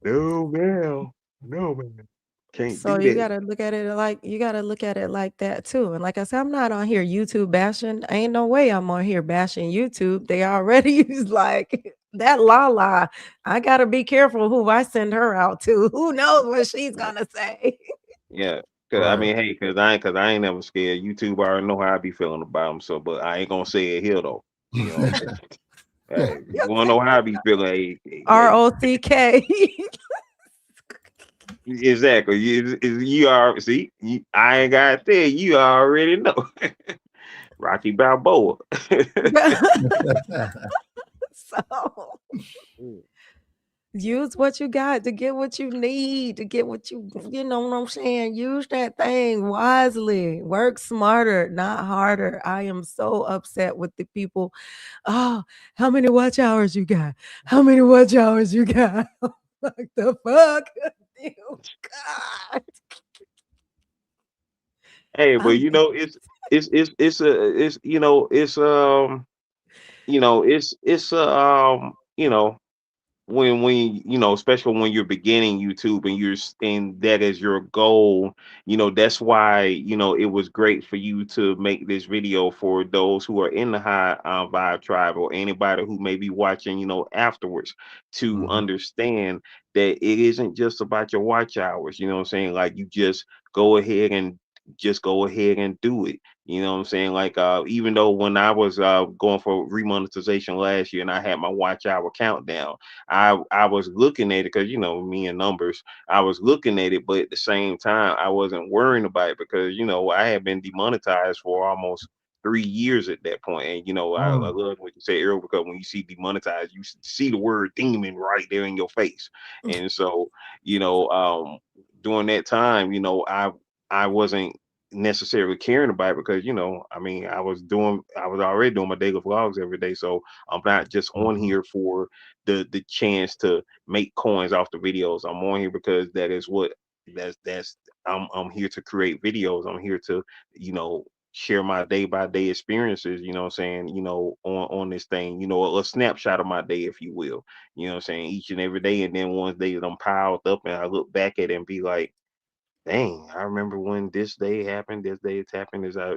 S3: No, no, man. No, man. Can't
S1: So
S3: do that.
S1: you gotta look at it like that too. And like I said, I'm not on here YouTube bashing. Ain't no way I'm on here bashing YouTube. They already use like that LaLa. I gotta be careful who I send her out to. Who knows what she's gonna say?
S3: Yeah, cause I
S2: Right.
S3: mean, hey, cause I ain't never scared. YouTube already know how I be feeling about them. So, but I ain't gonna say it here though. You know what I'm saying? Hey, you
S1: You
S3: wanna
S1: say
S3: know how I be feeling? Hey,
S1: ROCK.
S3: exactly. You are see. I ain't gotta tell you. You already know. Rocky Balboa.
S1: So use what you got to get what you need, to get what you know what I'm saying? Use that thing wisely. Work smarter, not harder. I am so upset with the people. Oh, how many watch hours you got? How many watch hours you got? Like the fuck? Oh, God.
S3: Hey, but
S1: I'm
S3: it's it's when especially when you're beginning YouTube and and that is your goal, that's why it was great for you to make this video for those who are in the high vibe tribe, or anybody who may be watching afterwards, to
S2: Mm-hmm.
S3: understand that it isn't just about your watch hours. You know what I'm saying? Like, you just go ahead and do it. You know what I'm saying? Like, even though when I was going for remonetization last year and I had my watch hour countdown, I was looking at it because me and numbers. I was looking at it, but at the same time, I wasn't worrying about it because I had been demonetized for almost 3 years at that point. And I
S2: Mm.
S3: love what you said earlier, because when you see demonetized, you see the word demon right there in your face. And so, you know, um, during that time, I wasn't necessarily caring about it because I mean, I was already doing my daily vlogs every day, so I'm not just on
S2: Mhm.
S3: here for the chance to make coins off the videos. I'm on here because that's I'm here to create videos. I'm here to you know share my day by day experiences. You know what I'm saying? On this thing. A snapshot of my day, if you will. You know what I'm saying? Each and every day, and then once they them piled up, and I look back at it and be like, dang, I remember when this day it's happened, as I,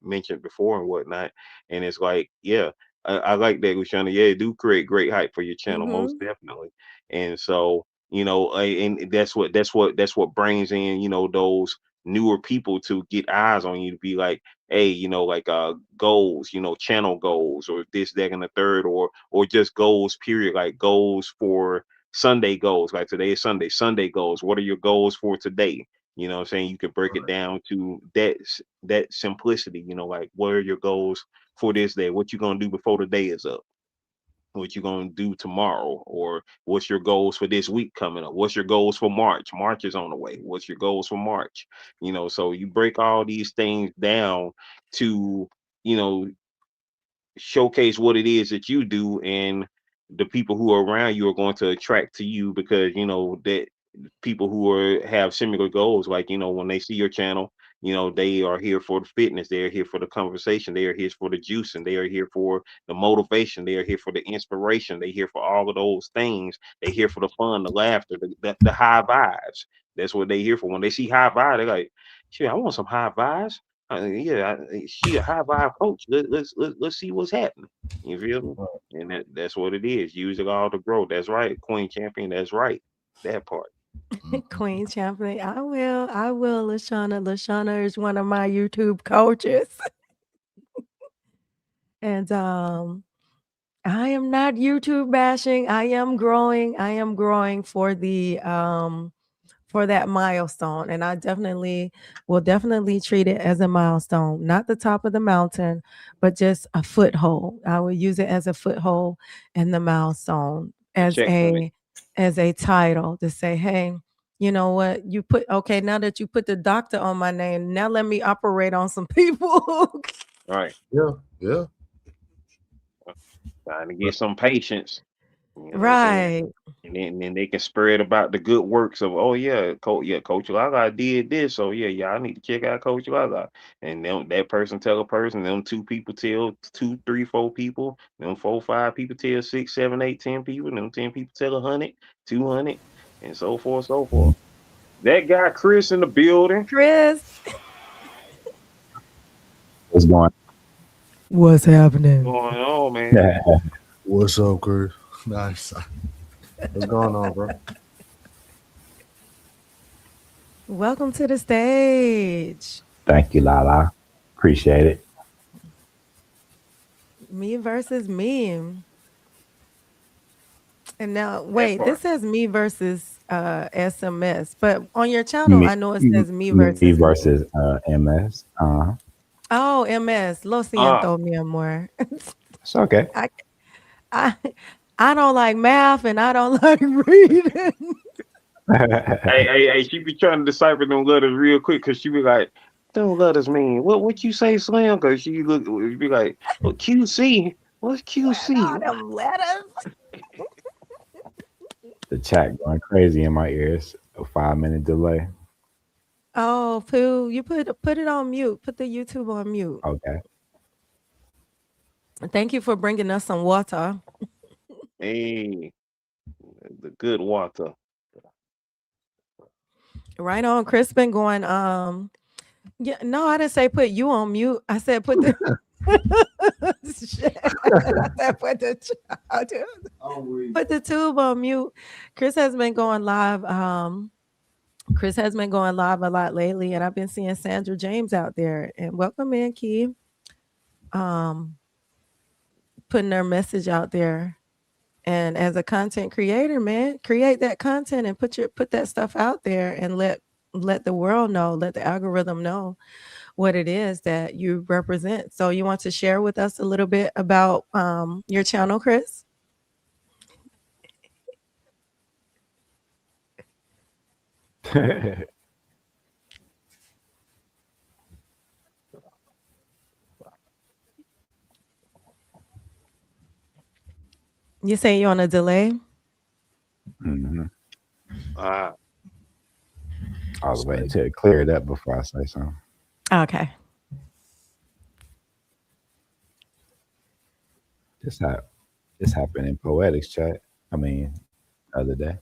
S3: mentioned before and whatnot. And it's like, yeah, I like that, Luciana. Yeah, it do create great hype for your channel, most
S1: Mhm.
S3: definitely. And so, and that's what brings in, those newer people to get eyes on you, to be like, hey, like goals, channel goals, or this, that, and the third, or just goals, period, like goals for Sunday goals. Like, today is Sunday. Sunday goals. What are your goals for today? You know what I'm saying? You could break it down to that simplicity, like, what are your goals for this day? What you gonna do before the day is up? What you gonna do tomorrow? Or what's your goals for this week coming up? What's your goals for March? March is on the way. What's your goals for March? So you break all these things down to, you know, showcase what it is that you do, and the people who are around you are going to attract to you, because that people who have similar goals, like when they see your channel, they are here for the fitness, they are here for the conversation, they are here for the juice, and they are here for the motivation, they are here for the inspiration, they here for all of those things, they here for the fun, the laughter, the high vibes. That's what they here for. When they see high vibe, they're like, shit, I want some high vibes. Yeah, she a high vibe coach. Let's see what's happening. You feel me?
S2: Right.
S3: And that's what it is. Use it all to grow. That's right, Queen Champion. That's right. That part.
S2: Mhm.
S1: Queen Champlain. I will, Lashana. Lashana is one of my YouTube coaches. And I am not YouTube bashing. I am growing. I am growing for that milestone. And I definitely will definitely treat it as a milestone, not the top of the mountain, but just a foothold. I will use it as a foothold in the milestone,
S3: A checkpoint.
S1: as a title to say, hey, you know what? You put okay, now that you put the doctor on my name, now let me operate on some people.
S3: Right.
S2: Yeah, yeah.
S3: Trying to get some patience. You know what I'm saying?
S1: Right.
S3: And then they can spread about the good works of, oh yeah, Coach Lala did this. So yeah, y'all need to check out Coach Lala. And then that person tell a person, them two people tell two, three, four people, them four, five people tell six, seven, eight, 10 people, them 10 people tell 100, 200, and so forth, so forth. That guy Chris in the building.
S1: Chris,
S4: What's going
S1: what's happening?
S3: Going on, man.
S4: on?
S2: What's up, Chris? Nice. What's going on, bro?
S1: Welcome to the stage.
S4: Thank you, Lala. Appreciate it.
S1: Me versus me. And now,
S3: That
S1: wait,
S3: part.
S1: this says me versus SMS, but on your channel,
S4: Me,
S1: I know it says me
S4: me
S1: versus
S4: versus
S1: me.
S4: MS.
S1: Oh, MS. Lo
S3: Ah,
S1: siento, mi amor.
S4: It's okay.
S1: I, I, I don't like math and I don't like reading.
S3: hey, she be trying to decipher them letters real quick, because she be like, them letters mean what you say, Slam? Because she be like, well, QC. What's
S1: What
S3: QC?
S1: all them letters?
S4: The chat going crazy in my ears. A 5 minute delay.
S1: Oh, Pooh, you put it on mute. Put the YouTube on mute.
S4: Okay.
S1: Thank you for bringing us some water.
S3: Hey, good water.
S1: Right on. Chris been going, yeah, no, I didn't say put you on mute. I said put the shit. I said put the put the tube on mute. Chris has been going live. Chris has been going live a lot lately, and I've been seeing Sandra James out there. And welcome in, Key. Um, Putting their message out there. And as a content creator, man, create that content and put that stuff out there and let the world know, let the algorithm know what it is that you represent. So you want to share with us a little bit about your channel, Chris? You say you're on a delay?
S4: hmm
S3: Ah,
S4: I was waiting till it cleared up before I say something.
S1: Okay.
S4: This hap- this happened in Poetics chat. I mean, the other day.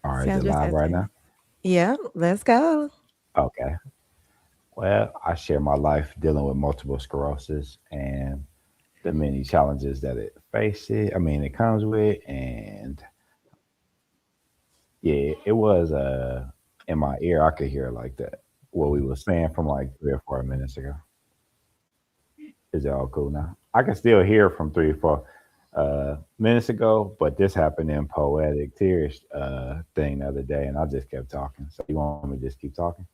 S4: All right, is it
S1: Sandra
S4: live
S1: says,
S4: right now?
S1: yeah, let's go.
S4: Okay. Well, I share my life dealing with multiple sclerosis and the many challenges that it faces. I mean, it comes with, and yeah, it was in my ear. I could hear like that what we were saying from like 3 or 4 minutes ago. Is it all cool now? I can still hear from 3 or 4 minutes ago, but this happened in poetic tears thing the other day, and I just kept talking. So you want me to just keep talking?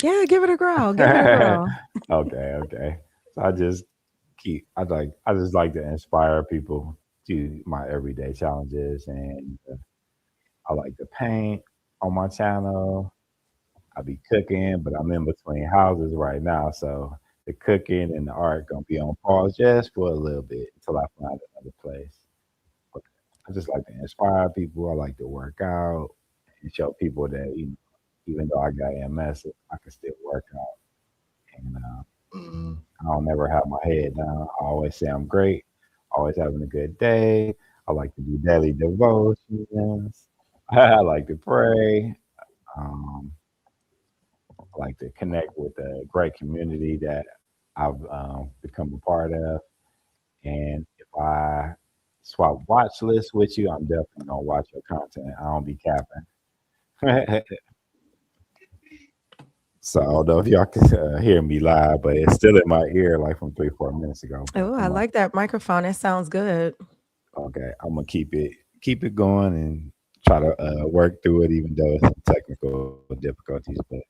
S1: Yeah, give it a growl. Give it a growl.
S4: Okay. So I just like to inspire people to my everyday challenges, and I like to paint on my channel. I be cooking, but I'm in between houses right now, so the cooking and the art gonna be on pause just for a little bit until I find another place. But I just like to inspire people. I like to work out and show people that even though I got MS, I can still work out. And
S2: Mhm.
S4: I don't never have my head down. I always say I'm great, always having a good day. I like to do daily devotions. I like to pray. Um, I like to connect with a great community that I've become a part of. And if I swap watch lists with you, I'm definitely gonna watch your content. I don't be capping. So I don't know if y'all can hear me live, but it's still in my ear like from 3 or 4 minutes ago. But
S1: Oh, I
S4: I'm gonna
S1: like that microphone. It sounds good.
S4: okay. I'm gonna keep it going and try to work through it, even though it's some technical difficulties. But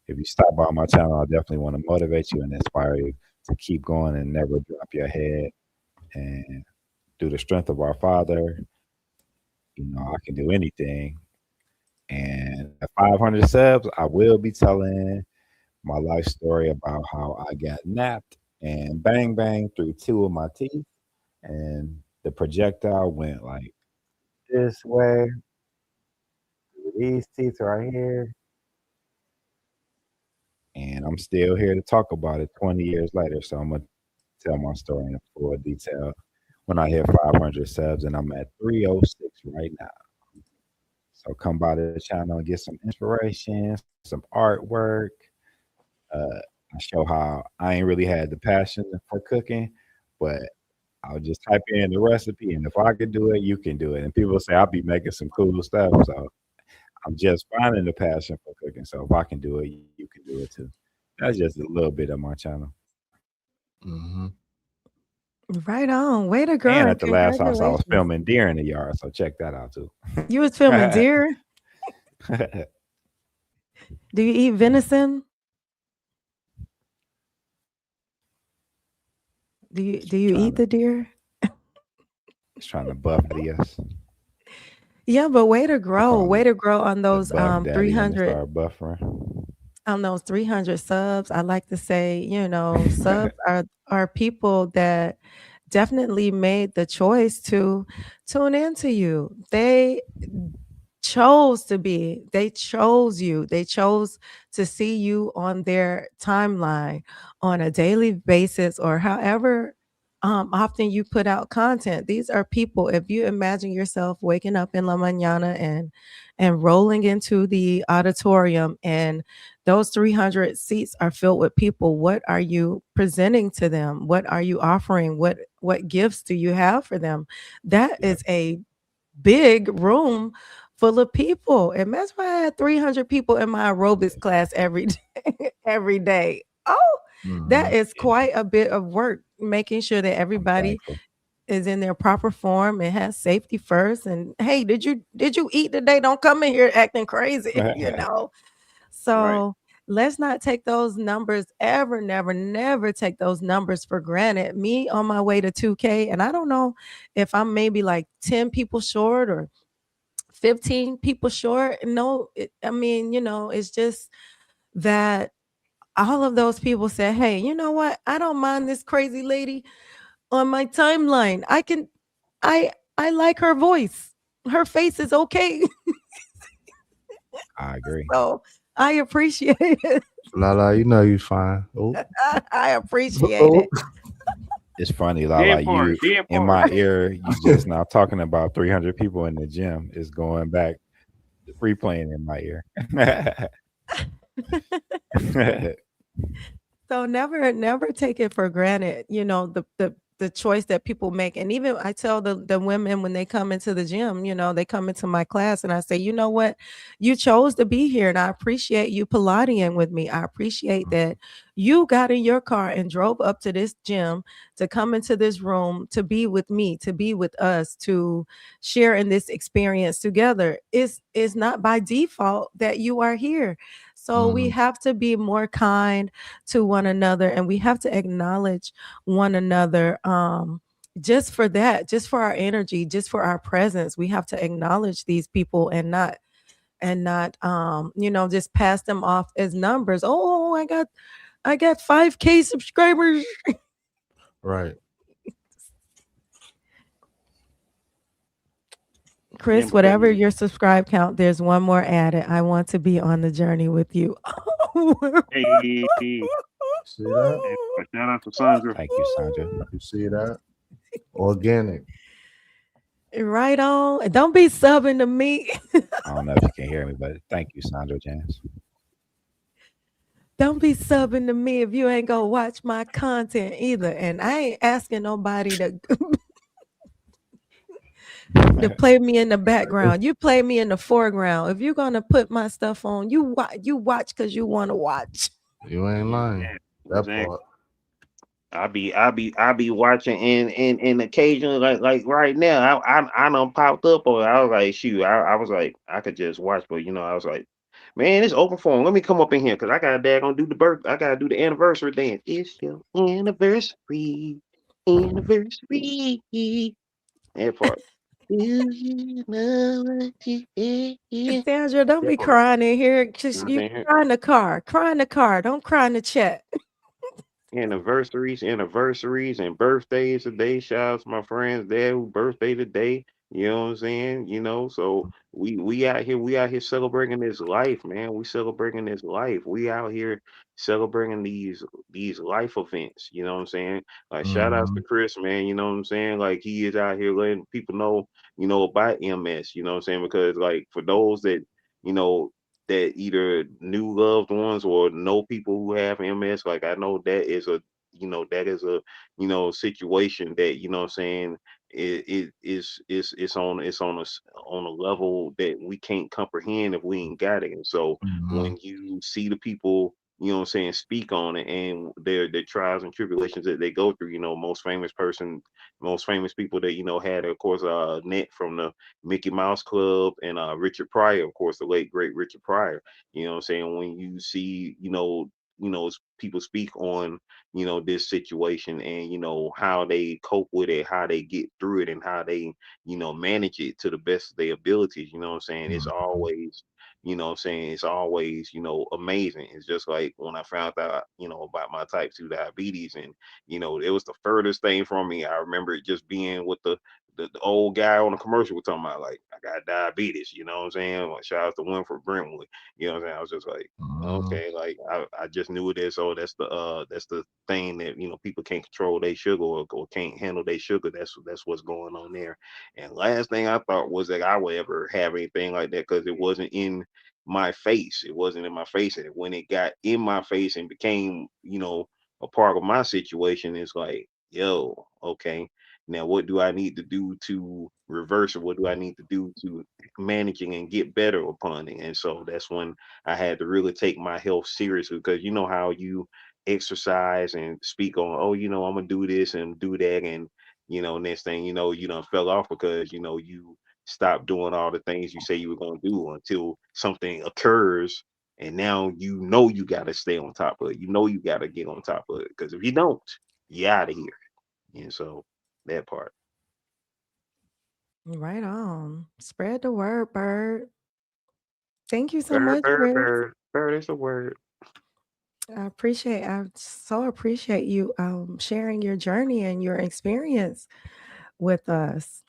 S4: if you stop by my channel, I definitely want to motivate you and inspire you to keep going and never drop your head. And through the strength of our Father, I can do anything. And at 500 subs, I will be telling my life story about how I got napped and bang bang through two of my teeth, and the projectile went like this way through these teeth right here, and I'm still here to talk about it 20 years later. So I'm gonna tell my story in full detail when I hit 500 subs, and I'm at 306 right now. So come by the channel and get some inspiration, some artwork. Uh, I show how I ain't really had the passion for cooking, but I'll just type in the recipe, and if I can do it, you can do it. And people say I'll be making some cool stuff, so I'm just finding the passion for cooking. So if I can do it, you can do it too. That's just a little bit of my channel.
S2: Mhm.
S1: Right on. Way to grow
S4: And
S1: and
S4: at the last house, I was
S1: congratulations.
S4: filming deer in the yard, so check that out too.
S1: You was filming deer. Do you eat venison? Do you
S4: trying
S1: eat
S4: to
S1: the deer?
S4: It's trying to buff daddy us,
S1: Yeah, but way to
S4: they
S1: grow.
S4: call
S1: Way
S4: me
S1: to grow
S4: the buff daddy, and they
S1: 300
S4: start buffering.
S1: on those 300 subs. I like to say, subs are people that definitely made the choice to tune into you. They chose to be. They chose you. They chose to see you on their timeline on a daily basis or however often you put out content. These are people. If you imagine yourself waking up in la mañana and rolling into the auditorium and those 300 seats are filled with people, what are you presenting to them? What are you offering? What gifts do you have for them? That
S4: Yeah,
S1: is a big room full of people. And that's why I had 300 people in my aerobics class every day, every day. Oh, that
S2: Mm-hmm.
S1: is
S4: yeah.
S1: quite a bit of work making sure that
S4: I'm
S1: everybody
S4: thankful.
S1: is in their proper form and has safety first. And hey, did you eat today? Don't come in here acting crazy, you know.
S3: Right.
S1: So let's not take those numbers ever, never, never take those numbers for granted. Me on my way to 2K, and I don't know if I'm maybe like 10 people short or 15 people short. No, I mean, it's just that all of those people said, hey, you know what? I don't mind this crazy lady on my timeline. I like her voice. Her face is okay.
S4: I agree.
S1: So I appreciate it.
S2: LaLa, you know you fine. Oh,
S1: I appreciate
S2: oh.
S1: it.
S4: It's funny, Lala.
S3: Dead part.
S4: You
S3: Dead
S4: in
S3: part.
S4: my ear, you just now talking about 300 people in the gym is going back, replaying in my ear.
S1: So never take it for granted, the choice that people make. And even I tell the women when they come into the gym, they come into my class and I say, you know what? You chose to be here and I appreciate you Pilates with me. I appreciate that you got in your car and drove up to this gym to come into this room to be with me, to be with us, to share in this experience together. It's not by default that you are here. So we
S2: Mm-hmm.
S1: have to be more kind to one another and we have to acknowledge one another just for that, just for our energy, just for our presence. We have to acknowledge these people and not just pass them off as numbers. Oh, I got 5K subscribers.
S2: Right.
S3: Yeah,
S1: Chris,
S3: because
S1: whatever your subscribe count, there's one more added. I want to be on the journey with you.
S3: hey,
S2: See that?
S3: shout out to Sandra.
S4: Thank you, Sandra.
S2: You see that? Organic.
S1: Right on. And don't be subbing to me.
S4: I don't know if you can hear me, but thank you, Sandra James.
S1: Don't be subbing to me if you ain't gonna watch my content either. And I ain't asking nobody to to play me in the background. You play me in the foreground. If you're gonna put my stuff on, you watch because you want to watch.
S2: You ain't lying.
S3: Yeah,
S2: That
S3: exactly.
S2: part.
S3: I be watching and occasionally like right now I done popped up or I was like shoot I was like I could just watch but I was like man it's open forum let me come up in here because I gotta daggone do the birth I gotta do the anniversary dance it's your anniversary that part do you know what you did?
S1: Sandra, don't
S3: That
S1: be
S3: part
S1: crying in here.
S3: you
S1: Just
S3: know what
S1: you
S3: I'm saying
S1: cry in the car. Cry in the car. Don't cry in the chat.
S3: anniversaries, and birthdays today. Shout out to my friends there who birthday today. You know what I'm saying? So we out here celebrating this life, man. We celebrating this life. We out here celebrating these life events. You know what I'm saying? Like shout outs
S2: Mm-hmm.
S3: to Chris, man. You know what I'm saying? Like he is out here letting people know, about MS. You know what I'm saying? Because like for those you know that either new loved ones or know people who have MS. Like I know that is a situation that what I'm saying it's on a level that we can't comprehend if we ain't got it. And so
S2: Mm-hmm.
S3: when you see the people what I'm saying speak on it and their trials and tribulations that they go through, most famous people that had of course Net from the Mickey Mouse Club and Richard Pryor, of course, the late great Richard Pryor. You know what I'm saying? When you see, people speak on, this situation and how they cope with it, how they get through it, and how they, manage it to the best of their abilities. You know what I'm saying? It's
S2: Mm-hmm.
S3: always, what I'm saying, it's always, amazing. It's just like when I found out, about my type 2 diabetes and, it was the furthest thing from me. I remember it just being with the old guy on the commercial was talking about, like, I got diabetes, you know what I'm saying? Like, shout out to one for Brentwood, you know what I'm saying? I was just like,
S2: Mhm.
S3: okay, like I just knew it is. So that's the thing that people can't control their sugar, or can't handle their sugar. That's what's going on there. And last thing I thought was that I would ever have anything like that, because it wasn't in my face. It wasn't in my face. And when it got in my face and became, a part of my situation, it's like, yo, okay, now what do I need to do to reverse it? What do I need to do to managing and get better upon it? And so that's when I had to really take my health seriously, because you know how you exercise and speak on, oh, I'm gonna do this and do that, and next thing you know, you done fell off because you stopped doing all the things you say you were gonna do until something occurs, and now you gotta stay on top of it. You gotta get on top of it, because if you don't, you're out of here. And so that part.
S1: Right on. Spread the word, Bird. Thank you so
S3: Bird,
S1: much,
S3: bird,
S1: Chris.
S3: bird, bird is a word.
S1: I so appreciate you sharing your journey and your experience with us.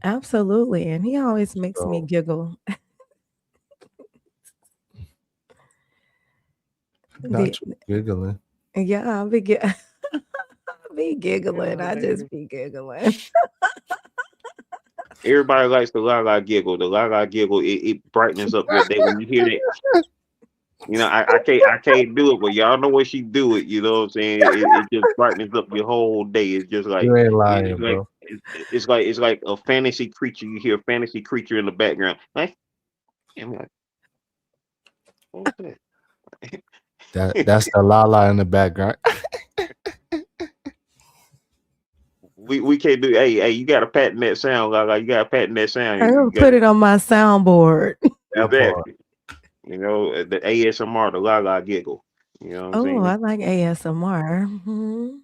S1: Absolutely. And he always makes me
S2: So
S1: giggle.
S2: not
S1: The,
S2: you giggling.
S1: yeah, I'll be giggling.
S3: Yeah,
S1: I just
S3: baby.
S1: be giggling.
S3: Everybody likes the LaLa giggle. The LaLa giggle, it brightens up your day when you hear that. I can't do it, but y'all know when she do it. You know what I'm saying? It just brightens up your whole day. It's just like
S2: You ain't
S3: it's
S2: lying,
S3: like
S2: bro.
S3: it's like a fantasy creature. You hear a fantasy creature in the background. Like, I'm like, what was
S2: That's
S3: that?
S2: the LaLa in the background.
S3: We can't do. Hey, you got to patent that sound, LaLa. You got to patent that sound.
S1: I'm
S3: You
S1: gonna
S3: got
S1: put
S3: to
S1: it on my soundboard.
S2: That part.
S3: exactly. The ASMR, the LaLa giggle. You know what I'm
S1: Oh, I
S3: saying?
S1: like ASMR.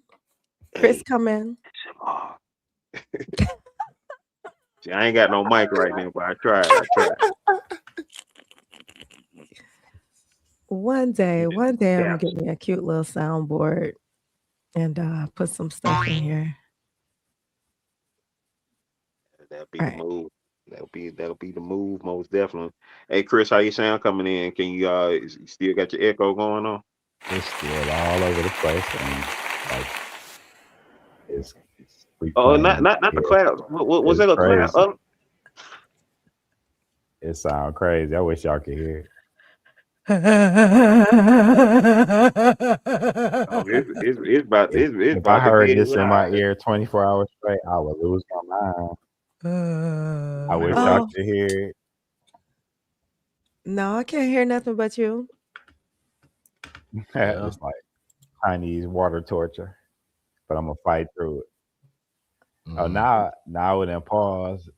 S1: Chris,
S3: Hey,
S1: come in.
S3: ASMR. See, I ain't got no mic right now, but I tried. I tried.
S1: One day, I'm gonna
S3: Taps.
S1: get me a cute little soundboard and put some stuff in here.
S3: That'll be
S1: All
S3: the
S1: right.
S3: move. That'll be the move, most definitely. Hey, Chris, how you sound coming in? Can you still got your echo going on?
S4: It's still all over the place, and like it's
S3: Oh,
S4: replaying
S3: not
S4: in
S3: not
S4: my
S3: not the
S4: head.
S3: cloud. What was
S4: It's
S3: that, a cloud?
S4: crazy. It sounds crazy. I wish y'all could hear it.
S3: Oh, it's about
S4: If
S3: it's
S4: if I
S3: about to
S4: heard
S3: get
S4: this in my
S3: live.
S4: ear 24 hours straight, I would lose my mind. I
S3: I
S4: wish
S3: know
S4: y'all
S3: it.
S1: Oh,
S4: could hear it.
S1: no, I can't hear nothing but you.
S2: Yeah.
S4: It's like Chinese water torture, but I'm gonna fight through it. Oh,
S2: Mm.
S4: now it in pause.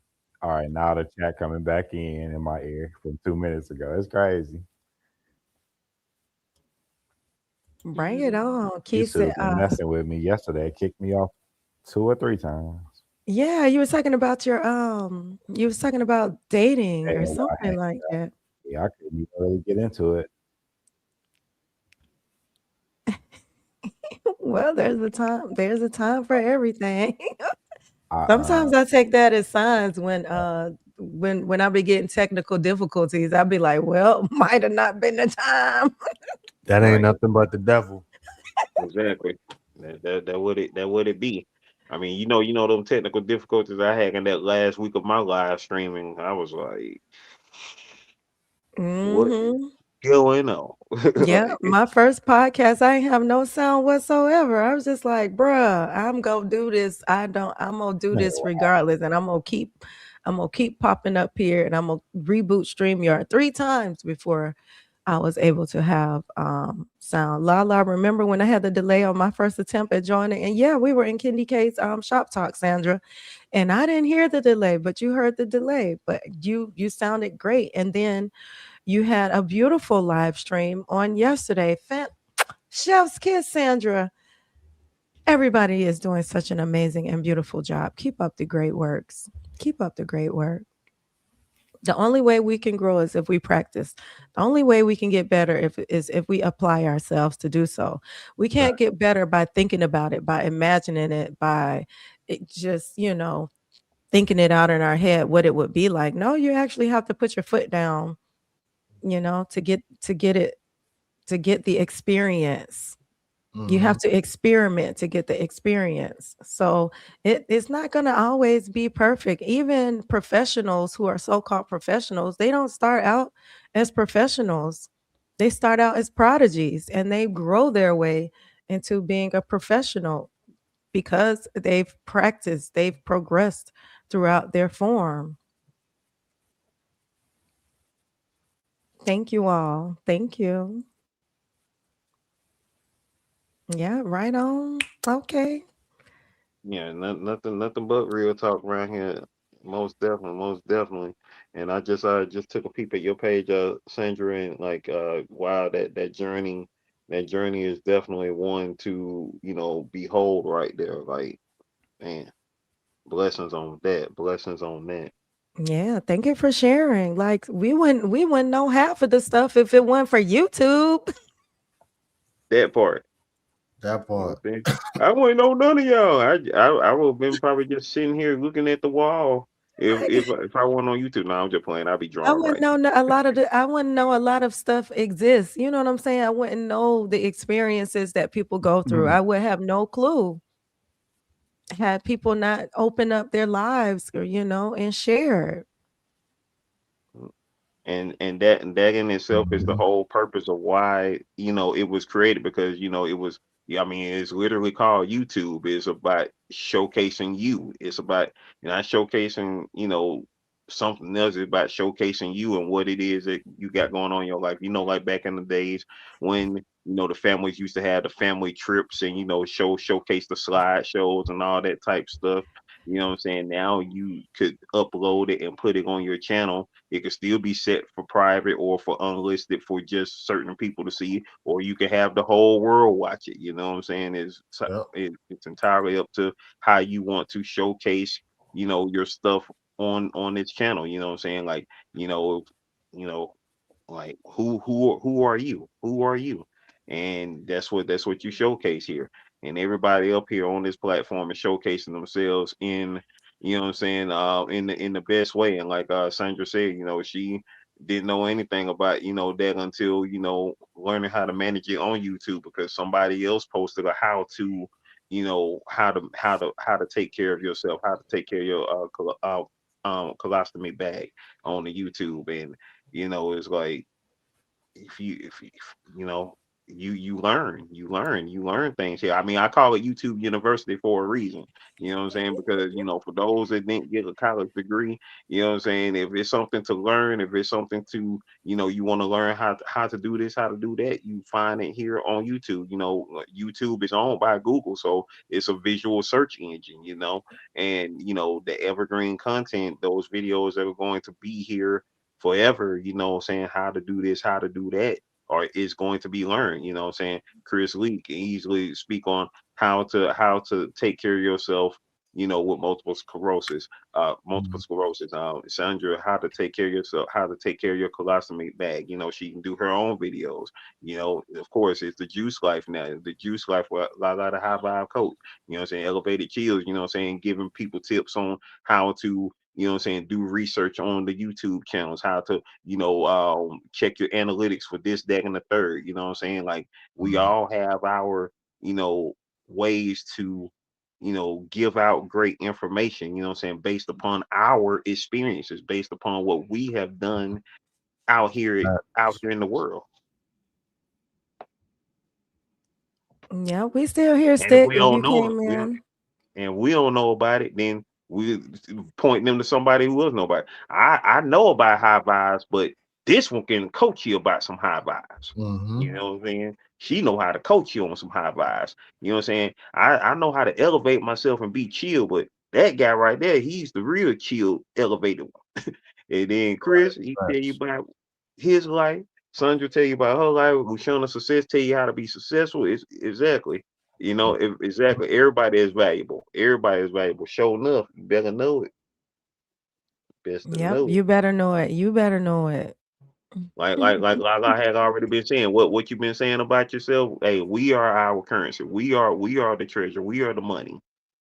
S4: All right, now the chat coming back in my ear from 2 minutes ago. It's crazy.
S1: Bring it on. Keith said,
S4: YouTube been messing with me yesterday. It kicked me off 2 or 3 times.
S1: yeah, you was talking about dating or
S4: And why?
S1: something like that.
S4: Yeah, I couldn't even really get into it.
S1: Well, there's a time for everything.
S4: I
S1: Sometimes I take that as signs when I be getting technical difficulties, I'll be like, well, might have not been the time.
S2: That ain't
S3: Right.
S2: nothing but the devil.
S3: Exactly. That would it be. I mean, them technical difficulties I had in that last week of my live streaming. I was like, what is
S1: Hmm.
S3: going on?
S1: Yeah,
S3: Like,
S1: my first podcast, I ain't have no sound whatsoever. I was just like, bruh, I'm gonna do this. I'm gonna do
S4: man,
S1: this regardless. And I'm gonna keep popping up here and I'm gonna reboot StreamYard 3 times before I was able to have sound. LaLa, remember when I had the delay on my first attempt at joining? And yeah, we were in Kendi K's shop talk, Sandra. And I didn't hear the delay, but you heard the delay. But you sounded great. And then you had a beautiful live stream on yesterday. Chef's kiss, Sandra. Everybody is doing such an amazing and beautiful job. Keep up the great works. Keep up the great work. The only way we can grow is if we practice. The only way we can get better is if we apply ourselves to do so. We can't
S2: Right.
S1: get better by thinking about it, by imagining it, by it just, thinking it out in our head what it would be like. No, you actually have to put your foot down, to get the experience. You have
S2: Mm-hmm.
S1: to experiment to get the experience. So it's not going to always be perfect. Even professionals who are so-called professionals, they don't start out as professionals. They start out as prodigies and they grow their way into being a professional because they've practiced, they've progressed throughout their form. Thank you all. Thank you. Yeah, right on. Okay.
S3: Yeah, nothing but real talk around here. Most definitely, most definitely. And I just took a peep at your page, Sandra, and like wow, that journey is definitely one to, behold right there. Like, man, blessings on that, blessings on that.
S1: Yeah, thank you for sharing. Like we wouldn't know half of the stuff if it weren't for YouTube.
S3: That part.
S2: That
S3: You know what
S2: part.
S3: I'm saying? I wouldn't know none of y'all. I would have been probably just sitting here looking at the wall if I wasn't on YouTube. No, I'm just playing. I'd be
S1: I
S3: drawing
S1: wouldn't
S3: right
S1: know
S3: now.
S1: I wouldn't know a lot of stuff exists. You know what I'm saying? I wouldn't know the experiences that people go through.
S2: Mm.
S1: I would have no clue had people not open up their lives or, and share.
S3: And that in itself is the
S2: Mhm.
S3: whole purpose of why it was created, because it was, yeah, I mean, it's literally called YouTube. It's about showcasing you. It's about not showcasing something else. It's about showcasing you and what it is that you got going on in your life. Like back in the days when the families used to have the family trips and showcase the slideshows and all that type stuff. You know what I'm saying? Now you could upload it and put it on your channel. It could still be set for private or for unlisted for just certain people to see, or you can have the whole world watch it. You know what I'm saying?
S2: Yep.
S3: It's entirely up to how you want to showcase, your stuff on this channel. You know what I'm saying? Like, you know, you know, like who are you? Who are you? And that's what you showcase here. And everybody up here on this platform is showcasing themselves in, what I'm saying, in the best way. And like Sandra said, she didn't know anything about, that until, learning how to manage it on YouTube, because somebody else posted a how to, how to take care of yourself, how to take care of your colostomy bag on the YouTube. And it's like, if you learn things here. I mean, I call it YouTube University for a reason. You know what I'm saying? Because for those that didn't get a college degree, you know what I'm saying, if it's something to learn, if it's something to, you want to learn how to do this, how to do that, you find it here on YouTube. YouTube is owned by Google, so it's a visual search engine. And the evergreen content, those videos that are going to be here forever, saying how to do this, how to do that, or is going to be learned. Saying Chris Lee can easily speak on how to take care of yourself, with multiple sclerosis. Sandra, how to take care of yourself, how to take care of your colostomy bag. She can do her own videos. Of course, it's the Juice Life now. The Juice Life with LaLa, the high vibe coach. Saying elevated chills. Saying giving people tips on how to, do research on the YouTube channels, how to, check your analytics for this, that, and the third. Like, we
S2: Mhm.
S3: all have our, you know, ways to, give out great information, based upon our experiences, based upon what we have done out here, out
S2: Facts.
S3: here in the world.
S1: Yeah, we still here,
S3: And if
S1: Stick.
S3: we
S1: If
S3: don't
S1: you
S3: know it,
S1: came in.
S3: and we don't know about it, then we point them to somebody who does know about it. I know about high vibes, but this one can coach you about some high vibes. You
S2: Mm-hmm.
S3: know what I'm saying? She know how to coach you on some high vibes. You know what I'm saying? I know how to elevate myself and be chill, but that guy right there, he's the real chill elevated one. And then Chris, he tell you
S2: Facts.
S3: about his life. Sandra tell you about her life. Luciana Success tell you how to be successful. It's exactly. Exactly. Everybody is valuable. Everybody is valuable. Show enough. You better know it. Best to
S1: Yep,
S3: know it.
S1: you better know it. You better know it.
S3: Like I had already been saying, what you've been saying about yourself. Hey, we are our currency. We are the treasure. We are the money.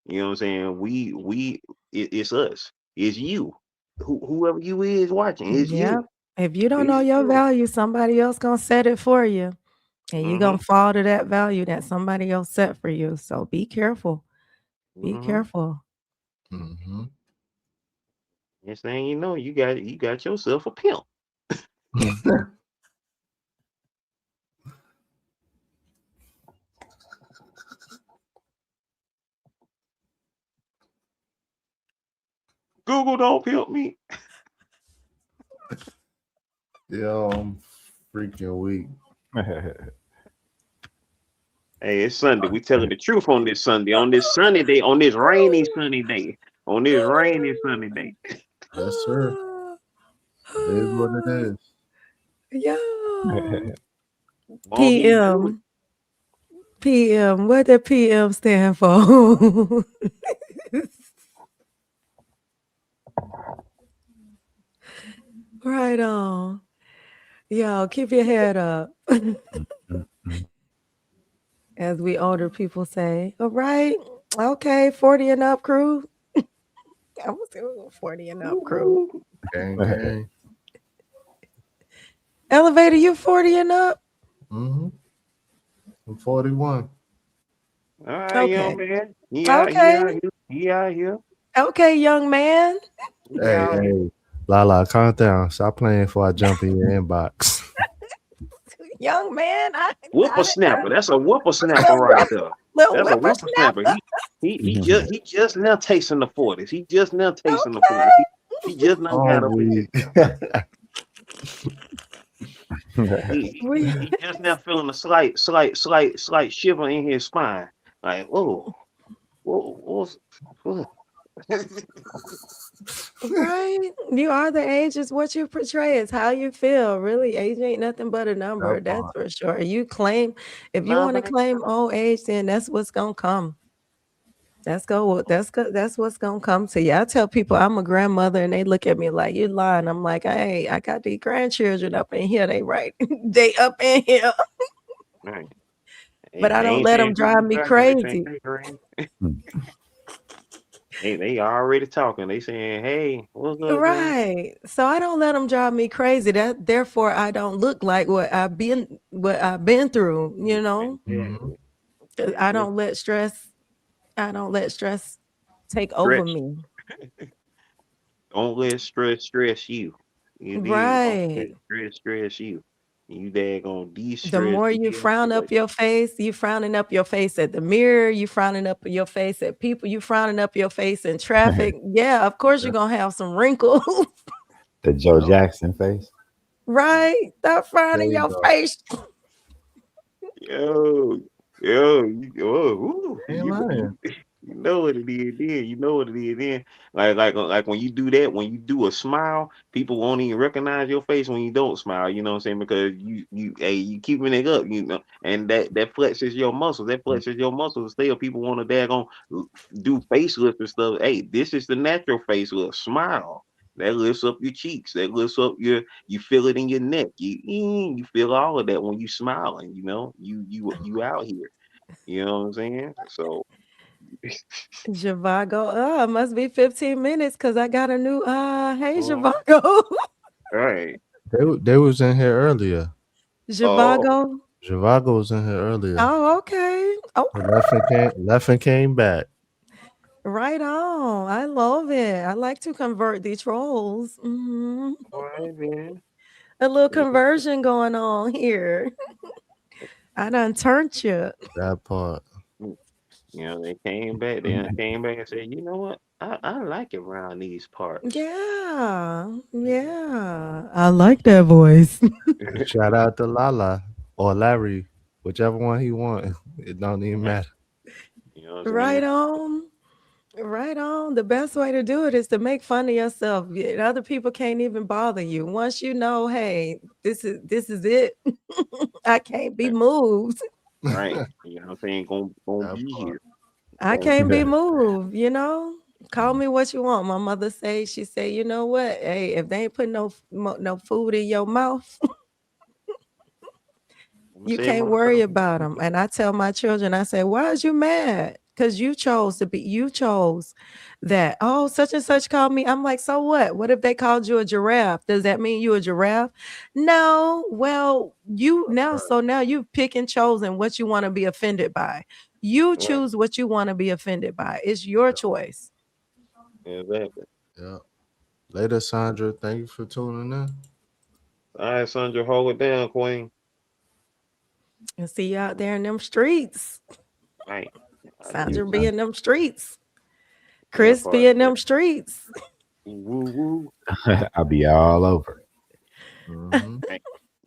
S3: You know what I'm saying? It's us. It's you. Whoever you is watching, it's
S1: Yep.
S3: you.
S1: If you don't know
S3: It's
S1: your
S3: you.
S1: value, somebody else gonna set it for you. And you're
S3: Mm-hmm.
S1: gonna fall to that value that somebody else set for you. So be careful. Be
S3: Mm-hmm.
S1: careful.
S2: Mm-hmm.
S3: Next thing you know, you got yourself a pimp. Google don't pimp me.
S2: Yo, I'm freaking weak.
S3: Hey, it's Sunday. We telling the truth on this Sunday. On this sunny day. On this rainy sunny day. On this rainy sunny day.
S2: Yes, sir. It is what it is.
S1: Yeah.
S3: Won't he do it?
S1: PM. PM. What did PM stand for? Right on. Yo, keep your head up. As we older people say. All right. Okay, 40 and up crew. I was doing 40 and up crew.
S3: Woo-hoo.
S2: Gang, gang.
S1: Elevator, you 40 and up?
S2: Mm-hmm. I'm 41.
S3: All right, young
S1: Okay.
S3: man. He
S1: Okay.
S3: out here. He out here.
S1: Okay, young man.
S3: He
S2: Hey,
S3: out here.
S2: hey. LaLa, calm down. Stop playing before I jump in your inbox.
S1: Young man.
S3: Whippersnapper. That's a whippersnapper right there.
S1: Little
S3: That's a whippersnapper.
S1: whippersnapper.
S3: He just now tasting the 40s. He just now tasting the 40s.
S1: Okay.
S3: He just now
S2: Oh,
S3: got up in
S2: we.
S3: there. He
S1: We
S3: just now feeling a slight shiver in his spine. Like, whoa.
S1: right. You are the age is what you portray. It's how you feel. Really, age ain't nothing but a number.
S2: That
S1: That's
S2: part.
S1: for sure. You claim if you
S3: Nah,
S1: want to
S3: man.
S1: claim old age, then that's what's gonna come. That's what's gonna come to you. I tell people I'm a grandmother and they look at me like you lying. I'm like, hey, I got these grandchildren up in here. They right. They up in here.
S3: Right.
S1: But I
S3: They
S1: don't
S3: ain't
S1: let
S3: saying
S1: them
S3: who
S1: drive
S3: you
S1: me
S3: got because they saying,
S1: crazy.
S3: hey, Grand. They already talking. They saying, hey, what's up, Grand?
S1: Right. So I don't let them drive me crazy. That therefore I don't look like what I've been through, you know?
S2: Mm-hmm.
S3: Exactly.
S1: 'Cause
S3: They
S1: I
S3: just
S1: don't let stress take over
S3: stretch.
S1: me.
S3: Don't let stress you. You did. Don't let
S1: Right.
S3: stress you. You dad gonna
S1: The
S3: de-stress
S1: more
S3: the
S1: you frown
S3: stress.
S1: up your face, you frowning up your face at the mirror, you frowning up your face at people, you frowning up your face in traffic. Yeah, of course you're gonna have some wrinkles.
S4: The Joe
S2: Yep.
S4: Jackson face.
S1: Right? Stop
S2: There
S1: frowning
S2: you
S1: your
S2: go.
S1: face.
S3: Yo,
S2: Ain't lying.
S3: you know what it is then. You know what it is then. Like when you do that, when you do a smile, people won't even recognize your face when you don't smile. You know what I'm saying? Because you keeping it up. You know, and that flexes your muscles. That flexes your muscles. Still, people want to daggone do facelifts and stuff. Hey, this is the natural facelift. Smile. That lifts up your cheeks. That lifts up you feel it in your neck. You feel all of that when you smiling, you know. You out here. You know what I'm saying? So
S1: Zhivago, it must be 15 minutes because I got a new hey
S3: uh,
S1: Zhivago.
S3: right.
S2: They was in here earlier.
S3: Oh,
S1: Zhivago.
S2: Javago was in here earlier.
S1: Oh, okay.
S2: He
S1: Okay.
S2: left and came back.
S1: Right on. I love it. I like to convert the trolls.
S3: all right, man.
S1: A little
S3: You
S1: conversion going on here. I done turned you.
S2: That part.
S3: they came back. They done came back and said, you know what? I like it around these parts.
S1: Yeah. Yeah. I like that voice.
S2: Shout out to LaLa or Larry, whichever one he want. It don't even
S3: Right.
S2: matter.
S3: You know what I'm
S1: Right
S3: saying?
S1: on. Right on. The best way to do it is to make fun of yourself. Other people can't even bother you. Once you know, hey, this is it. I can't be moved.
S3: Right. You know what I'm saying? Gonna
S2: That
S3: be
S2: part.
S3: here.
S1: I
S3: Gonna be
S1: can't be
S3: here.
S1: moved. Call me what you want. My mother she say, you know what? Hey, if they ain't put no food in your mouth,
S3: I'm gonna
S1: you
S3: say it
S1: can't worry
S3: myself.
S1: about them. And I tell my children, I say, why is you mad? because you chose that. Oh, such and such called me. I'm like, so what? What if they called you a giraffe? Does that mean you a giraffe? No. Well, you now,
S3: Right,
S1: so now you've picked and chosen what you want to be offended by. You
S3: right,
S1: choose what you want to be offended by. It's your choice.
S3: exactly.
S2: Yeah. Later, Sandra. Thank you for tuning in.
S3: All right, Sandra, hold it down, Queen.
S1: And see you out there in them streets.
S3: Right. I
S4: You
S1: Sandra
S3: do.
S1: be
S4: too.
S1: in them streets.
S3: That
S1: Chris be
S3: part.
S1: in them streets.
S3: Woo woo.
S4: I'll be all over it.
S2: Mm-hmm.
S3: Hey,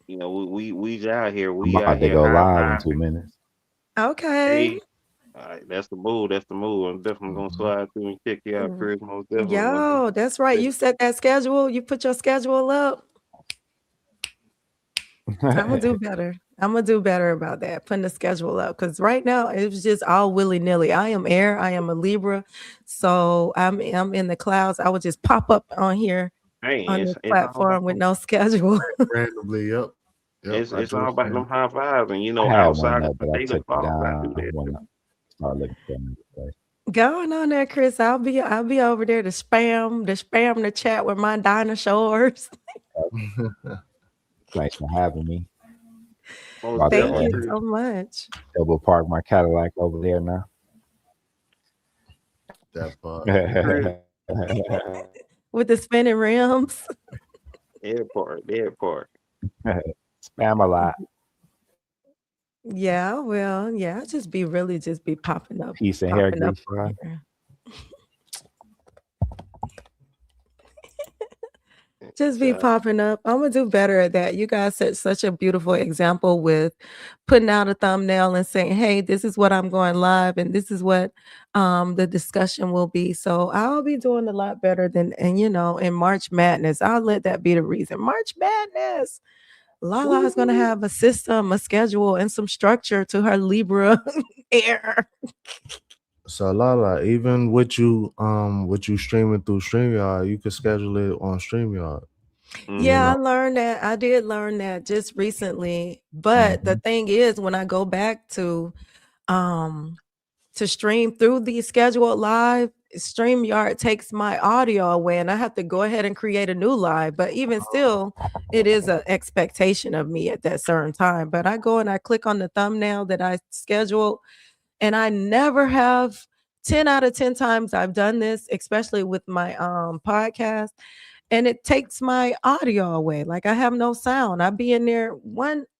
S3: we out here.
S4: I'm
S3: We out
S4: about to
S3: here
S4: go
S3: high
S4: live in
S3: five.
S4: 2 minutes.
S1: Okay.
S3: Hey, all right, that's the move. That's the move. I'm definitely gonna
S2: Mm-hmm.
S3: slide through and check you out,
S1: Mm,
S3: Chris. Most definitely, my
S1: yo, that's right.
S3: nigga.
S1: You set that schedule. You put your schedule up. I'm gonna do better. I'm gonna do better about that, putting the schedule up. Because right now it was just all willy nilly. I am air. I am a Libra, so I'm in the clouds. I would just pop up on here
S3: Hey,
S1: on this
S3: it's all about
S1: platform with no schedule.
S2: Randomly, yep. Yep. I
S3: it's all
S2: just
S3: about
S2: seen.
S3: them high fives, and
S4: I had one
S3: outside of
S4: up,
S3: the
S4: but I
S3: daily
S4: took it
S3: boss, I
S4: down
S3: do that
S4: when
S3: too.
S4: I started looking for another place.
S1: Going on there, Chris. I'll be over there to spam the chat with my dinosaurs.
S4: Thanks for having me.
S3: Most
S4: About to
S1: Thank
S3: definitely,
S1: you
S3: Chris.
S1: so much.
S4: double park my Cadillac over there now.
S2: That part.
S3: Chris,
S1: With the spinning rims.
S3: that part.
S4: Spam a lot.
S1: Yeah, well, yeah, I'll just be
S4: Peace and hair
S1: popping up
S4: grease
S1: on
S4: fry.
S1: here. Just be
S3: Uh,
S1: popping up. I'm gonna do better at that. You guys set such a beautiful example with putting out a thumbnail and saying, "Hey, this is what I'm going live, and this is what the discussion will be." So I'll be doing a lot better than, and in March Madness, I'll let that be the reason. March Madness. Lala is gonna
S3: woo.
S1: have a system, a schedule, and some structure to her Libra air.
S2: So LaLa, even with you streaming through StreamYard, you could schedule it on StreamYard. You
S3: Mm-hmm.
S1: Yeah, I
S2: know.
S1: learned that. I did learn that just recently. But the
S2: Mm-hmm.
S1: thing is, when I go back um to stream through the scheduled live, StreamYard takes my audio away and I have to go ahead and create a new live. But even still, it is an expectation of me at that certain time. But I go and I click on the thumbnail that I scheduled, and I never have 10 out of 10 times I've done this, especially with my podcast, and it takes my audio away. Like I have no sound. I be in there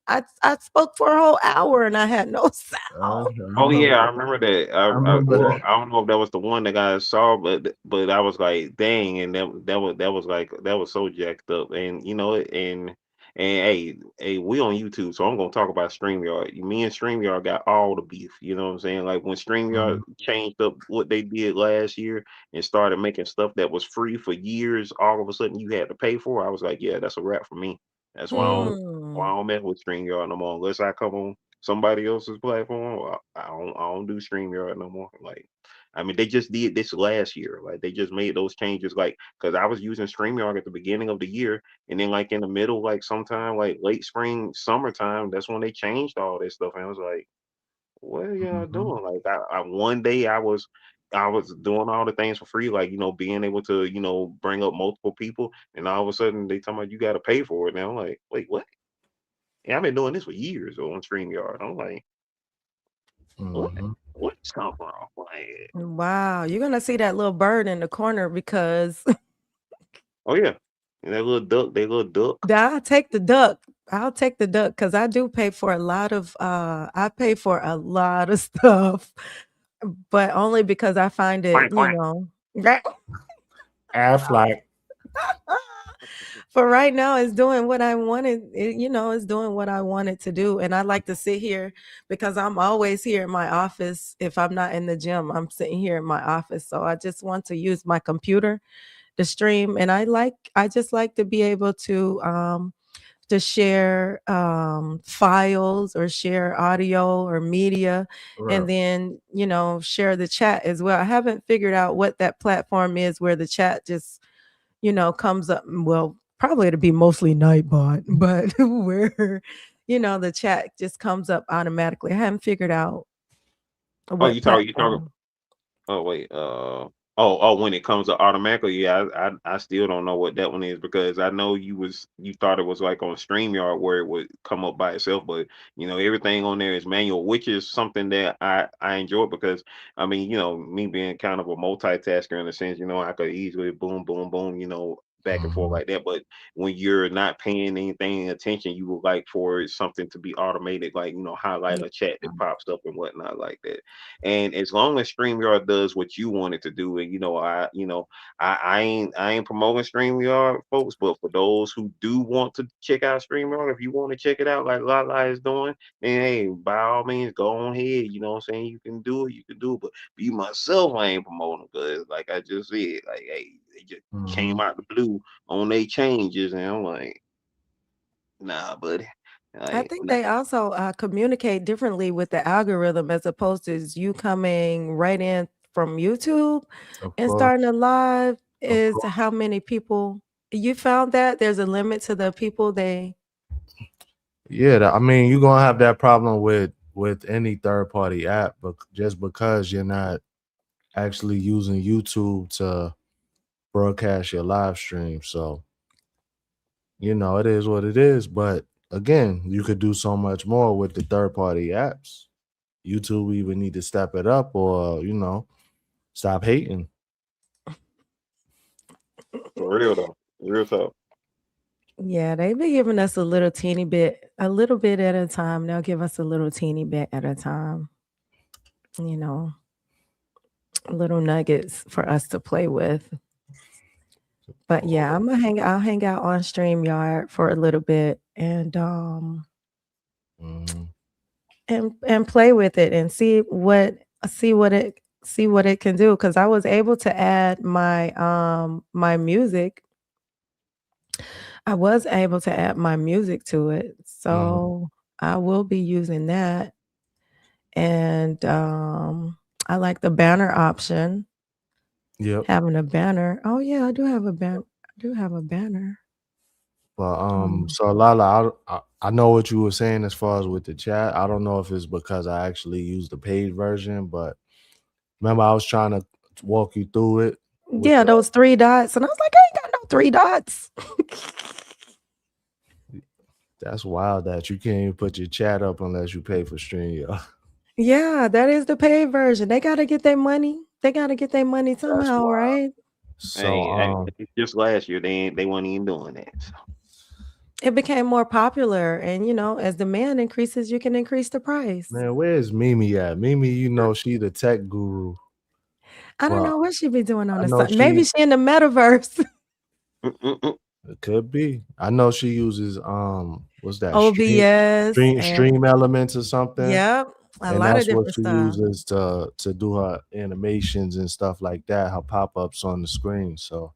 S1: I spoke for a whole hour and I had no
S2: I
S1: sound.
S3: Oh
S2: remember.
S3: yeah, I remember that.
S2: I remember
S3: Well,
S2: that.
S3: I don't know if that was the one that I saw, but I was like, dang, and that was like that was so jacked up, and hey, we on YouTube, so I'm gonna talk about StreamYard. Me and StreamYard got all the beef. You know what I'm saying? Like when StreamYard
S2: Mhm.
S3: changed up what they did last year and started making stuff that was free for years, all of a sudden you had to pay for. I was like, yeah, that's a wrap for me. That's why I
S1: Hmm.
S3: don't mess with StreamYard no more unless I come on somebody else's platform. I don't do StreamYard no more. Like, I mean, they just did this last year. Like, they just made those changes. Like, because I was using StreamYard at the beginning of the year, and then like in the middle, like sometime like late spring, summertime, that's when they changed all this stuff. And I was like, what are y'all
S2: Mhm.
S3: doing? Like, one day I was doing all the things for free, like being able to bring up multiple people, and all of a sudden they talking about you got to pay for it. Now I'm like, wait, what? Yeah, I've been doing this for years on StreamYard. I'm like, what?
S2: Mhm.
S3: What's come from? Like,
S1: Wow, you're gonna see that little bird in the corner because
S3: oh yeah, and that little duck, they little duck.
S1: I'll take the duck. I'll take the duck because I do pay for a lot of I pay for a lot of stuff, but only because I find it,
S3: Quack quack.
S2: Aflac.
S1: for right now it's doing what I wanted. It's doing what I wanted to do. And I like to sit here because I'm always here in my office. If I'm not in the gym, I'm sitting here in my office. So I just want to use my computer to stream. And I just like to be able to share files or share audio or media,
S2: Right.
S1: and then share the chat as well. I haven't figured out what that platform is where the chat just comes up. Well, probably it'll be mostly Nightbot, but where the chat just comes up automatically. I haven't figured out
S3: Oh,
S1: what
S3: you talking
S1: platform.
S3: Oh wait, oh, when it comes to automatically, yeah, I still don't know what that one is because I know you thought it was like on StreamYard where it would come up by itself, but everything on there is manual, which is something that I enjoy because I mean, me being kind of a multitasker in a sense, I could easily boom, boom, boom, back and forth
S2: Mhm.
S3: like that. But when you're not paying anything attention, you would like for something to be automated, like highlight
S1: Yeah.
S3: a chat that pops up and whatnot like that. And as long as StreamYard does what you want it to do, and I ain't promoting StreamYard, folks, but for those who do want to check out StreamYard, if you want to check it out like LaLa is doing, then hey, by all means, go on ahead. You know what I'm saying? You can do it, you can do it. But me myself, I ain't promoting because, like I just said, like hey, they just came
S2: Mhm.
S3: out the blue on they changes, and I'm like, nah, buddy.
S1: I
S3: Like,
S1: think
S3: nah.
S1: they also communicate differently with the algorithm as opposed to you coming right in from YouTube
S2: Of
S1: and
S2: course,
S1: starting a live
S2: of
S1: is
S2: course.
S1: how many people you found that there's a limit to the people they
S2: Yeah, I mean, you're gonna have that problem with any third party app, but just because you're not actually using YouTube to broadcast your live stream. So, it is what it is. But again, you could do so much more with the third party apps. YouTube either need to step it up or, stop hating.
S3: For real though, real talk.
S1: yeah, they be giving us a little bit at a time. They'll give us a little teeny bit at a time, you know, little nuggets for us to play with. But yeah,
S2: Oh,
S1: I'll hang out on StreamYard for a little bit
S2: mhm.
S1: and play with it and see what it can do because I was able to add my music. I was able to add my music to it.
S2: Mhm.
S1: So I will be using that. And I like the banner option,
S2: Yep.
S1: having a banner. Oh yeah, I do have a banner. I do have a banner.
S2: But
S1: Um,
S2: so Lala, I know what you were saying as far as with the chat. I don't know if it's because I actually used the paid version, but remember I was trying to walk you through it with
S1: yeah,
S2: the
S1: those 3 dots. And I was like, I ain't got no 3 dots.
S2: that's wild that you can't even put your chat up unless you pay for StreamYard.
S1: Yeah, that is the paid version. They gotta get their money. They gotta get their money
S2: That's
S1: somehow,
S2: wild.
S1: right?
S2: So
S3: Hey, just last year they weren't even doing that. So.
S1: It became more popular, and as demand increases, you can increase the price.
S2: man, where's Mimi at? Mimi, she the tech guru,
S1: I don't
S2: but
S1: know what she be doing on
S2: I
S1: the
S2: know
S1: side. Maybe
S2: she
S1: she in the metaverse.
S3: Mm-mm-mm.
S2: it could be. I know she uses what's that
S1: OBS and
S2: stream elements or something.
S1: yep, a
S2: And
S1: lot of
S2: that's what
S1: different
S2: she
S1: stuff.
S2: uses to do her animations and stuff like that, her pop-ups on the screen. So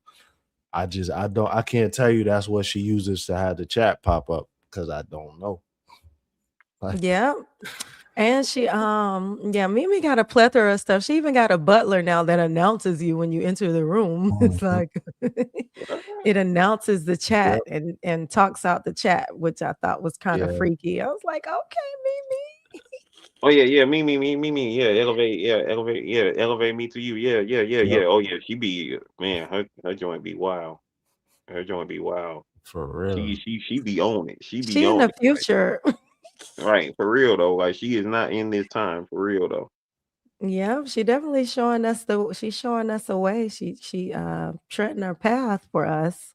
S2: I can't tell you that's what she uses to have the chat pop up because I don't know. Like,
S1: Yep. And yeah, Mimi got a plethora of stuff. She even got a butler now that announces you when you enter the room. It's
S2: mhm,
S1: like it announces the chat
S2: yep,
S1: and talks out the chat, which I thought was kind of
S2: yeah,
S1: freaky. I was like, okay, Mimi.
S3: Oh yeah, yeah, me, yeah, elevate me to you,
S2: yep,
S3: yeah. Oh yeah, she be man, her joint be wild, her joint be wild.
S2: for real.
S3: She be on it, she be
S1: She in
S3: on
S1: the
S3: it, like
S1: future.
S3: right for real though, like she is not in this time for real though.
S1: Yeah, she definitely she's showing us a way. She treading her path for us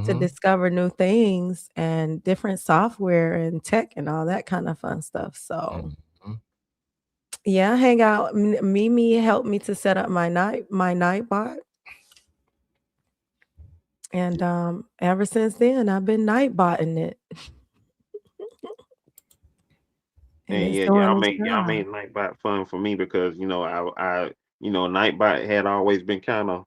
S1: to
S2: Hmm.
S1: discover new things and different software and tech and all that kind of fun stuff. So
S2: Hmm.
S1: yeah, I hang out. Mimi helped me to set up my night bot. And ever since then I've been night botting it. And
S3: And
S1: it's
S3: yeah,
S1: doing its
S3: y'all
S1: job.
S3: made Nightbot fun for me because Nightbot had always been kind of.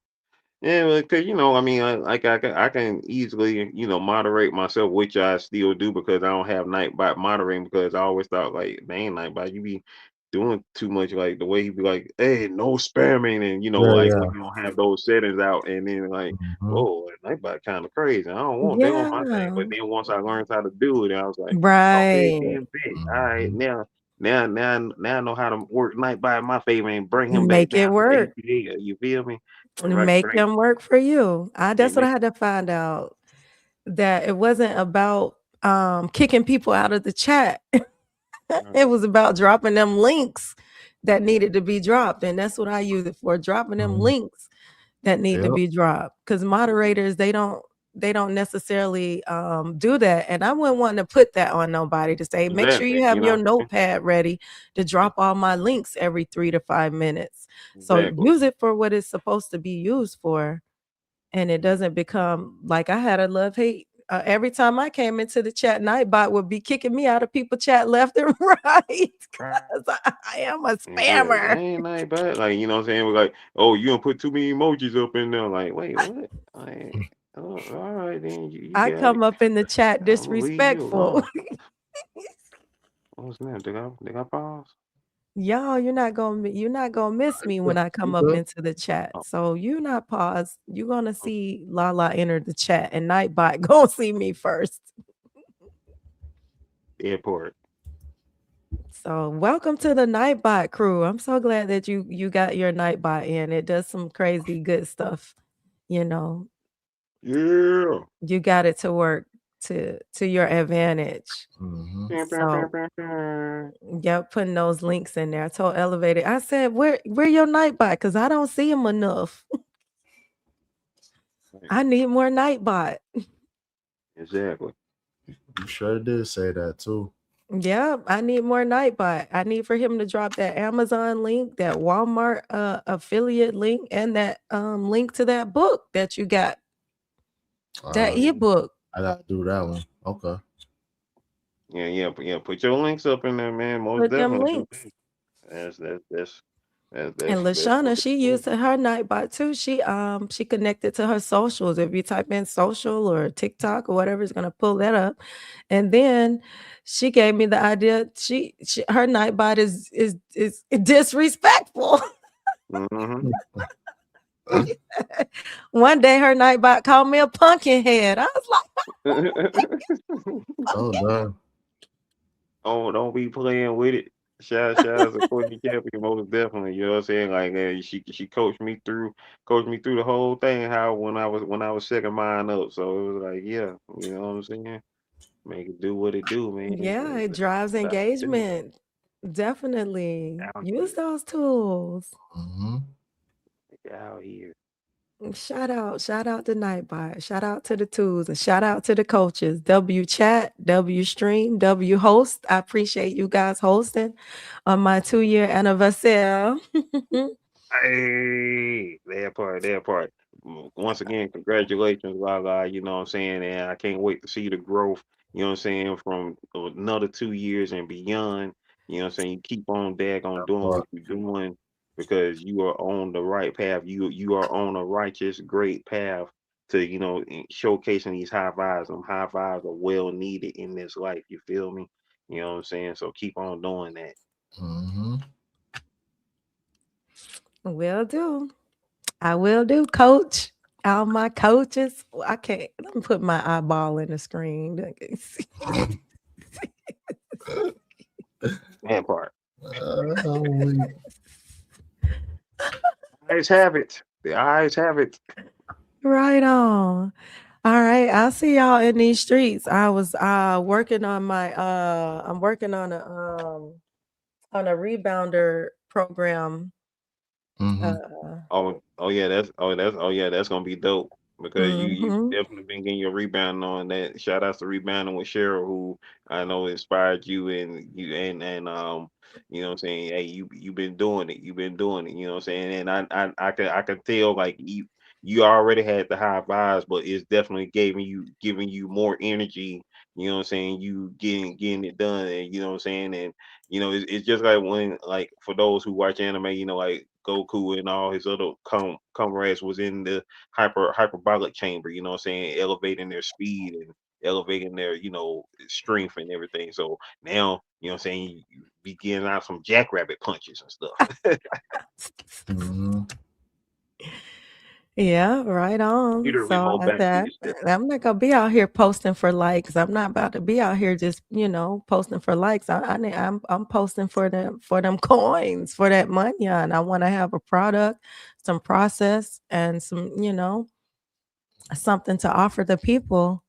S3: Yeah, because I mean, I can easily, moderate myself, which I still do because I don't have Nightbot moderating because I always thought like, dang, Nightbot, you be doing too much. Like the way he be like, hey, no spamming, and
S2: Yeah,
S3: like when
S2: yeah.
S3: you don't have those settings out, and then like,
S2: Hmm.
S3: whoa, Nightbot kind of crazy. I don't want that on my thing.
S1: Yeah.
S3: But then once I learned how to do it, I was like, okay,
S1: Right.
S3: then big. All right,
S2: Hmm.
S3: now. now I know how to work night by in my favor and bring him back
S1: Make it
S3: down to the
S1: work.
S3: APA. You feel me? Right,
S1: Make
S3: bring
S1: them work for you.
S3: hey,
S1: That's what I
S3: make
S1: had to find out, that it wasn't about kicking people out of the chat. It was about dropping them links that needed to be dropped. And that's what I use it for, dropping them
S2: Mhm.
S1: links that need to
S2: Yep.
S1: be dropped. Because moderators, they don't necessarily do that. And I wouldn't want to put that on nobody to say, make sure
S3: exactly.
S1: you
S3: You
S1: have your
S3: know,
S1: notepad ready to drop all my links every 3 to 5 minutes. So
S3: exactly.
S1: use it for what it's supposed to be used for. And it doesn't become like I had a love hate. Every time I came into the chat, Nightbot would be kicking me out of people chat left and right because I am a
S3: Yeah, that
S1: spammer.
S3: ain't nothing bad. Like, you know what I'm saying? We're like, oh, you don't put too many emojis up in there. Like, wait, what? Like, oh, all right, then you
S1: I
S3: got it.
S1: come up in the chat
S3: I'm gonna leave you
S1: disrespectful.
S3: alone. What's that? Did I pause?
S1: Y'all, you're not gonna miss me when I
S2: You
S1: come up
S2: good?
S1: into the chat.
S3: Oh,
S1: So you not pause. You're gonna
S3: oh,
S1: see LaLa enter the chat, and Nightbot gonna see me first.
S3: airport.
S1: So welcome to the Nightbot crew. I'm so glad that you got your Nightbot in. It does some crazy good stuff. You know,
S3: Yeah.
S1: you got it to work to your advantage.
S2: Mm-hmm.
S1: So yeah, putting those links in there. I told Elevated, I said, where your Nightbot? Because I don't see him enough. I need more Nightbot.
S3: Exactly.
S2: You sure did say that too.
S1: Yeah, I need more Nightbot. I need for him to drop that Amazon link, that Walmart affiliate link, and that link to that book that you got, that
S2: Uh,
S1: ebook.
S2: I gotta do that one. Okay.
S3: Yeah. Put your links up in there, man. Most
S1: Put them
S3: definitely do
S1: links.
S3: that. That's
S1: And
S3: what
S1: Lashana,
S3: it's
S1: she
S3: for.
S1: used her Nightbot too. She connected to her socials. If you type in social or TikTok or whatever, it's gonna pull that up. And then she gave me the idea. She her Nightbot is disrespectful.
S3: Mm-hmm.
S1: One day her Nightbot called me a pumpkin head. I was like,
S2: Oh no.
S3: Oh, don't be playing with it. Shout out to Courtney Champion, most definitely. You know what I'm saying? Like she coached me through the whole thing. How when I was setting mine up. So it was like, yeah, you know what I'm saying? Make it do what it do, man.
S1: yeah, it
S3: That's
S1: drives
S3: what I do.
S1: engagement. Definitely
S3: Out
S1: use
S3: here,
S1: those tools.
S2: Mm-hmm.
S3: out here.
S1: Shout out to Nightbot. Shout out to the tools and shout out to the coaches. W chat, W stream, W host. I appreciate you guys hosting on my 2-year anniversary.
S3: Hey, that part. Once again, congratulations, LaLa. You know what I'm saying? And I can't wait to see the growth, you know what I'm saying, from another 2 years and beyond. You know what I'm saying? You keep on doing what
S2: But
S3: you're doing because you are on the right path. You are on a righteous, great path to, showcasing these high vibes. Them high vibes are well needed in this life. You feel me? You know what I'm saying? So keep on doing that.
S2: mm-hmm.
S1: Will do. I will do, coach. All my coaches. I can't. Let me put my eyeball in the screen.
S3: That part.
S2: I'm weak.
S3: Eyes have it. The eyes have it.
S1: Right on. All right. I'll see y'all in these streets. I was working on my I'm working on a rebounder program.
S2: Mm-hmm.
S1: Uh
S3: Oh yeah, that's gonna be dope because you
S1: mhm.
S3: definitely been getting your rebound on that. Shout out to rebounding with Cheryl, who I know inspired you and you know what I'm saying. Hey, you been doing it. You've been doing it. You know what I'm saying. And I can tell like you already had the high vibes, but it's definitely giving you more energy. You know what I'm saying. You getting it done, and you know what I'm saying. And it's just like when like for those who watch anime, like Goku and all his other comrades was in the hyperbolic chamber, you know what I'm saying, elevating their speed and elevating their, strength and everything. So now, you know what I'm saying, you be getting out some jackrabbit punches and stuff.
S2: Mm-hmm.
S1: Yeah, right on.
S3: Computer
S1: So
S3: remote
S1: I
S3: back to
S1: said,
S3: your step.
S1: I'm not gonna be out here posting for likes. I'm not about to be out here just, posting for likes. I'm posting for them coins, for that money, and I want to have a product, some process, and some, something to offer the people.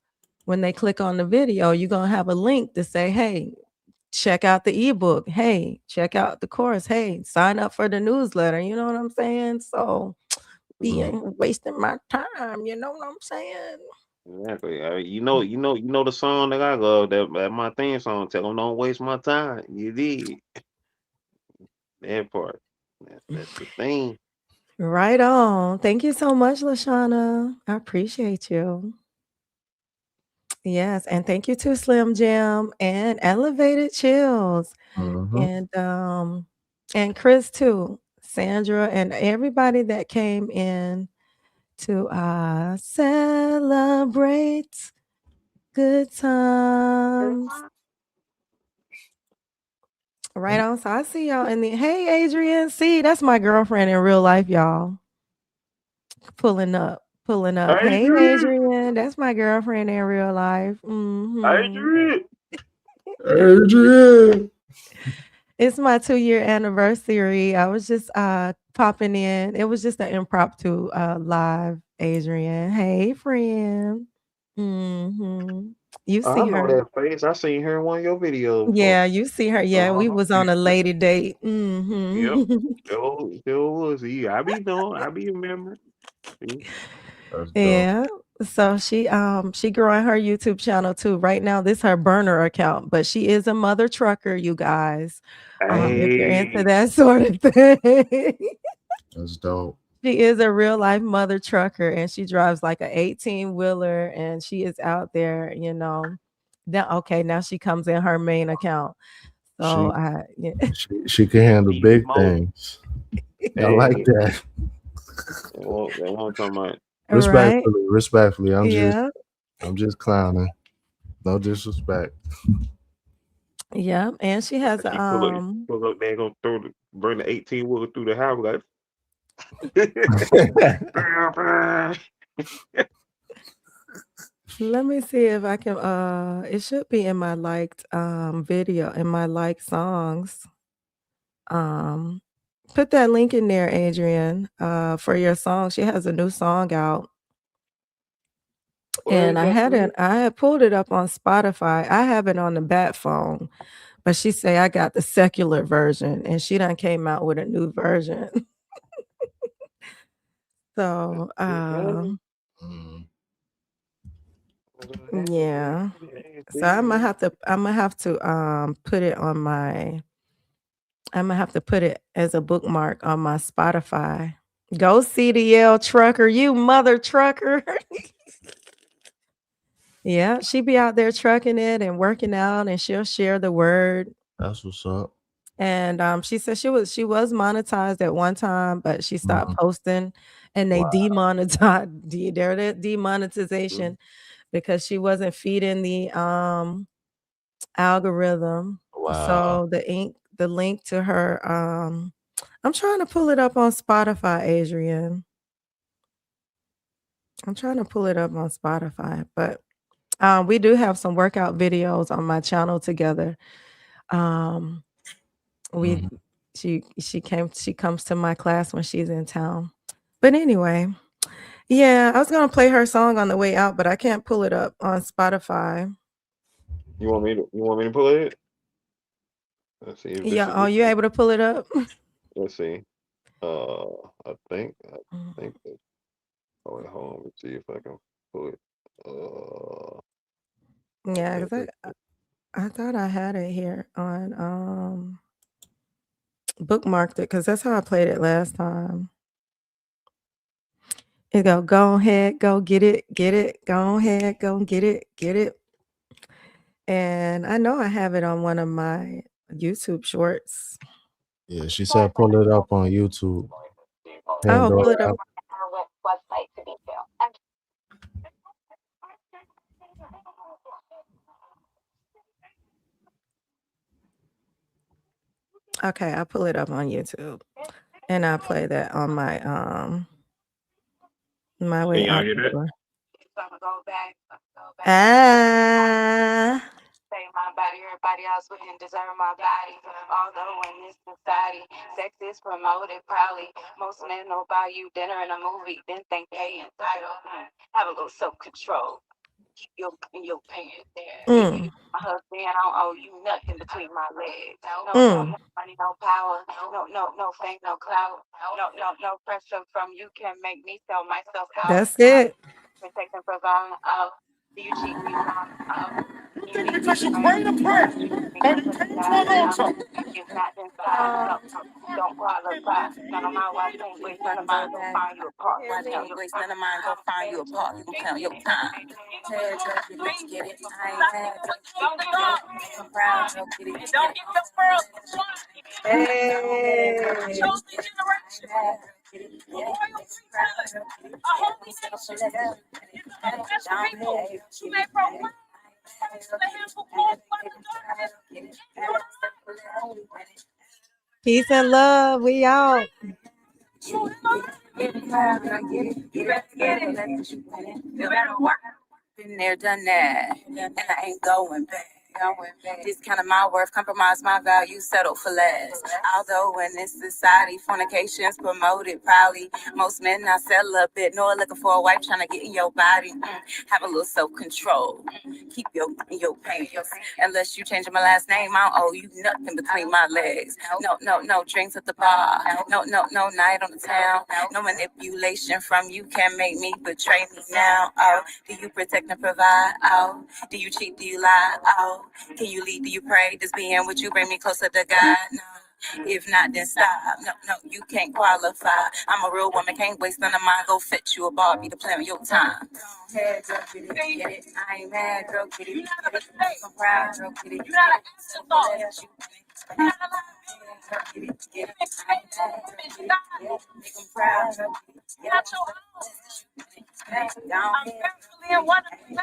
S1: When they click on the video, you're gonna have a link to say, "Hey, check out the ebook. Hey, check out the course. Hey, sign up for the newsletter." You know what I'm saying? So be
S2: Mm.
S1: ain't wasting my time. You know what I'm saying?
S3: Exactly. You know the song that I love, that my theme song. Tell them don't waste my time. You did that part. That's the thing.
S1: Right on. Thank you so much, Lashana. I appreciate you. Yes, and thank you to Slim Jim and Elevated Chills.
S2: Mhm.
S1: And Chris too, Sandra, and everybody that came in to celebrate good times. Right on. So I see y'all in the hey Adrian. See, that's my girlfriend in real life, y'all. Pulling up. Pulling up. Hey
S3: Adrian,
S1: Adrian. That's my girlfriend in real life.
S3: Adrian.
S2: Adrian.
S1: It's my 2-year anniversary. I was just popping in. It was just an impromptu live, Adrian. Hey friend. hmm You
S3: I
S1: see
S3: know
S1: her.
S3: that face. I seen her in one of your videos before.
S1: Yeah, you see her. Yeah, we
S3: Uh-huh.
S1: was on a
S3: Yep.
S1: lady date.
S3: Yep. Still was. Yeah, I be knowing. I be remembering. See?
S2: That's dope.
S1: Yeah. So she growing her YouTube channel too. Right now, this her burner account, but she is a mother trucker, you guys. If you're into
S3: Hey,
S1: that sort of thing.
S2: That's dope.
S1: She is a real life mother trucker and she drives like a 18 wheeler and she is out there, Now okay, now she comes in her main account. So
S2: She
S1: I yeah.
S2: she can handle
S3: Stevie
S2: big
S3: Mo.
S2: things. I like
S3: Hey,
S2: that.
S3: that one talking about.
S1: Right?
S2: Respectfully, respectfully.
S1: Yeah.
S2: I'm just clowning. No disrespect.
S1: Yeah. And she has a
S3: She pull up. They gonna bring the 18 wheeler through the house like.
S1: let me see if I can it should be in my liked video, in my liked songs. Um put that link in there, Adrian, for your song. She has a new song out.
S3: What
S1: And
S3: is that?
S1: I had pulled it up on Spotify. I have it on the bat phone, but she say I got the secular version and she done came out with a new version. So,
S2: Mm.
S1: yeah. So I'm gonna have to put it on my I'm gonna have to put it as a bookmark on my Spotify. Go CDL trucker, you mother trucker. Yeah, she be out there trucking it and working out and she'll share the word.
S2: That's what's up.
S1: And she said she was monetized at one time, but she stopped
S2: Mhm.
S1: posting and they
S2: Wow.
S1: demonetized their demonetization because she wasn't feeding the algorithm.
S2: Wow.
S1: So the link to her I'm trying to pull it up on Spotify, Adrian. I'm trying to pull it up on Spotify, but we do have some workout videos on my channel together. Um we
S2: Mhm.
S1: she comes to my class when she's in town. But anyway, yeah, I was gonna play her song on the way out, but I can't pull it up on Spotify.
S3: You want me to pull it? Let's see if this
S1: Yeah,
S3: is
S1: are
S3: it.
S1: you able to pull it up?
S3: Let's see. I think. Oh wait, hold on. Let's see if I can pull it. I
S1: Yeah,
S3: think.
S1: 'cause I thought I had it here on bookmarked it because that's how I played it last time. It go ahead, go get it, go ahead, go get it. And I know I have it on one of my YouTube shorts.
S2: Yeah, she said pull it up on YouTube.
S1: Oh,
S2: Pandora
S1: pull it up.
S2: app.
S1: Okay, I'll pull it up on YouTube and I'll play that on my My
S3: Can
S1: way
S3: y'all
S1: out
S3: hear
S1: the
S3: that?
S1: door. Ah.
S5: Say my body, everybody else wouldn't deserve my body. Although in this society, sex is promoted proudly. Most men know buy you dinner and a movie, then think they entitled. Have a little self-control. Keep your pants there.
S1: Mm.
S5: My husband, I don't owe you nothing between my legs.
S1: Mm.
S5: No money, no power. No fame, no clout. No pressure from you can make me sell myself out.
S1: That's it.
S5: Protect and provide. Do you cheat? Do you lie? You leave? Do you pray? Make closer to God. If not, then stop. No, don't qualify. None of my wife ain't waste none of mine. Go find you a part. Why they ain't waste none of mine? Go find you a part. You can count your time. Head up, let's get it. I ain't mad. I'm proud. Don't get it. Don't get the world. Hey. Chosen generation. A holy nation. You may proclaim.
S1: Peace and love. We out.
S5: Been there, done that, and I ain't going back. Discounted my worth, compromise my value, settle for less. Although in this society, fornication's promoted proudly. Most men not celibate, nor looking for a wife trying to get in your body. Have a little self-control. Keep your pants. Unless you change my last name, I don't owe you nothing between my legs. No drinks at the bar. No night on the town. No manipulation from you can make me betray me now. Oh, do you protect and provide? Oh, do you cheat? Do you lie? Oh, can you lead? Do you pray? Does being with you bring me closer to God? No. If not, then stop. No, you can't qualify. I'm a real woman, can't waste none of mine. Go fetch you a Barbie to play on your time. Head, girl, get it. I ain't mad, girl, get it. I'm proud, girl, get it. Get it. I ain't mad, girl, get it. Make 'em proud, girl, get it. I'm carefully in one of the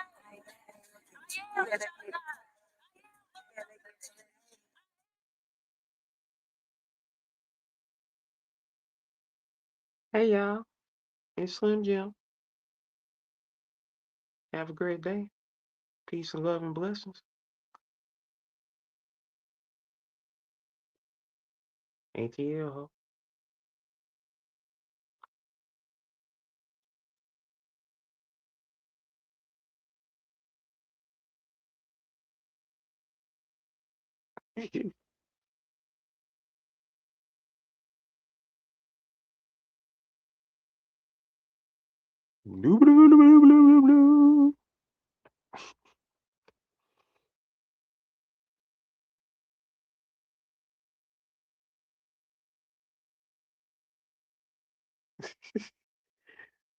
S3: Hey y'all, it's Slim Jim. Have a great day. Peace and love and blessings. ATL.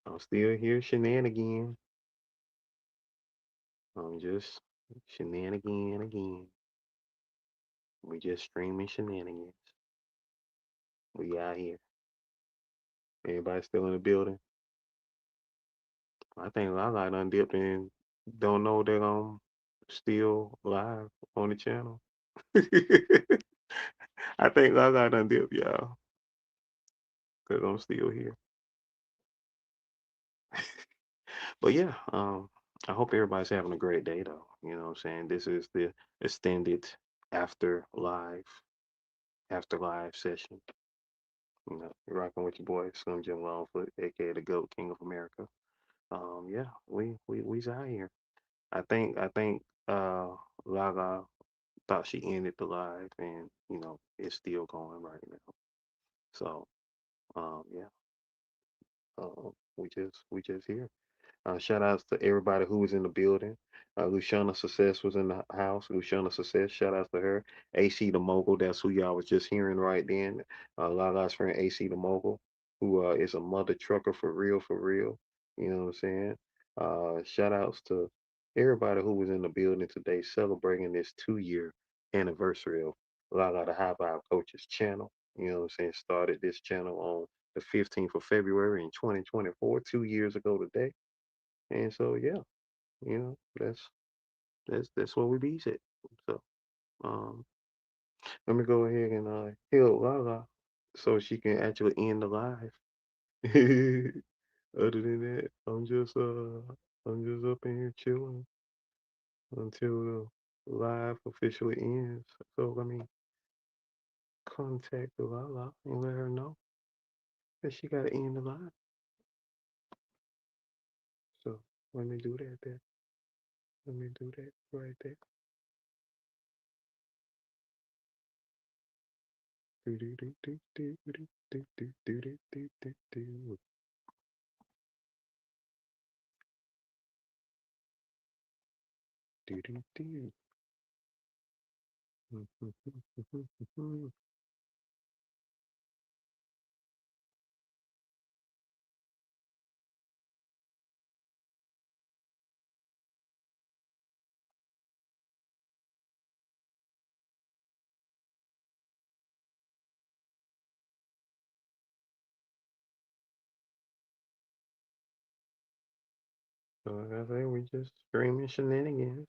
S3: I'm still here shenanigan. I'm just shenanigan again. We just streaming shenanigans. We out here. Everybody still in the building. I think LaLa done dipped in. Don't know that I'm still live on the channel. I think LaLa done dipped, y'all, because I'm still here. But yeah, I hope everybody's having a great day though. You know what I'm saying? This is the extended after live after live session. You know, you're rocking with your boy Slim Jim Longfoot, aka the GOAT King of America. Yeah, we's out here. I think Lala thought she ended the live, and you know it's still going right now. So yeah, we just here. Shout outs to everybody who was in the building. Luciana Success was in the house. Luciana Success, shout outs to her. AC the Mogul, that's who y'all was just hearing right then. Lala's friend AC the Mogul, who is a mother trucker for real, for real. You know what I'm saying? Shout outs to everybody who was in the building today celebrating this 2 year anniversary of Lala the High Vibe Coaches channel. You know what I'm saying? Started this channel on the 15th of February in 2024, 2 years ago today. And so yeah, you know, that's what we be at. So um let me go ahead and heal Lala so she can actually end the live. Other than that, I'm just up in here chilling until the live officially ends. So let me contact LaLa and let her know that she got to end the live. So let me do that there. Let me do that right there. Do do do do do do do do do do do do do. Do do do. So like I say, we just streaming shenanigans.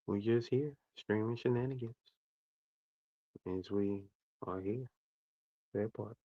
S3: We just here streaming shenanigans as we are here. That part.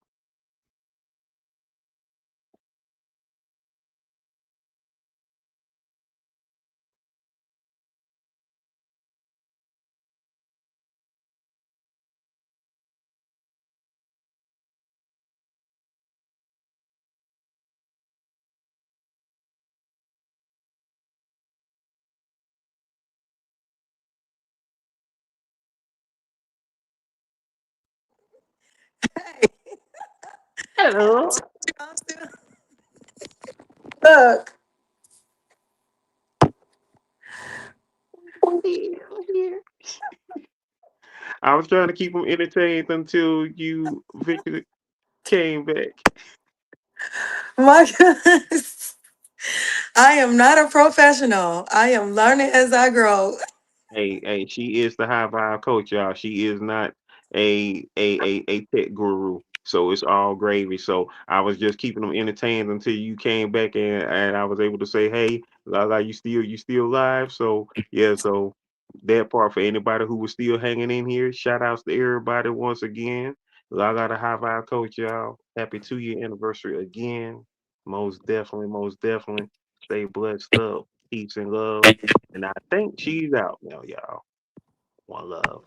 S1: Hey,
S3: Hello.
S1: I'm still look.
S3: Here. I was trying to keep them entertained until you, Victor, came back.
S1: My goodness. I am not a professional. I am learning as I grow.
S3: Hey, she is the high vibe coach, y'all. She is not a tech guru. So it's all gravy. So I was just keeping them entertained until you came back and I was able to say, hey, LaLa, you still live. So yeah, so that part for anybody who was still hanging in here. Shout outs to everybody once again. LaLa the high vibe coach, y'all. Happy 2 year anniversary again. Most definitely, most definitely. Stay blessed up. Peace and love. And I think she's out now, y'all. One love.